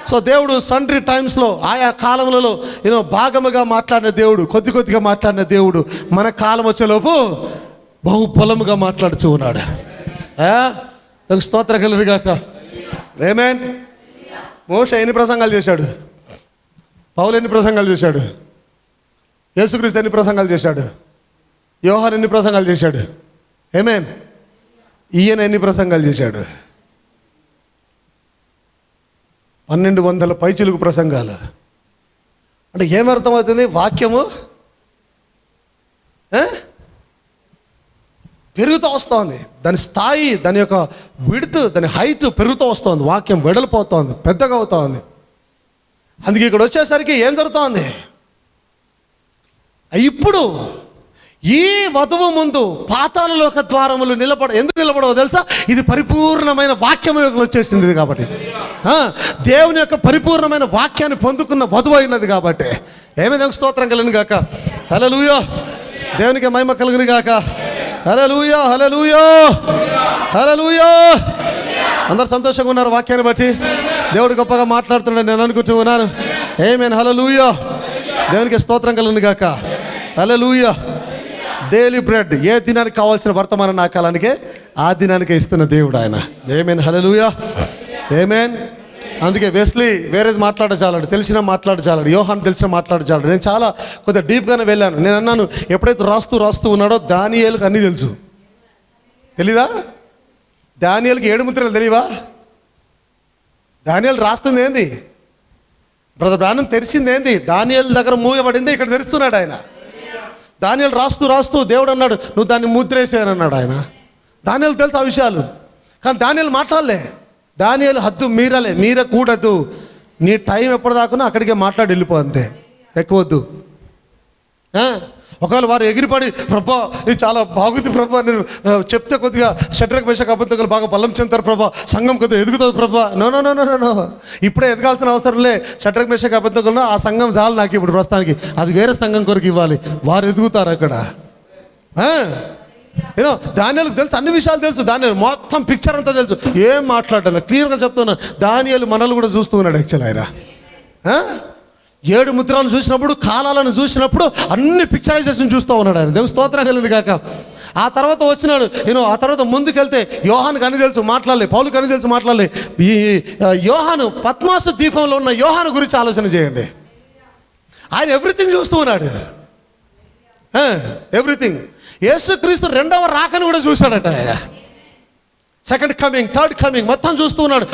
Speaker 1: సో దేవుడు సండ్రీ టైమ్స్లో ఆయా కాలములలో భాగముగా మాట్లాడిన దేవుడు, కొద్ది కొద్దిగా మాట్లాడిన దేవుడు మన కాలం వచ్చేలోపు బహుబలముగా మాట్లాడుతూ ఉన్నాడు. దేవుని స్తోత్రం కలుగును గాక. ఆమేన్. మోషే ఎన్ని ప్రసంగాలు చేశాడు? పౌలు ఎన్ని ప్రసంగాలు చేశాడు? యేసుక్రీస్తు ఎన్ని ప్రసంగాలు చేశాడు? యోహాను ఎన్ని ప్రసంగాలు చేశాడు? ఆమేన్. ఈయన ఎన్ని ప్రసంగాలు చేశాడు? 1200 పైచిలుకు ప్రసంగాలు. అంటే ఏమర్థమవుతుంది? వాక్యము పెరుగుతూ వస్తుంది, దాని స్థాయి, దాని యొక్క విడ్త్, దాని హైట్ పెరుగుతూ వస్తుంది, వాక్యం వెడలిపోతుంది, పెద్దగా అవుతుంది. అందుకే ఇక్కడ వచ్చేసరికి ఏం జరుగుతోంది? ఇప్పుడు ఈ వధువు ముందు పాతాళలోక ద్వారములు ఎందుకు నిలబడవో తెలుసా? ఇది పరిపూర్ణమైన వాక్యం వచ్చేసింది ఇది కాబట్టి. దేవుని యొక్క పరిపూర్ణమైన వాక్యాన్ని పొందుకున్న వధువు అయినది కాబట్టి. ఏమైనా స్తోత్రం కలుగును గాక. హల్లెలూయా. దేవునికి మహిమ కలుగును గాక. హల్లెలూయా. హల్లెలూయా. హల్లెలూయా. అందరు సంతోషంగా ఉన్నారు వాక్యాన్ని బట్టి? దేవుడు గొప్పగా మాట్లాడుతున్నాడు నేను అనుకుంటూ ఉన్నాను. ఆమేన్. హల్లెలూయా. దేవునికి స్తోత్రం కలుగును గాక. హల్లెలూయా. డైలీ బ్రెడ్ ఏ దినానికి కావాల్సిన వర్తమాన నా కాలానికే ఆ దినానికే ఇస్తున్న దేవుడు ఆయన. ఆమేన్. హల్లెలూయా. ఆమేన్. అందుకే వెస్లీ వేరేది మాట్లాడచాలాడు, తెలిసిన మాట్లాడచాలాడు, యోహాన్ తెలిసిన మాట్లాడచాలాడు. నేను చాలా కొద్దిగా డీప్గానే వెళ్ళాను. నేను అన్నాను, ఎప్పుడైతే రాస్తూ ఉన్నాడో దానియేలుకి అన్నీ తెలుసు. తెలీదా? దానియేలుకి 7 ముద్రలు తెలియవా? దానియేలు రాస్తుంది ఏంది? బ్రదర్ బ్రానం తెరిచింది ఏంది? దానియేలు దగ్గర మూయబడింది, ఇక్కడ తెరుస్తున్నాడు ఆయన. దానియేలు రాస్తూ దేవుడు అన్నాడు నువ్వు దాన్ని ముద్రేసాను అన్నాడు ఆయన. దానియేలు తెలుసు ఆ విషయాలు, కానీ దానియేలు మాట్లాడలే. దానియేలు హద్దు మీరకూడదు. నీ టైం ఎప్పటిదాకా అక్కడికే మాట్లాడి వెళ్ళిపో, అంతే, ఎక్కువద్దు. ఒకవేళ వారు ఎగిరిపడి ప్రభా ఇది చాలా బాగుంది ప్రభా, నేను చెప్తే కొద్దిగా షడ్రక్ మేషక్ అబేద్నెగోలు బాగా బలం చెందుతారు ప్రభా, సంఘం కొద్దిగా ఎదుగుతుంది ప్రభా. నో, ఇప్పుడే ఎదగాల్సిన అవసరం లే. షడ్రక్ మేషక్ అబేద్నెగోలు ఆ సంఘం చాలు నాకు ఇప్పుడు ప్రస్తుతానికి, అది వేరే సంఘం కొరకు ఇవ్వాలి. వారు ఎదుగుతారు అక్కడ. యూనో దానియేలుకు తెలుసు, అన్ని విషయాలు తెలుసు, దానియేలు మొత్తం పిక్చర్ అంతా తెలుసు, ఏం మాట్లాడాలి క్లియర్గా చెప్తున్నా. దానియేలు మనల్ని కూడా చూస్తూ ఉన్నాడు యాక్చువల్ ఆయన. 7 ముద్రలను చూసినప్పుడు, కాలాలను చూసినప్పుడు అన్ని పిక్చరైజేషన్ చూస్తూ ఉన్నాడు ఆయన. దేవుని స్తోత్రం కలిగింది కాక. ఆ తర్వాత వచ్చినాడు ఆ తర్వాత ముందుకెళ్తే యోహానుకి అని తెలుసు మాట్లాడలే, పౌలుకి అని తెలుసు మాట్లాడలే. ఈ యోహాను పద్మాసు ద్వీపంలో ఉన్న యోహాను గురించి ఆలోచన చేయండి. ఆయన ఎవ్రీథింగ్ చూస్తూ ఉన్నాడు, ఎవ్రీథింగ్. యేసుక్రీస్తు 2వ రాకను కూడా చూశాడట ఆయన. 2nd కమింగ్, 3rd కమింగ్ మొత్తం చూస్తూ ఉన్నాడు.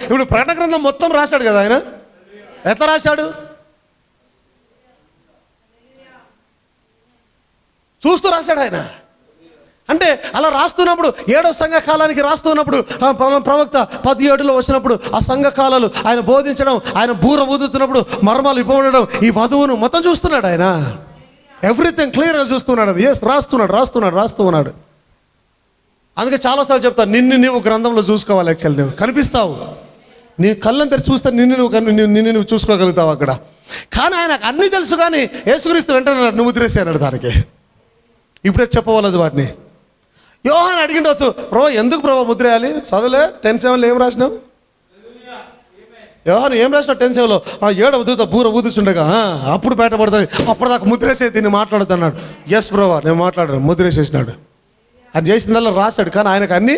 Speaker 1: ఇప్పుడు ప్రకటన గ్రంథం మొత్తం రాశాడు కదా ఆయన. ఎట్లా రాశాడు? చూస్తూ రాశాడు ఆయన. అంటే అలా రాస్తున్నప్పుడు 7వ సంఘకాలానికి రాస్తున్నప్పుడు ప్రవక్త 17లో వచ్చినప్పుడు ఆ సంఘకాలాలు ఆయన బోధించడం, ఆయన బూర ఊదుతున్నప్పుడు మర్మాలు ఇవ్వబడడం, ఈ వధువును మొత్తం చూస్తున్నాడు ఆయన. ఎవ్రీథింగ్ క్లియర్గా చూస్తున్నాడు. రాస్తున్నాడు. అందుకే చాలాసార్లు చెప్తాను, నిన్ను నీవు గ్రంథంలో చూసుకోవాలి. యాక్చువల్ నువ్వు కనిపిస్తావు, నీ కళ్ళని తెరిచి చూస్తే నిన్ను నువ్వు చూసుకోగలుగుతావు అక్కడ. కానీ ఆయనకు అన్నీ తెలుసు. కానీ యేసుక్రీస్తు వెంటనే నువ్వు ముద్రేసాడు దానికి. ఇప్పుడే చెప్పవలదు వాటిని. యోహాను అడిగిండవచ్చు, ఎందుకు ముద్ర వేయాలి? చదవలే 10:7 ఏం రాసినావు? యోహాను ఏం రాసినావు 10:7? 7వ దూత బూర ఊదుచుండగా అప్పుడు బయటపడుతుంది, అప్పటిదాకా ముద్రేసే దీన్ని మాట్లాడుతున్నాడు. ఎస్ బ్రోవా నేను మాట్లాడాను, ముద్రేసేసినాడు. అది చేసిందల్లా రాశాడు. కానీ ఆయనకు అన్నీ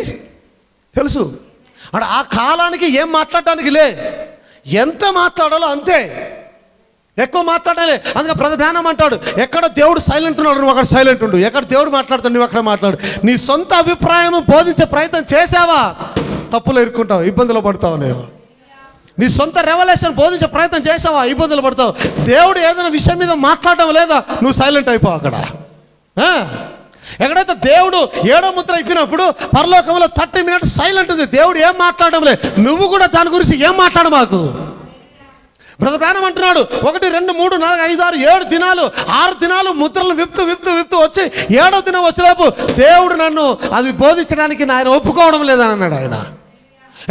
Speaker 1: తెలుసు. అంటే ఆ కాలానికి ఏం మాట్లాడటానికి లే, ఎంత మాట్లాడాలో అంతే, ఎక్కువ మాట్లాడాలి. అందుకే బ్రదర్ జ్ఞానం అంటాడు, ఎక్కడ దేవుడు సైలెంట్ ఉన్నాడు నువ్వు అక్కడ సైలెంట్ ఉండు, ఎక్కడ దేవుడు మాట్లాడుతాడు నువ్వు అక్కడ మాట్లాడు. నీ సొంత అభిప్రాయం బోధించే ప్రయత్నం చేసావా, తప్పులు ఇరుక్కుంటావు, ఇబ్బందులు పడతావు. నీ సొంత రెవల్యూషన్ బోధించే ప్రయత్నం చేసావా, ఇబ్బందులు పడతావు. దేవుడు ఏదైనా విషయం మీద మాట్లాడడం లేదా, నువ్వు సైలెంట్ అయిపోవు అక్కడ. ఎక్కడైతే దేవుడు 7వ ముద్ర ఇప్పినప్పుడు పరలోకంలో 30 minutes సైలెంట్ ఉంది. దేవుడు ఏం మాట్లాడడం లేదు, నువ్వు కూడా దాని గురించి ఏం మాట్లాడు మాకు. బ్రదర్ ప్రాణం అంటున్నాడు 1 2 3 4 5 6 7 దినాలు 6 దినాలు ముద్రలు విప్తూ వచ్చి 7వ దినం వచ్చేలోపు దేవుడు నన్ను అది బోధించడానికి ఆయన ఒప్పుకోవడం లేదని అన్నాడు ఆయన.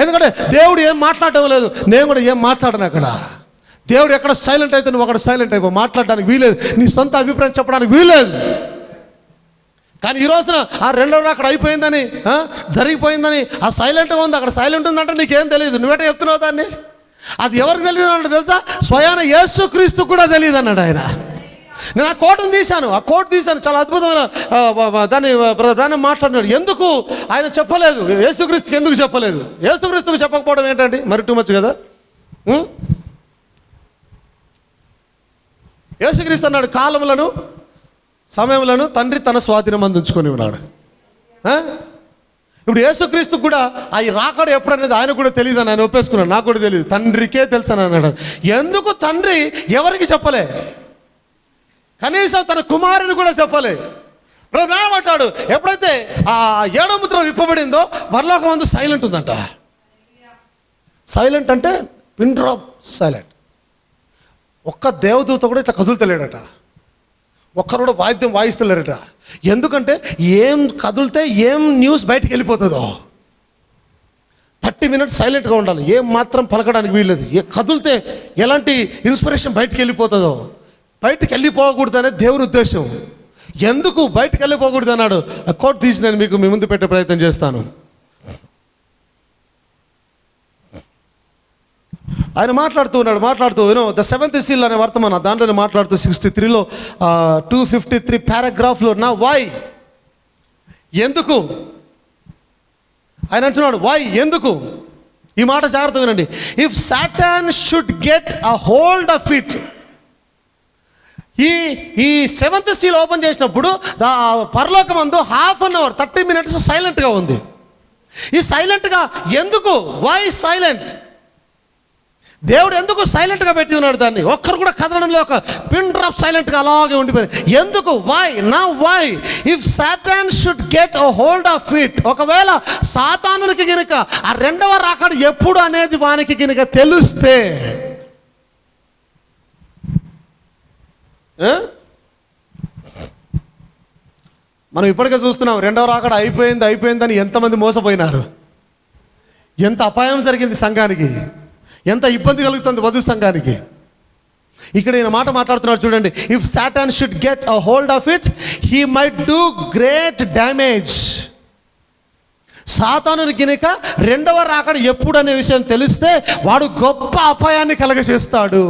Speaker 1: ఎందుకంటే దేవుడు ఏం మాట్లాడడం లేదు, నేను కూడా ఏం మాట్లాడను అక్కడ. దేవుడు ఎక్కడ సైలెంట్ అయితే నువ్వు అక్కడ సైలెంట్ అయిపో, మాట్లాడడానికి వీలేదు, నీ సొంత అభిప్రాయం చెప్పడానికి వీలేదు. కానీ ఈ రోజున ఆ 2వ అక్కడ అయిపోయిందని, జరిగిపోయిందని, ఆ సైలెంట్గా ఉంది, అక్కడ సైలెంట్ ఉందంటే నీకేం తెలియదు, నువ్వేట చెప్తున్నావు దాన్ని. అది ఎవరికి తెలియదు అంటే తెలుసా, స్వయాన యేసుక్రీస్తు కూడా తెలియదు అన్నాడు ఆయన. నేను ఆ కోటును తీశాను, చాలా అద్భుతమైన దాన్ని బ్రదర్ మాట్లాడినాడు. ఎందుకు ఆయన చెప్పలేదు, యేసుక్రీస్తుకి ఎందుకు చెప్పలేదు? యేసుక్రీస్తుకు చెప్పకపోవడం ఏంటండి, మరి టూ మచ్ కదా. యేసుక్రీస్తు అన్నాడు, కాలములను సమయములను తండ్రి తన స్వాధీనం అందించుకొని ఉన్నాడు. ఇప్పుడు యేసుక్రీస్తు కూడా ఆ రాకడ ఎప్పుడనేది ఆయన కూడా తెలియదు అని ఆయన ఒప్పేసుకున్నాడు. నాకు కూడా తెలియదు, తండ్రికే తెలుసు అని అన్నాడు. ఎందుకు తండ్రి ఎవరికి చెప్పలే, కనీసం తన కుమారుని కూడా చెప్పలే. అంటాడు ఎప్పుడైతే ఆ 7వ ముద్ర విప్పబడిందో పరలోకం అందు సైలెంట్ ఉందంట. సైలెంట్ అంటే పిన్ డ్రాప్ సైలెంట్. ఒక్క దేవదూత కూడా ఇట్లా కదులుతలేడట, ఒక్కరు కూడా వాయిద్యం వాయిస్తలేరట. ఎందుకంటే ఏం కదిలితే ఏం న్యూస్ బయటికి వెళ్ళిపోతుందో 30 minutes సైలెంట్గా ఉండాలి, ఏం మాత్రం పలకడానికి వీల్లేదు. కదిలితే ఎలాంటి ఇన్స్పిరేషన్ బయటికి వెళ్ళిపోతుందో, బయటికి వెళ్ళిపోకూడదు అనేది దేవుని ఉద్దేశం. ఎందుకు బయటికి వెళ్ళిపోకూడదు అన్నాడు. ఆ కోట్ తీసి నేను మీకు మీ ముందు పెట్టే ప్రయత్నం చేస్తాను. ఆయన మాట్లాడుతూ ద 7th seal అనే వర్తమానం దాంట్లోనే మాట్లాడుతూ 63లో 253 paragraphలో నా వై ఎందుకు ఆయన అంటున్నాడు. వై ఎందుకు, ఈ మాట జాగ్రత్త వినండి. If Satan should get a hold of it, ఈ 7th seal ఓపెన్ చేసినప్పుడు పరలోకమందు 1/2 hour 30 minutes సైలెంట్గా ఉంది. ఈ సైలెంట్గా ఎందుకు, వై సైలెంట్? దేవుడు ఎందుకు సైలెంట్గా పెట్టి ఉన్నాడు దాన్ని? ఒక్కరు కూడా కదలడంలో ఒక పిన్ డ్రాప్ సైలెంట్గా అలాగే ఉండిపోయింది. ఎందుకు? వై నా why if Satan should get a hold of it, ఒకవేళ సాతానునికి గినక ఆ 2వ రాకడ ఎప్పుడు అనేది వానికి గినక తెలిస్తే, మనం ఇప్పటికే చూస్తున్నాం 2వ రాకడ అయిపోయిందని ఎంతమంది మోసపోయినారు, ఎంత అపాయం జరిగింది సంఘానికి, ఎంత ఇబ్బంది కలుగుతుంది వధు సంఘానికి. ఇక్కడ ఈయన మాట మాట్లాడుతున్నాడు చూడండి. If Satan should get a hold of it, he might do great damage. సాతానుని గినక రెండవ రాకడ ఎప్పుడు అనే విషయం తెలిస్తే వాడు గొప్ప అపాయాన్ని కలగజేస్తాడు.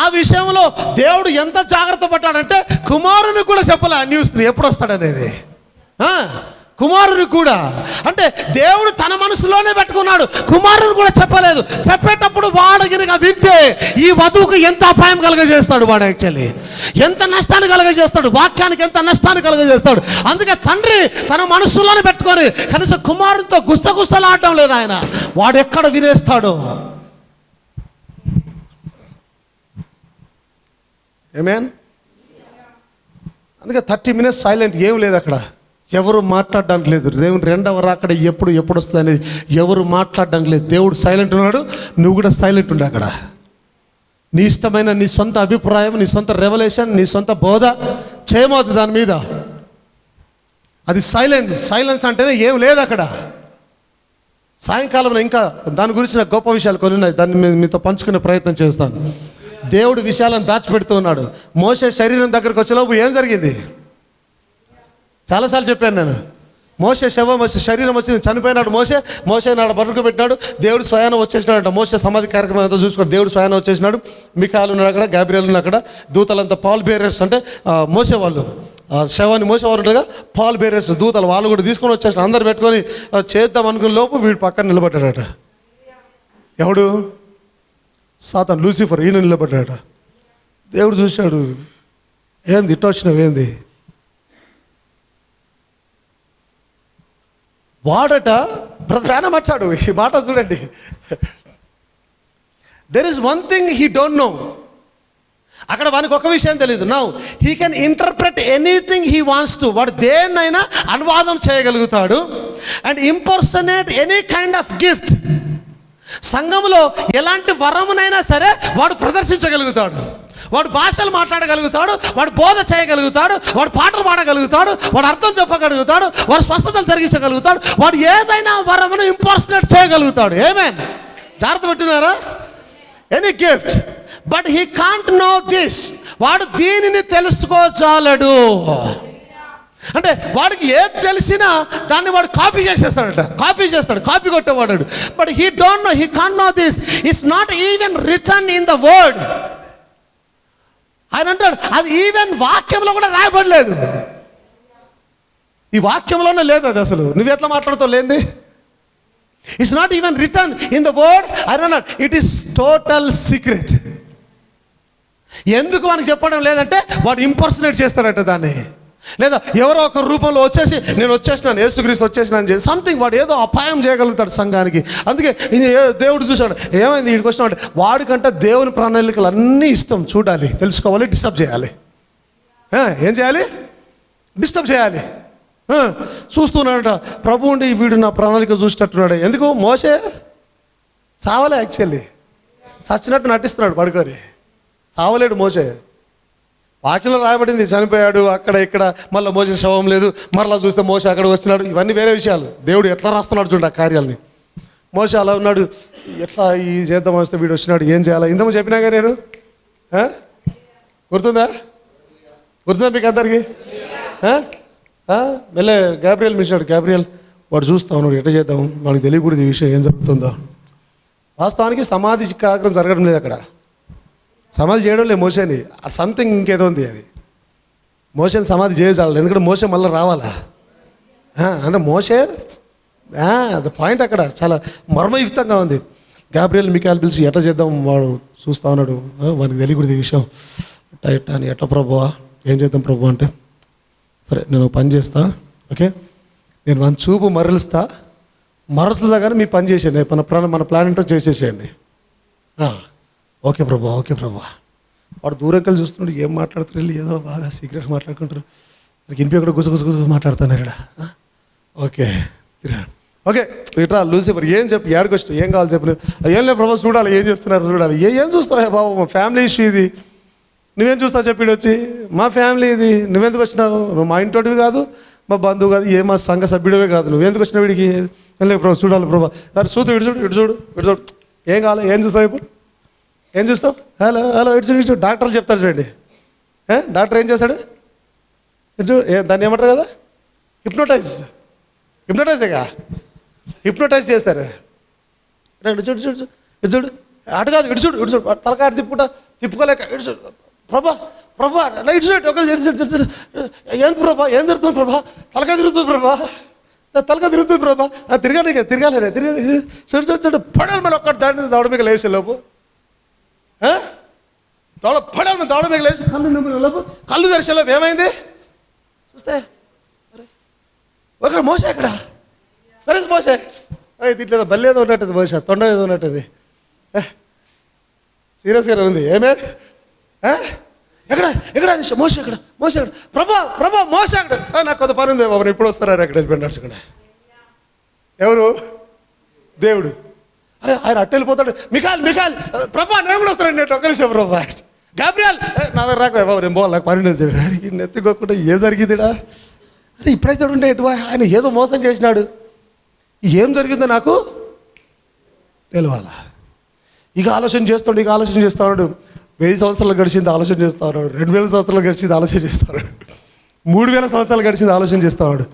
Speaker 1: ఆ విషయంలో దేవుడు ఎంత జాగ్రత్త పడ్డాడంటే కుమారుని కూడా చెప్పలే ఆ న్యూస్ ఎప్పుడు వస్తాడనేది. కుమారుని కూడా అంటే దేవుడు తన మనసులోనే పెట్టుకున్నాడు, కుమారుని కూడా చెప్పలేదు. చెప్పేటప్పుడు వాడు గినక వింటే ఈ వధువుకు ఎంత అపాయం కలగజేస్తాడు, వాడు యాక్చువల్లీ ఎంత నష్టాన్ని కలగజేస్తాడు, వాక్యానికి ఎంత నష్టాన్ని కలగజేస్తాడు. అందుకే తండ్రి తన మనసులోనే పెట్టుకొని కనీసం కుమారునితో గుస్తగుస్తలాడటం లేదు ఆయన. వాడు ఎక్కడ వినేస్తాడో. ఆమేన్. అందుకే 30 minutes సైలెంట్, ఏం లేదు అక్కడ, ఎవరు మాట్లాడడానికి లేదు. దేవుని రెండవ రాకడ ఎప్పుడు వస్తుంది అనేది ఎవరు మాట్లాడడానికి లేదు. దేవుడు సైలెంట్ ఉన్నాడు, నువ్వు కూడా సైలెంట్ ఉండే అక్కడ. నీ ఇష్టమైన నీ సొంత అభిప్రాయం, నీ సొంత రెవల్యూషన్, నీ సొంత బోధ చేయమవుతుంది దాని మీద. అది సైలెన్స్ అంటేనే ఏం లేదు అక్కడ. సాయంకాలంలో ఇంకా దాని గురించిన గొప్ప విషయాలు కొన్ని ఉన్నాయి, దాన్ని మీతో పంచుకునే ప్రయత్నం చేస్తాను. దేవుడు విషయాలను దాచిపెడుతూ ఉన్నాడు. మోషే శరీరం దగ్గరకు వచ్చేలోపు ఏం జరిగింది చాలాసార్లు చెప్పాను నేను. మోషే శవం వచ్చి శరీరం వచ్చింది, చనిపోయినాడు. మోషే నాడు పడుకోబెట్టినాడు. దేవుడు స్వయానం వచ్చేసినాడు. మోషే సమాధి కార్యక్రమం అంతా చూసుకొని దేవుడు స్వయానం వచ్చేసినాడు. మిఖాయలు ఉన్నాడు అక్కడ, గాబ్రియల్ ఉన్నాడు అక్కడ. దూతలంతా పాల్ బేరర్స్ అంటే మోసే వాళ్ళు, శవాన్ని మోసేవాళ్ళు ఉండగా పాల్ బేరర్స్ దూతలు వాళ్ళు కూడా తీసుకొని వచ్చేసినాడు. అందరు పెట్టుకొని చేద్దాం అనుకునే లోపు వీడు పక్కన నిలబడ్డాడట. ఎవడు? సాతాను, లూసిఫర్, ఈయన నిలబడ్డాడట. దేవుడు చూశాడు, ఏంది ఇట్ట వచ్చినావు ఏంది? వాడట ప్రాణం వచ్చాడు. ఈ మాట చూడండి, there is one thing he don't no. అక్కడ వానికి ఒక విషయం తెలియదు. Now he can interpret anything he wants to. వాడు దేన్నైనా అనువాదం చేయగలుగుతాడు and impersonate any kind of gift. సంఘంలో ఎలాంటి వరమునైనా సరే వాడు ప్రదర్శించగలుగుతాడు. వాడు భాషలు మాట్లాడగలుగుతాడు, వాడు బోధ చేయగలుగుతాడు, వాడు పాటలు పాడగలుగుతాడు, వాడు అర్థం చెప్పగలుగుతాడు, వాడు స్వస్థతలు జరిగించగలుగుతాడు. వాడు ఏదైనా వరమును ఇంపర్సనేట్ చేయగలుగుతాడు. ఆమేన్. జాగ్రత్త పెట్టినారా? Any gift, but he can't know this. వాడు దీనిని తెలుసుకోచాలడు. అంటే వాడికి ఏది తెలిసినా దాన్ని వాడు కాపీ చేసేస్తాడట, కాపీ కొట్టేవాడు. But he don't know, he can't know this. It's not even return in the word. ఆయన అంటాడు అది ఈవెన్ వాక్యంలో కూడా రాయబడలేదు. ఈ వాక్యంలోనే లేదు అది. అసలు నువ్వు ఎట్లా మాట్లాడుతావు లేంది? It's not even return in the word. ఆయన అన్నాడు ఇట్ ఈస్ టోటల్ సీక్రెట్. ఎందుకు మనకు చెప్పడం లేదంటే వాడు ఇంపర్సనేట్ చేస్తాడట దాన్ని. లేదా ఎవరో ఒక రూపంలో వచ్చేసి నేను వచ్చేసినాను, యేసుక్రీస్తు వచ్చేసినాను చేసి సంథింగ్ వాడు ఏదో అపాయం చేయగలుగుతాడు సంఘానికి. అందుకే దేవుడు చూశాడు, ఏమైంది వీడికి వచ్చినాడు. వాడికంటే దేవుని ప్రణాళికలు అన్నీ ఇష్టం, చూడాలి, తెలుసుకోవాలి, డిస్టర్బ్ చేయాలి. ఏం చేయాలి? డిస్టర్బ్ చేయాలి. చూస్తున్నాడట. ప్రభు ఉండి వీడు నా ప్రణాళిక చూసేటట్టున్నాడు. ఎందుకు? మోసే సావలే, యాక్చువల్లీ చచ్చినట్టు నటిస్తున్నాడు పడుకొని. సావలేడు మోసే. వాక్యంలో రాయబడింది చనిపోయాడు అక్కడ ఇక్కడ, మళ్ళీ మోసే శవం లేదు, మరలా చూస్తే మోసే అక్కడ వచ్చినాడు. ఇవన్నీ వేరే విషయాలు. దేవుడు ఎట్లా రాస్తున్నాడు చూడండి ఆ కార్యాలని. మోసే అలా ఉన్నాడు, ఎట్లా ఈ చేద్దాం వస్తే వీడు వచ్చినాడు, ఏం చేయాలి? ఇంతకు చెప్పినాగా నేను. గుర్తుందా మీకు అందరికి? మెల్లే గాబ్రియల్ మిషాడు. గాబ్రియల్ వాడు చూస్తా ఉన్నాడు, ఎట్లా చేద్దాం, వాడికి తెలియకూడదు ఈ విషయం ఏం జరుగుతుందో. వాస్తవానికి సమాధి కార్యక్రమం జరగడం లేదు అక్కడ. సమాధి చేయడం లేదు మోసేని, సంథింగ్ ఇంకేదో ఉంది. అది మోసేని సమాధి చేయచాలి, ఎందుకంటే మోసే మళ్ళీ రావాలా. అంటే మోసే అది పాయింట్ అక్కడ చాలా మర్మయుక్తంగా ఉంది. గాబ్రియల్ మిఖాయలు పిలిచి ఎట్లా చేద్దాం, వాడు చూస్తూ ఉన్నాడు, వానికి తెలియకూడదు ఈ విషయం. ఎట్లా అని, ఎట్లా ప్రభువా, ఏం చేద్దాం ప్రభు అంటే, సరే నేను పని చేస్తా, ఓకే, నేను మన చూపు మరలుస్తా కానీ మీ పని చేసేయండి, మన ప్లాన్ ఏంటో చేసేసేయండి. ఓకే ప్రభా, ఓకే ప్రభా. వాడు దూరంకెళ్ళి చూస్తున్నాడు, ఏం మాట్లాడుతున్నారు, ఏదో బాగా సీక్రెట్ మాట్లాడుకుంటారు. నాకు ఇంపి కూడా గుసగుస మాట్లాడుతాను ఇక్కడ. ఓకే ఓకే ఇట్లా లూసిఫర్ ఏం చెప్పి ఏడికి వచ్చినావు, ఏం కావాలి చెప్పలేదు. ఏం లేదు ప్రభా, చూడాలి ఏం చేస్తున్నారు చూడాలి. ఏం చూస్తావు బాబు, మా ఫ్యామిలీ ఇష్యూ ఇది, నువ్వేం చూస్తావు చెప్పి వచ్చి, మా ఫ్యామిలీ ఇది, నువ్వెందుకు వచ్చినావు, నువ్వు మా ఇంటోటివి కాదు, మా బంధువు కాదు, ఏ మా సంఘ సభ్యుడివే కాదు, నువ్వెందుకు వచ్చినావు వీడికి? ఏం లేదు ప్రభా, చూడాలి ప్రభా. సరే చూడు, ఇటు చూడు ఏం కావాలి, ఏం చూస్తావు ఇప్పుడు? ఏం చూస్తావు? హలో హలో ఇటు డాక్టర్లు చెప్తారు చూడండి. డాక్టర్ ఏం చేస్తాడు? ఇటు దాన్ని ఏమంటారు కదా, హిప్నోటైజేగా, హిప్నోటైజ్ చేస్తారు. ఇటు చూడు చూడు ఇటు చూడు, అటు కాదు ఇటు చూడు తలకాడు తిప్పుకోలేక ఇటు చూడు ప్రభా ఇటు చూడు ఒక ఏం ప్రభా, ఏం జరుగుతుంది ప్రభా, తలకాయ తిరుగుతుంది ప్రభా, తిరగాలి చూడు పడాలి మన ఒక్కటి దాని దౌడ మీకు లేసే లోపు దౌడ మీకు లేచి కళ్ళు తెరిచేలోపు ఏమైంది చూస్తే ఒక మోస ఎక్కడ మోసే దీంట్లో బల్లి ఏదో ఉన్నట్టు మోస తొండ ఏదో ఉన్నట్టు సీరియస్గానే ఉంది. ఏమేది ఎక్కడ మోస ఎక్కడ ప్రభా మోస ఎక్కడ? నాకు కొంత పని ఉంది బాబు, ఇప్పుడు వస్తున్నారు ఎక్కడ వెళ్ళిపోయినాడు ఇక్కడ. ఎవరు? దేవుడు. అరే ఆయన అట్టు వెళ్ళిపోతాడు. మికాల్ ప్రభా నేను కూడా వస్తాను నేను ఒక్క నిమిషం ప్రభా. గాబ్రియల్ నా దగ్గర రాక బాబు నేను పోవాలి, నాకు పని ఉంది. నెత్తికోకుండా ఏం జరిగిందిడా? అరే ఇప్పుడైతే ఉండే ఎటు ఆయన ఏదో మోసం చేసినాడు, ఏం జరిగిందో నాకు తెలియాలా. ఇక ఆలోచన చేస్తా ఉన్నాడు. 1000 సంవత్సరాలు గడిచింది ఆలోచన చేస్తా ఉన్నాడు. 2000 సంవత్సరాలు గడిచింది ఆలోచన చేస్తా ఉన్నాడు. 3000 సంవత్సరాలు గడిచింది ఆలోచన చేస్తా ఉన్నాడు.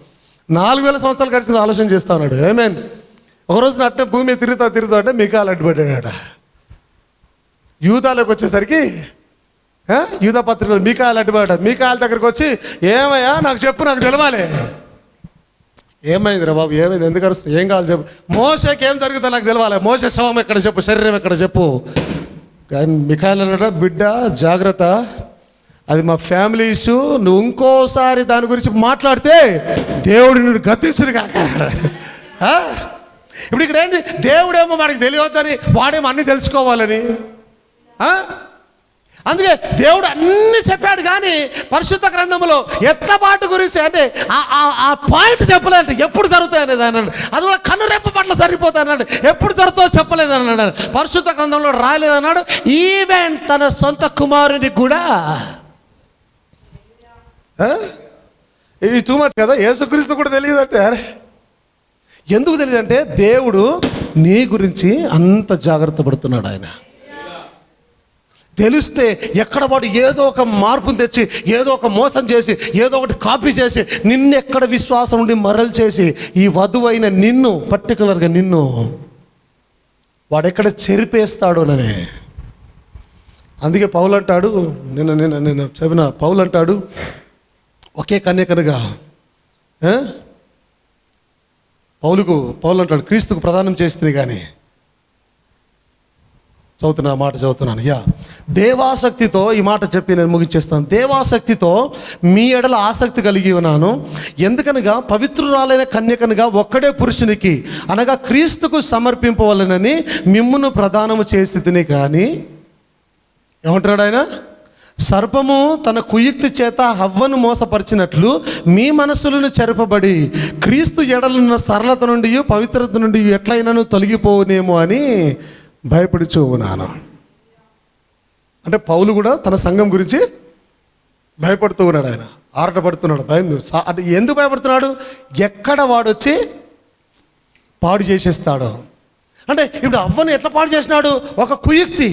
Speaker 1: 4000 సంవత్సరాలు గడిచింది ఆలోచన చేస్తా ఉన్నాడు. ఏమేన్ ఒక రోజున అట్టే భూమి తిరుగుతా అంటే మికాలు అడ్డుపడ్డాడు. యూదాలోకి వచ్చేసరికి యూదా పత్రికలు మికాయలు అడ్డుపడ్డాడు. మికాయల దగ్గరికి వచ్చి ఏమయ్యా నాకు చెప్పు, నాకు తెలవాలి. ఏమైంది రా బాబు, ఏమైంది, ఎందుకు అరుస్తుంది, ఏం కావాలి చెప్పు. మోసకి ఏం జరుగుతుందో నాకు తెలవాలి. మోస శవం ఎక్కడ చెప్పు, శరీరం ఎక్కడ చెప్పు. కానీ మికాయలు అన్నాడు, బిడ్డ జాగ్రత్త, అది మా ఫ్యామిలీ ఇష్యూ, నువ్వు ఇంకోసారి దాని గురించి మాట్లాడితే దేవుడు నువ్వు గతించుడు కాక. ఇప్పుడు ఇక్కడ ఏంటి, దేవుడేమో వాడికి తెలియవద్దని, వాడేమో అన్నీ తెలుసుకోవాలని. అందుకే దేవుడు అన్ని చెప్పాడు, కానీ పరిశుద్ధ గ్రంథంలో ఎత్తబాటు గురించి అంటే ఆ పాయింట్ చెప్పలేదంటే ఎప్పుడు జరుగుతాయనేది అన్నాడు. అది కూడా కన్నురెప్ప పట్ల సరిపోతాయి అన్నాడు. ఎప్పుడు జరుగుతుందో చెప్పలేదు అన్నాడు. పరిశుద్ధ గ్రంథంలో రాయలేదన్నాడు. ఈవెన్ తన సొంత కుమారునికి కూడా ఇవి టూ మచ్ కదా. యేసుక్రీస్తు కూడా తెలియదంటే, ఎందుకు తెలియదంటే దేవుడు నీ గురించి అంత జాగ్రత్త పడుతున్నాడు. ఆయన తెలిస్తే ఎక్కడ వాడు ఏదో ఒక మార్పును తెచ్చి, ఏదో ఒక మోసం చేసి, ఏదో ఒకటి కాపీ చేసి, నిన్నెక్కడ విశ్వాసం ఉండి మరలు చేసి, ఈ వధువైన నిన్ను, పర్టికులర్గా నిన్ను వాడెక్కడ చెరిపేస్తాడోననే. అందుకే పౌలు అంటాడు, నిన్న చెప్పిన పౌలు అంటాడు, ఒకే కన్యకనుగా పౌలు అంటాడు, క్రీస్తుకు ప్రదానం చేస్తుంది. కానీ చదువుతున్నాను. దేవాసక్తితో ఈ మాట చెప్పి నేను ముగించేస్తాను. దేవాసక్తితో మీ ఎడల ఆసక్తి కలిగి ఉన్నాను. ఎందుకనగా పవిత్రురాలైన కన్యకనుగా ఒక్కడే పురుషునికి అనగా క్రీస్తుకు సమర్పింపవలనని మిమ్మును ప్రదానము చేసి తిని. కానీ ఏమంటున్నాడు ఆయన? సర్పము తన కుయుక్తి చేత హవ్వను మోసపరిచినట్లు మీ మనస్సులను చెరపబడి క్రీస్తు ఎడలున్న సరళత నుండి పవిత్రత నుండి ఎట్లయినను తొలగిపోవునేమో అని భయపడుచూ ఉన్నాను. అంటే పౌలు కూడా తన సంఘం గురించి భయపడుతూ ఉన్నాడు. ఆయన ఆరాటపడుతున్నాడు. భయం అంటే ఎందుకు భయపడుతున్నాడు? ఎక్కడ వాడొచ్చి పాడు చేసేస్తాడో. అంటే ఇప్పుడు అవ్వను ఎట్లా పాడు చేసినాడు? ఒక కుయుక్తి.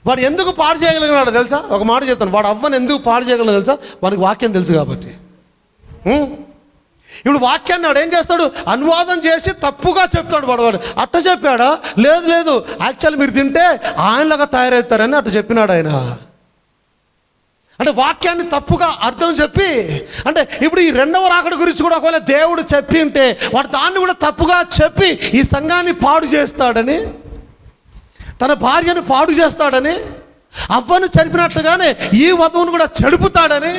Speaker 1: వాడు ఎందుకు పాడు చేయగలిగినాడు తెలుసా? ఒక మాట చెప్తాను, వాడు అవ్వను ఎందుకు పాడు చేయగలిగిన తెలుసా? వానికి వాక్యం తెలుసు కాబట్టి. ఇప్పుడు వాక్యాన్ని వాడు ఏం చేస్తాడు? అనువాదం చేసి తప్పుగా చెప్తాడు. వాడు అట్ట చెప్పాడా? లేదు యాక్చువల్ మీరు తింటే ఆయనలాగా తయారవుతారని అట్ట చెప్పినాడు ఆయన. అంటే వాక్యాన్ని తప్పుగా అర్థం చెప్పి, అంటే ఇప్పుడు ఈ రెండవ రాకడ గురించి కూడా ఒకవేళ దేవుడు చెప్పి ఉంటే వాడు దాన్ని కూడా తప్పుగా చెప్పి ఈ సంఘాన్ని పాడు చేస్తాడని, తన భార్యను పాడు చేస్తాడని, అవ్వను చనిపినట్లుగానే ఈ వధువును కూడా చెడుపుతాడని.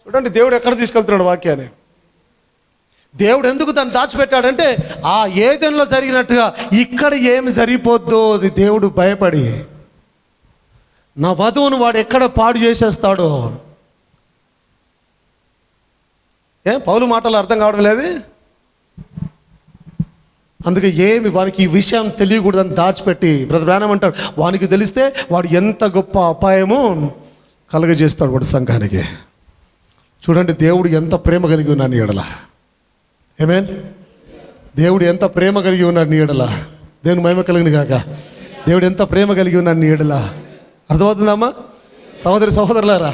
Speaker 1: చూడండి దేవుడు ఎక్కడ తీసుకెళ్తున్నాడు వాక్యాన్ని. దేవుడు ఎందుకు దాన్ని దాచిపెట్టాడంటే ఆ ఏదెన్లో జరిగినట్టుగా ఇక్కడ ఏమి జరిగిపోద్దో అది దేవుడు భయపడి, నా వధువును వాడు ఎక్కడ పాడు చేసేస్తాడో. పౌలు మాటలు అర్థం కావడం లేదు. అందుకే ఏమి వానికి ఈ విషయం తెలియకూడదని దాచిపెట్టి, బ్రదర్ బ్రానమ్ అంటాడు, వానికి తెలిస్తే వాడు ఎంత గొప్ప అపాయము కలుగజేస్తాడు వాడు సంఘానికి. చూడండి దేవుడు ఎంత ప్రేమ కలిగి ఉన్నాడు నీ ఎడల. ఆమేన్. దేవుడు ఎంత ప్రేమ కలిగి ఉన్నాడు నీ ఎడల. దేవుని మహిమ కలిగిన కాక. దేవుడు ఎంత ప్రేమ కలిగి ఉన్నాడు నీ ఎడల. అర్థమవుతుందమ్మా సహోదరులారా?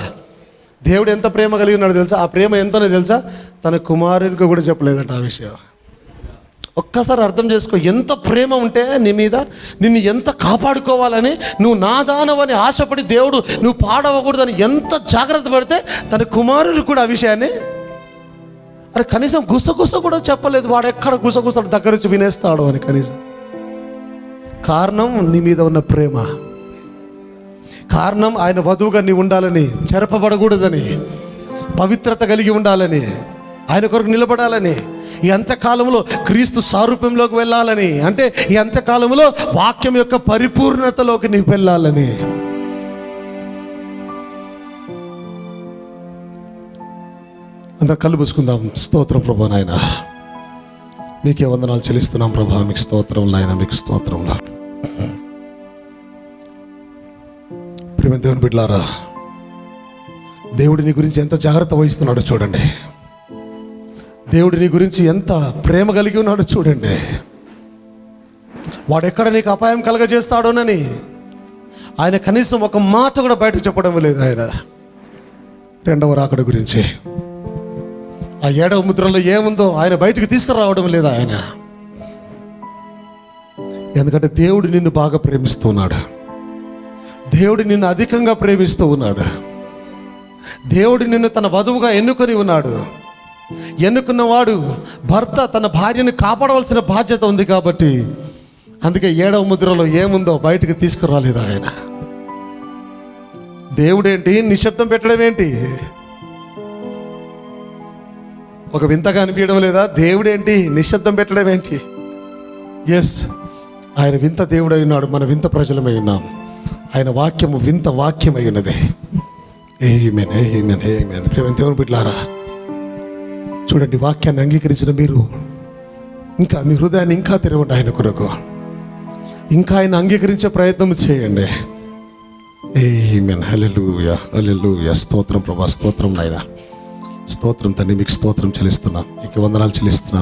Speaker 1: దేవుడు ఎంత ప్రేమ కలిగి ఉన్నాడో తెలుసా? ఆ ప్రేమ ఎంతనో తెలుసా? తన కుమారునికి కూడా చెప్పలేదంట ఆ విషయం. ఒక్కసారి అర్థం చేసుకో, ఎంత ప్రేమ ఉంటే నీ మీద, నిన్ను ఎంత కాపాడుకోవాలని, నువ్వు నాదానవని ఆశపడి దేవుడు నువ్వు పాడవకూడదని ఎంత జాగ్రత్త పడితే తన కుమారుడికి కూడా ఆ విషయాన్ని అరే కనీసం గుసగుస కూడా చెప్పలేదు. వాడు ఎక్కడ గుసగుస దగ్గర నుంచి వినేస్తాడు అని కనీసం. కారణం నీ మీద ఉన్న ప్రేమ. కారణం ఆయన వధువుగా నీ ఉండాలని, చెరపబడకూడదని, పవిత్రత కలిగి ఉండాలని, ఆయన కొరకు నిలబడాలని, ఈ అంత్యకాలంలో క్రీస్తు సారూప్యంలోకి వెళ్ళాలని, అంటే ఈ అంత్యకాలంలో వాక్యం యొక్క పరిపూర్ణతలోకి నీకు వెళ్ళాలని. అందరం కళ్ళు మూసుకుందాం. స్తోత్రం ప్రభా నాయన, మీకే వందనాలు చెల్లిస్తున్నాం ప్రభా. మీకు స్తోత్రం నాయన, మీకు స్తోత్రం. ప్రేమ దేవుని బిడ్డలారా, దేవుడు నీ గురించి ఎంత జాగ్రత్త వహిస్తున్నాడో చూడండి. దేవుడు నీ గురించి ఎంత ప్రేమ కలిగి ఉన్నాడో చూడండి. వాడు ఎక్కడ నీకు అపాయం కలగజేస్తాడోనని ఆయన కనీసం ఒక మాట కూడా బయట చెప్పడం లేదు. ఆయన రెండవ రాకడ గురించి, ఆ 7వ ముద్రలో ఏముందో ఆయన బయటకు తీసుకురావడం లేదు ఆయన. ఎందుకంటే దేవుడు నిన్ను బాగా ప్రేమిస్తున్నాడు. దేవుడు నిన్ను అధికంగా ప్రేమిస్తూ ఉన్నాడు. దేవుడు నిన్ను తన వధువుగా ఎన్నుకొని ఉన్నాడు. ఎన్నుకున్నవాడు భర్త తన భార్యను కాపాడవలసిన బాధ్యత ఉంది కాబట్టి, అందుకే 7వ ముద్రలో ఏముందో బయటకు తీసుకురాలేదు ఆయన. దేవుడేంటి నిశ్శబ్దం పెట్టడం ఏంటి? ఒక వింతగా అనిపించడం లేదా? దేవుడేంటి నిశ్శబ్దం పెట్టడం ఏంటి? ఎస్, ఆయన వింత దేవుడై ఉన్నాడు, మన వింత ప్రజలమై ఉన్నాం. ఆయన వాక్యము వింత వాక్యమై ఉన్నది. ఆమేన్, ఆమేన్, ఆమేన్. ప్రియమైన దేవుని బిడ్డలారా, చూడండి, వాక్యాన్ని అంగీకరించిన మీరు ఇంకా మీ హృదయాన్ని ఇంకా తెరవండి ఆయన కొరకు. ఇంకా ఆయన అంగీకరించే ప్రయత్నం చేయండి. ఆమేన్, హల్లెలూయా, హల్లెలూయా. స్తోత్రం ప్రభా, స్తోత్రం నాయనా, స్తోత్రం తండ్రి. మీకు స్తోత్రం చెల్లిస్తున్నాం, మీకు వందనాలు చెల్లిస్తున్నాం.